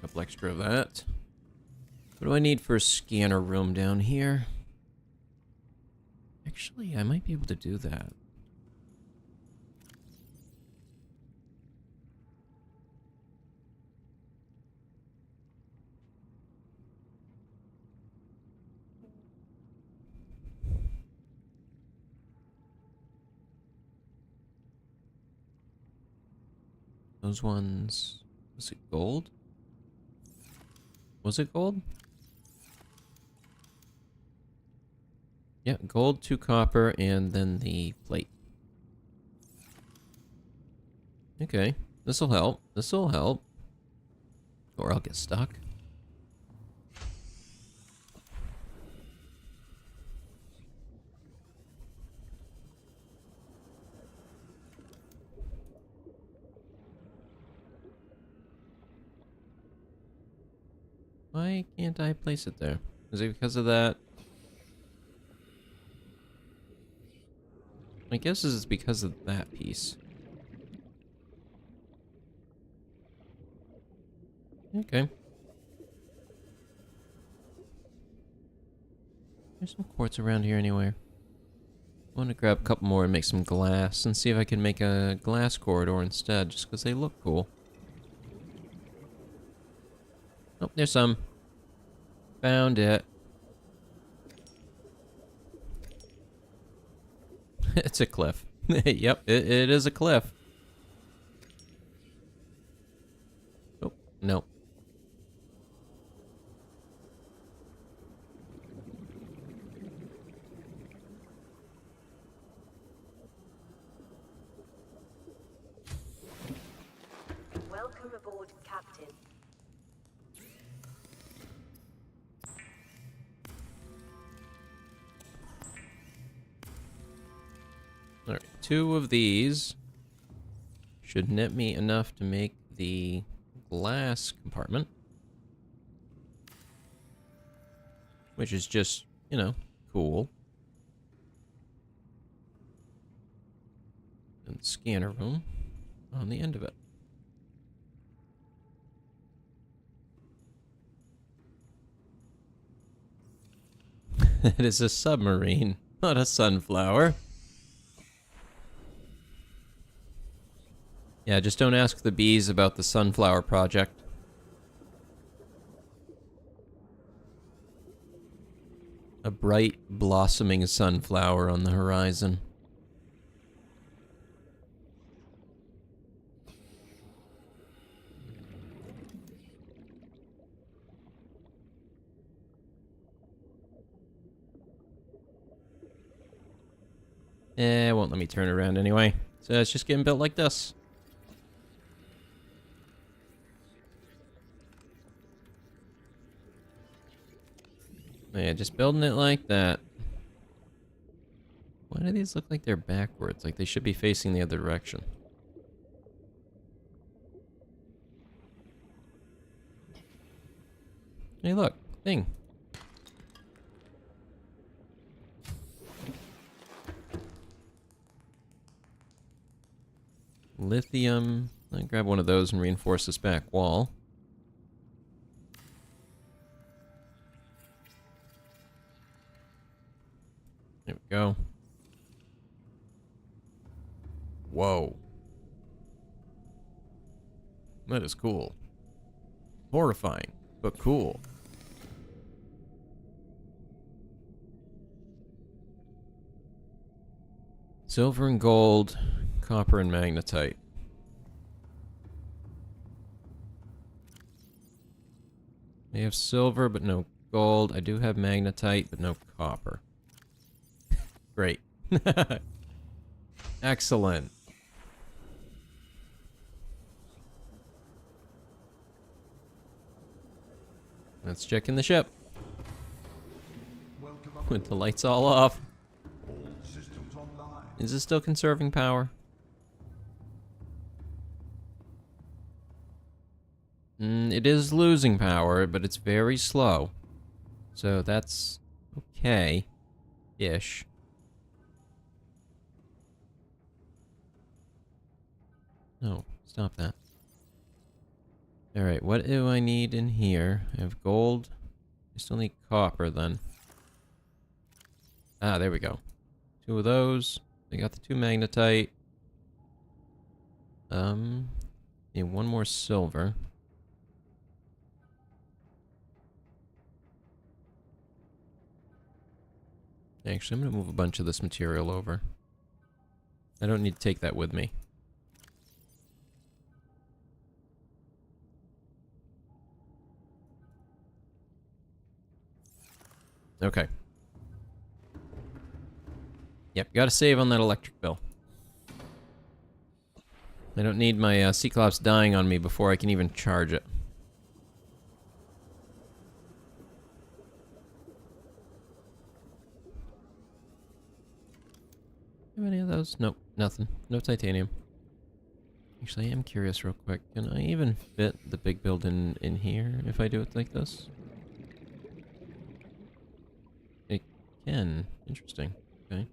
Couple extra of that. What do I need for a scanner room down here? Actually, I might be able to do that. Those ones... Was it gold? Was it gold? Yeah, gold, 2 copper, and then the plate. Okay, this'll help. This'll help. Or I'll get stuck. Why can't I place it there? Is it because of that? My guess is it's because of that piece. Okay. There's some quartz around here anywhere. I want to grab a couple more and make some glass and see if I can make a glass corridor instead, just because they look cool. Oh, there's some. Found it. It's a cliff. Yep, it is a cliff. Oh, no. Welcome aboard, Captain. Alright, 2 of these should net me enough to make the glass compartment. Which is just, you know, cool. And scanner room on the end of it. It is a submarine, not a sunflower. Yeah, just don't ask the bees about the sunflower project. A bright, blossoming sunflower on the horizon. It won't let me turn around anyway. So it's just getting built like this. Yeah, just building it like that. Why do these look like they're backwards? Like they should be facing the other direction. Hey, look. Thing. Lithium. I'll grab one of those and reinforce this back wall. There we go. Whoa. That is cool. Horrifying, but cool. Silver and gold, copper and magnetite. I have silver, but no gold. I do have magnetite, but no copper. Great. Excellent. Let's check in the ship. With the lights all off. All systems online. Is it still conserving power? It is losing power, but it's very slow. So that's okay-ish. No, stop that. Alright, what do I need in here? I have gold. I still need copper then. Ah, there we go. 2 of those. I got the 2 magnetite. Need 1 more silver. Actually, I'm gonna move a bunch of this material over. I don't need to take that with me. Okay. Yep, gotta save on that electric bill. I don't need my Cyclops dying on me before I can even charge it. Have any of those? Nope, nothing. No titanium. Actually, I am curious real quick. Can I even fit the big build in here if I do it like this? It can. Interesting. Okay.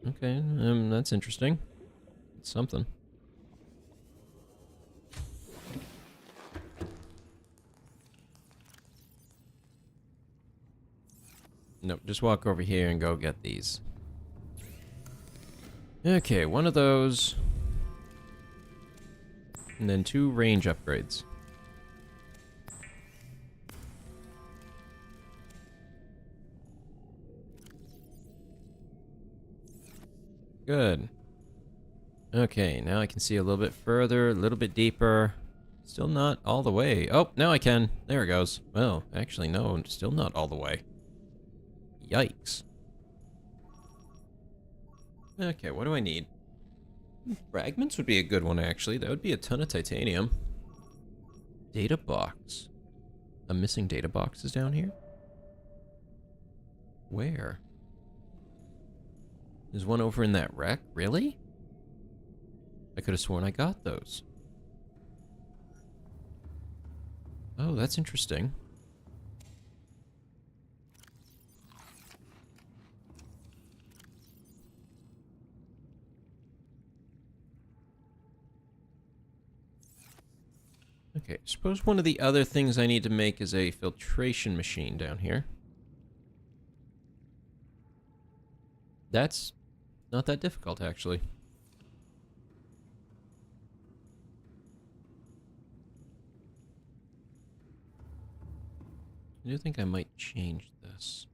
Okay, that's interesting. It's something. Nope, just walk over here and go get these. Okay, 1 of those. And then 2 range upgrades. Good. Okay, now I can see a little bit further, a little bit deeper. Still not all the way. Oh, now I can. There it goes. Well, actually, no, still not all the way. Yikes. Okay, what do I need? Fragments would be a good one, actually. That would be a ton of titanium. Data box. A missing data box is down here? Where? There's one over in that wreck? Really? I could have sworn I got those. Oh, that's interesting. Okay, suppose one of the other things I need to make is a filtration machine down here. That's not that difficult, actually. I do think I might change this.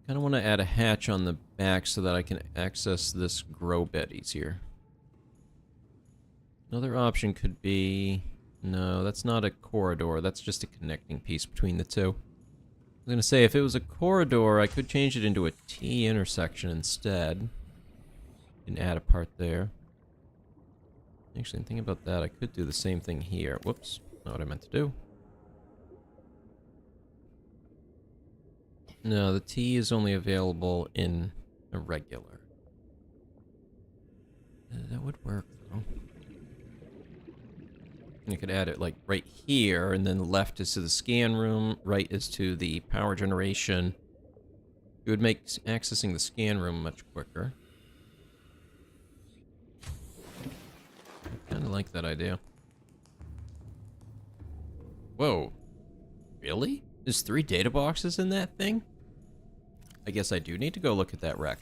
Kind of want to add a hatch on the back so that I can access this grow bed easier. Another option could be... No, that's not a corridor. That's just a connecting piece between the two. I was going to say, if it was a corridor, I could change it into a T intersection instead. And add a part there. Actually, thinking about that, I could do the same thing here. Whoops, not what I meant to do. No, the T is only available in a regular. That would work, though. You could add it, like, right here, and then left is to the scan room, right is to the power generation. It would make accessing the scan room much quicker. I kind of like that idea. Whoa. Really? There's 3 data boxes in that thing? I guess I do need to go look at that wreck.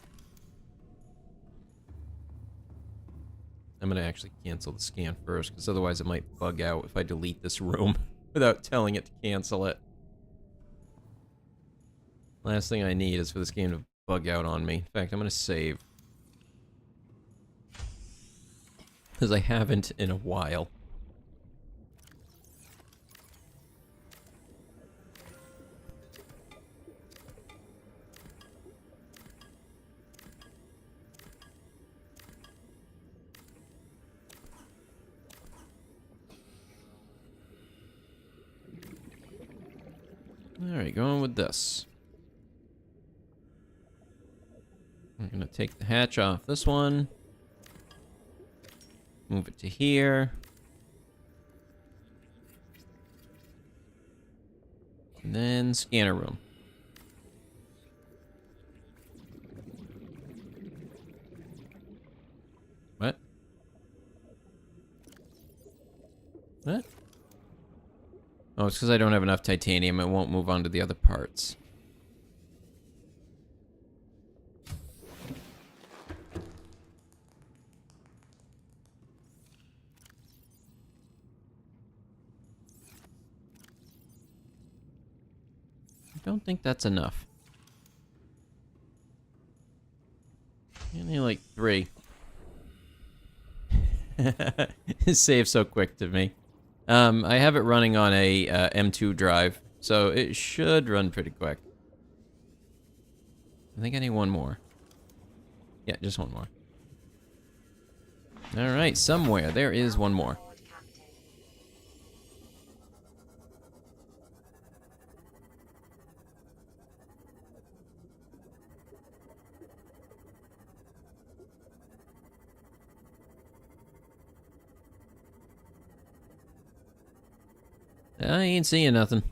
I'm gonna actually cancel the scan first, because otherwise it might bug out if I delete this room without telling it to cancel it. Last thing I need is for this game to bug out on me. In fact, I'm gonna save. Because I haven't in a while. Alright, going with this. I'm gonna take the hatch off this one. Move it to here. And then scanner room. What? What? Oh, it's because I don't have enough titanium. It won't move on to the other parts. I don't think that's enough. Only like 3. It saves so quick to me. I have it running on a M2 drive, so it should run pretty quick. I think I need one more. Yeah, just one more. Alright, somewhere there is one more. I ain't seeing nothing.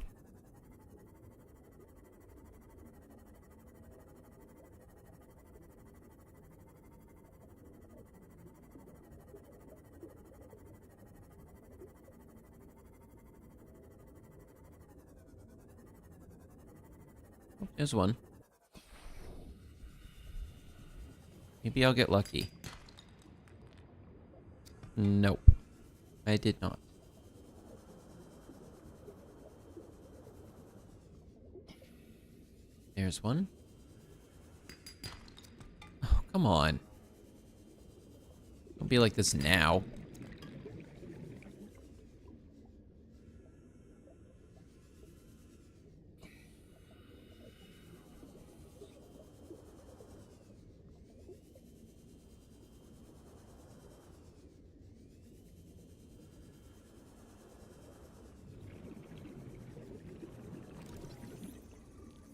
Oh, there's one. Maybe I'll get lucky. Nope. I did not. There's one. Oh, come on. Don't be like this now.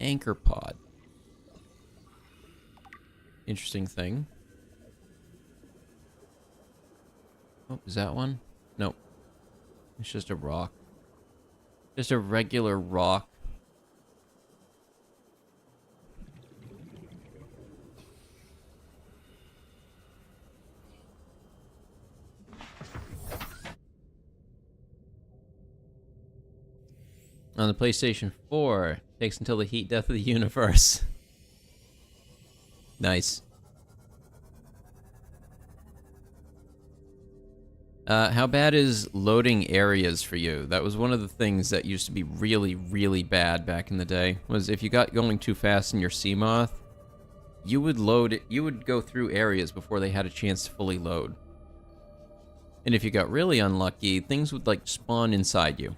anchor pod. Interesting thing. Oh, is that one? Nope. It's just a rock. Just a regular rock. On the PlayStation 4, takes until the heat death of the universe. Nice. How bad is loading areas for you? That was one of the things that used to be really, really bad back in the day. Was if you got going too fast in your Seamoth, you would go through areas before they had a chance to fully load. And if you got really unlucky, things would like spawn inside you.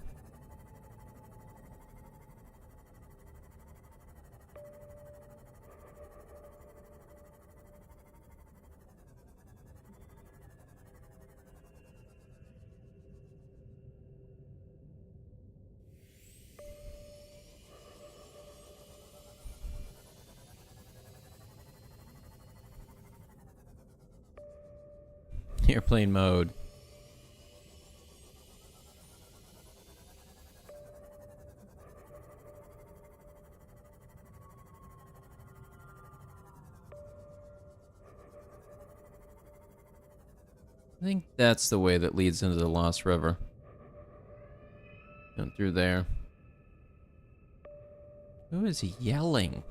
Airplane mode. I think that's the way that leads into the Lost River. Going through there. Who is yelling?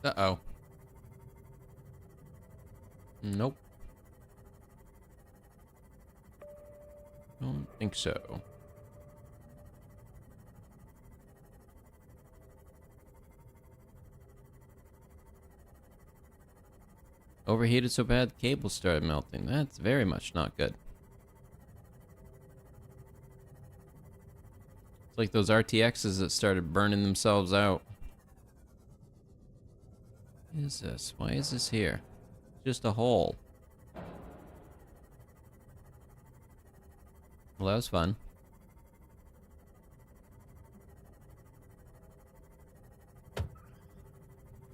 Uh-oh. Nope. Don't think so. Overheated so bad the cable started melting. That's very much not good. It's like those RTXs that started burning themselves out. What is this? Why is this here? Just a hole. Well, that was fun.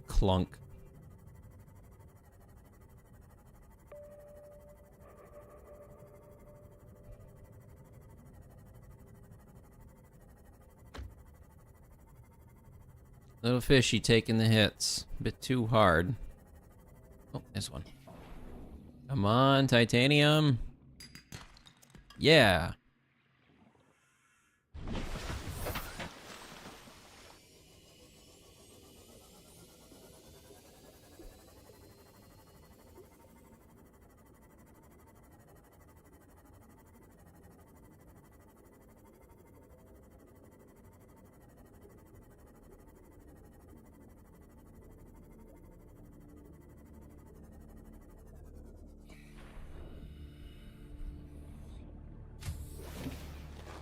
Clunk. Little fishy taking the hits. A bit too hard. Oh, there's one. Come on, titanium. Yeah.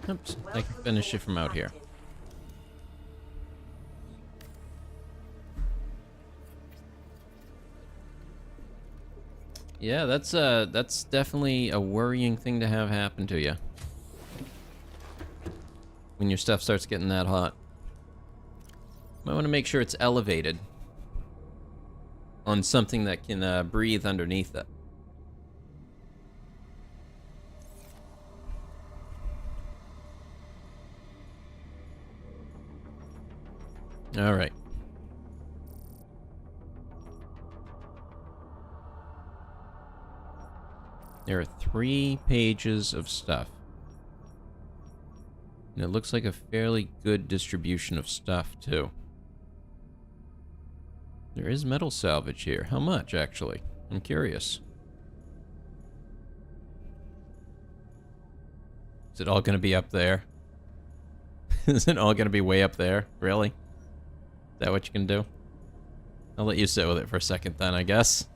Oops, I can finish it from out here. Yeah, that's definitely a worrying thing to have happen to you. When your stuff starts getting that hot. Might want to make sure it's elevated on something that can breathe underneath it. All right. There are 3 pages of stuff. And it looks like a fairly good distribution of stuff, too. There is metal salvage here. How much, actually? I'm curious. Is it all going to be up there? Is it all going to be way up there? Really? Is that what you can do? I'll let you sit with it for a second then, I guess.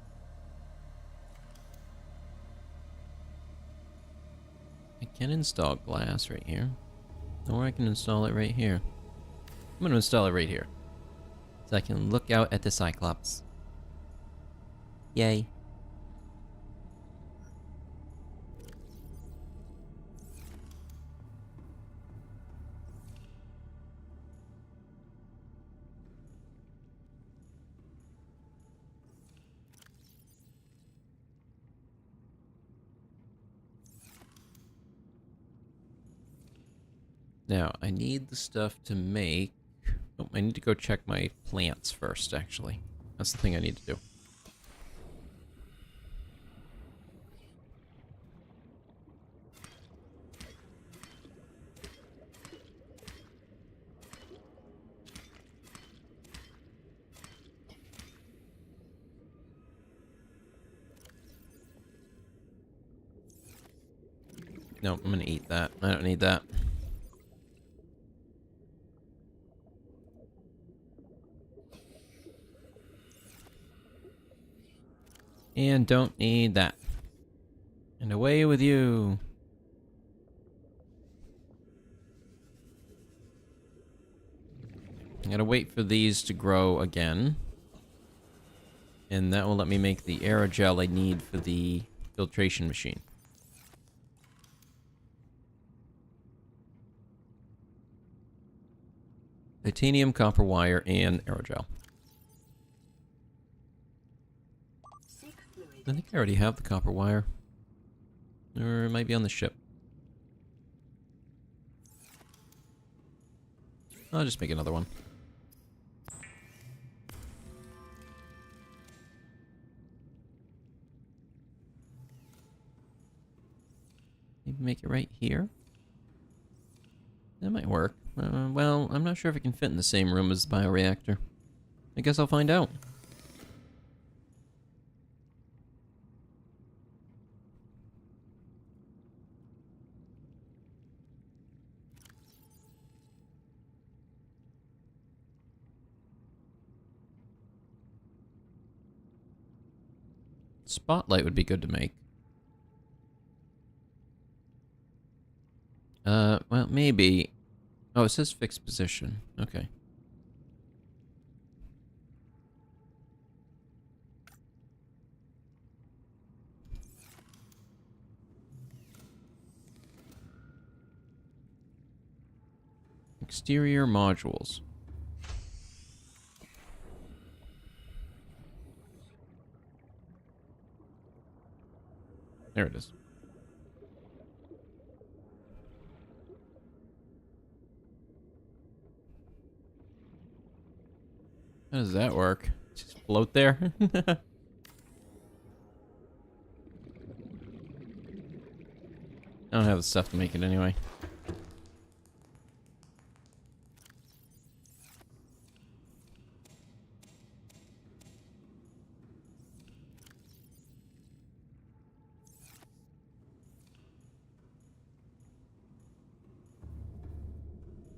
I can install glass right here. Or I can install it right here. I'm going to install it right here. So I can look out at the Cyclops. Yay. Now, I need the stuff to make... Oh, I need to go check my plants first, actually. That's the thing I need to do. No, I'm gonna eat that. I don't need that. And don't need that. And away with you. I gotta wait for these to grow again. And that will let me make the aerogel I need for the filtration machine. Titanium, copper wire, and aerogel. I think I already have the copper wire. Or it might be on the ship. I'll just make another one. Maybe make it right here. That might work. Well, I'm not sure if it can fit in the same room as the bioreactor. I guess I'll find out. Spotlight would be good to make. Well, maybe. Oh, it says fixed position. Okay. Exterior modules. There it is. How does that work? Just float there? I don't have the stuff to make it anyway.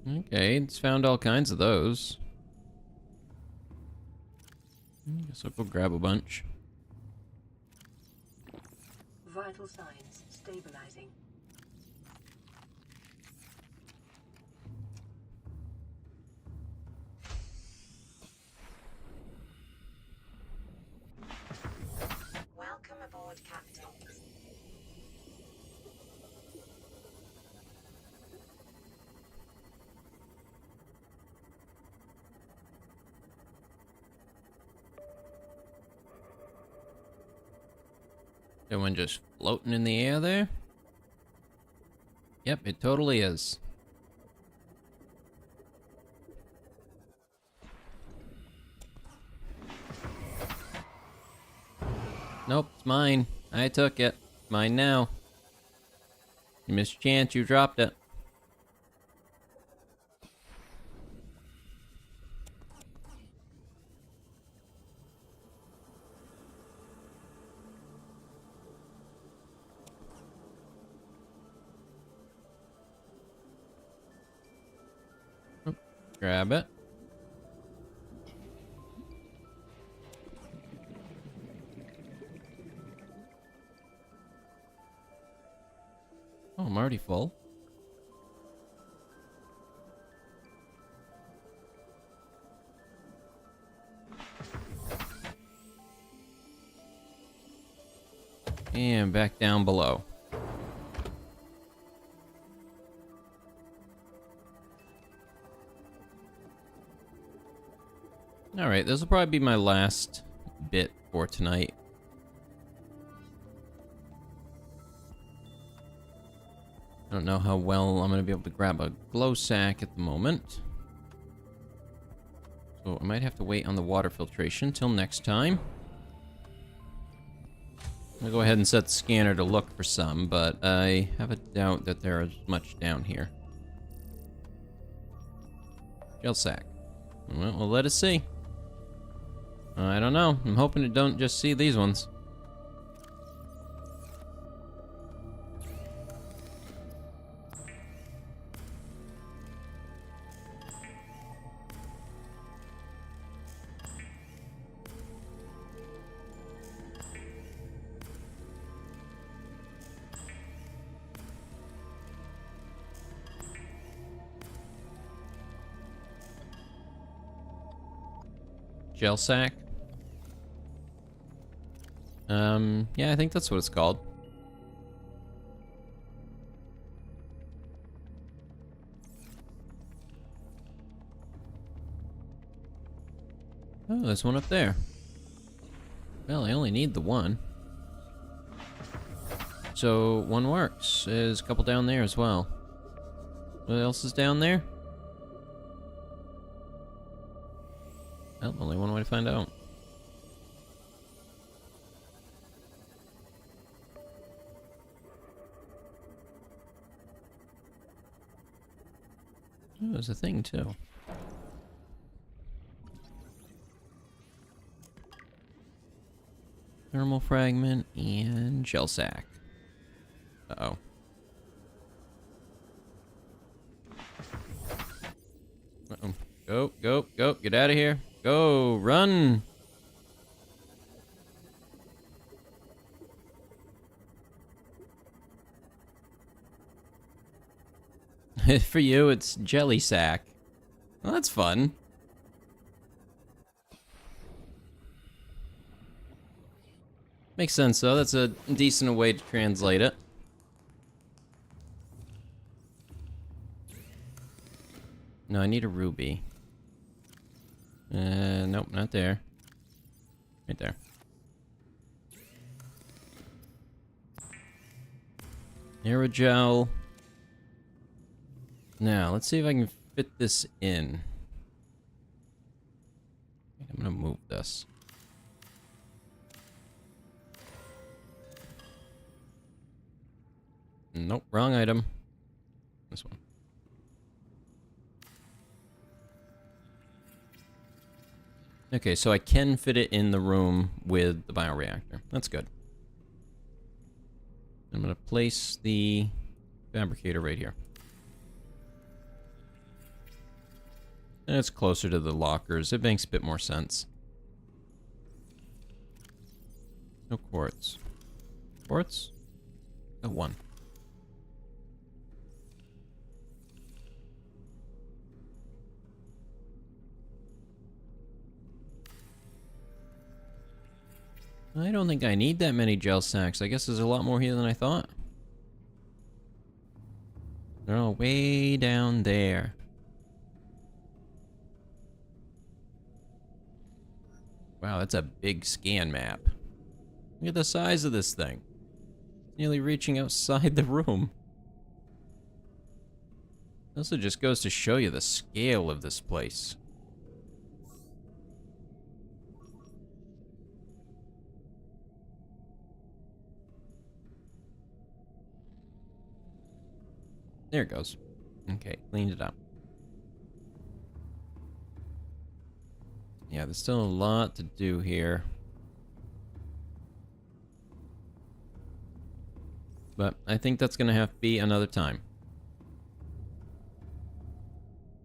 Okay, it's found all kinds of those. Guess I'll go grab a bunch. Vital signs stabilizing. Welcome aboard, Captain. That one just floating in the air there? Yep, it totally is. Nope, it's mine. I took it. Mine now. You missed your chance, you dropped it. Grab it. Oh, I'm already full. And back down below. Alright, this will probably be my last bit for tonight. I don't know how well I'm going to be able to grab a glow sack at the moment. So I might have to wait on the water filtration till next time. I'll go ahead and set the scanner to look for some, but I have a doubt that there is much down here. Gel sack. Well, we'll let us see. I don't know. I'm hoping it don't just see these ones. Gel sack. Yeah, I think that's what it's called. Oh, there's one up there. Well, I only need the one. So, one works. There's a couple down there as well. What else is down there? Well, only one way to find out. Oh, there's a thing, too. Thermal fragment and gel sack. Uh-oh. Uh-oh. Go, go, go. Get out of here. Go, run. For you, it's jelly sack. Well, that's fun. Makes sense, though. That's a decent way to translate it. No, I need a ruby. Nope, not there. Right there. Aerogel. Now, let's see if I can fit this in. I'm gonna move this. Nope, wrong item. This one. Okay, so I can fit it in the room with the bioreactor. That's good. I'm gonna place the fabricator right here. And it's closer to the lockers. It makes a bit more sense. No quartz. Quartz? Oh, one. I don't think I need that many gel sacks. I guess there's a lot more here than I thought. They're all way down there. Wow, that's a big scan map. Look at the size of this thing. It's nearly reaching outside the room. Also just goes to show you the scale of this place. There it goes. Okay, cleaned it up. Yeah, there's still a lot to do here. But I think that's going to have to be another time.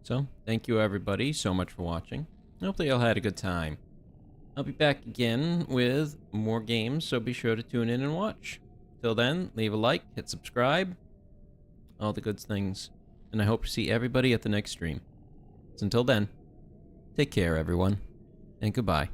So, thank you everybody so much for watching. Hopefully you all had a good time. I'll be back again with more games, so be sure to tune in and watch. Till then, leave a like, hit subscribe, all the good things. And I hope to see everybody at the next stream. So until then, take care, everyone, and goodbye.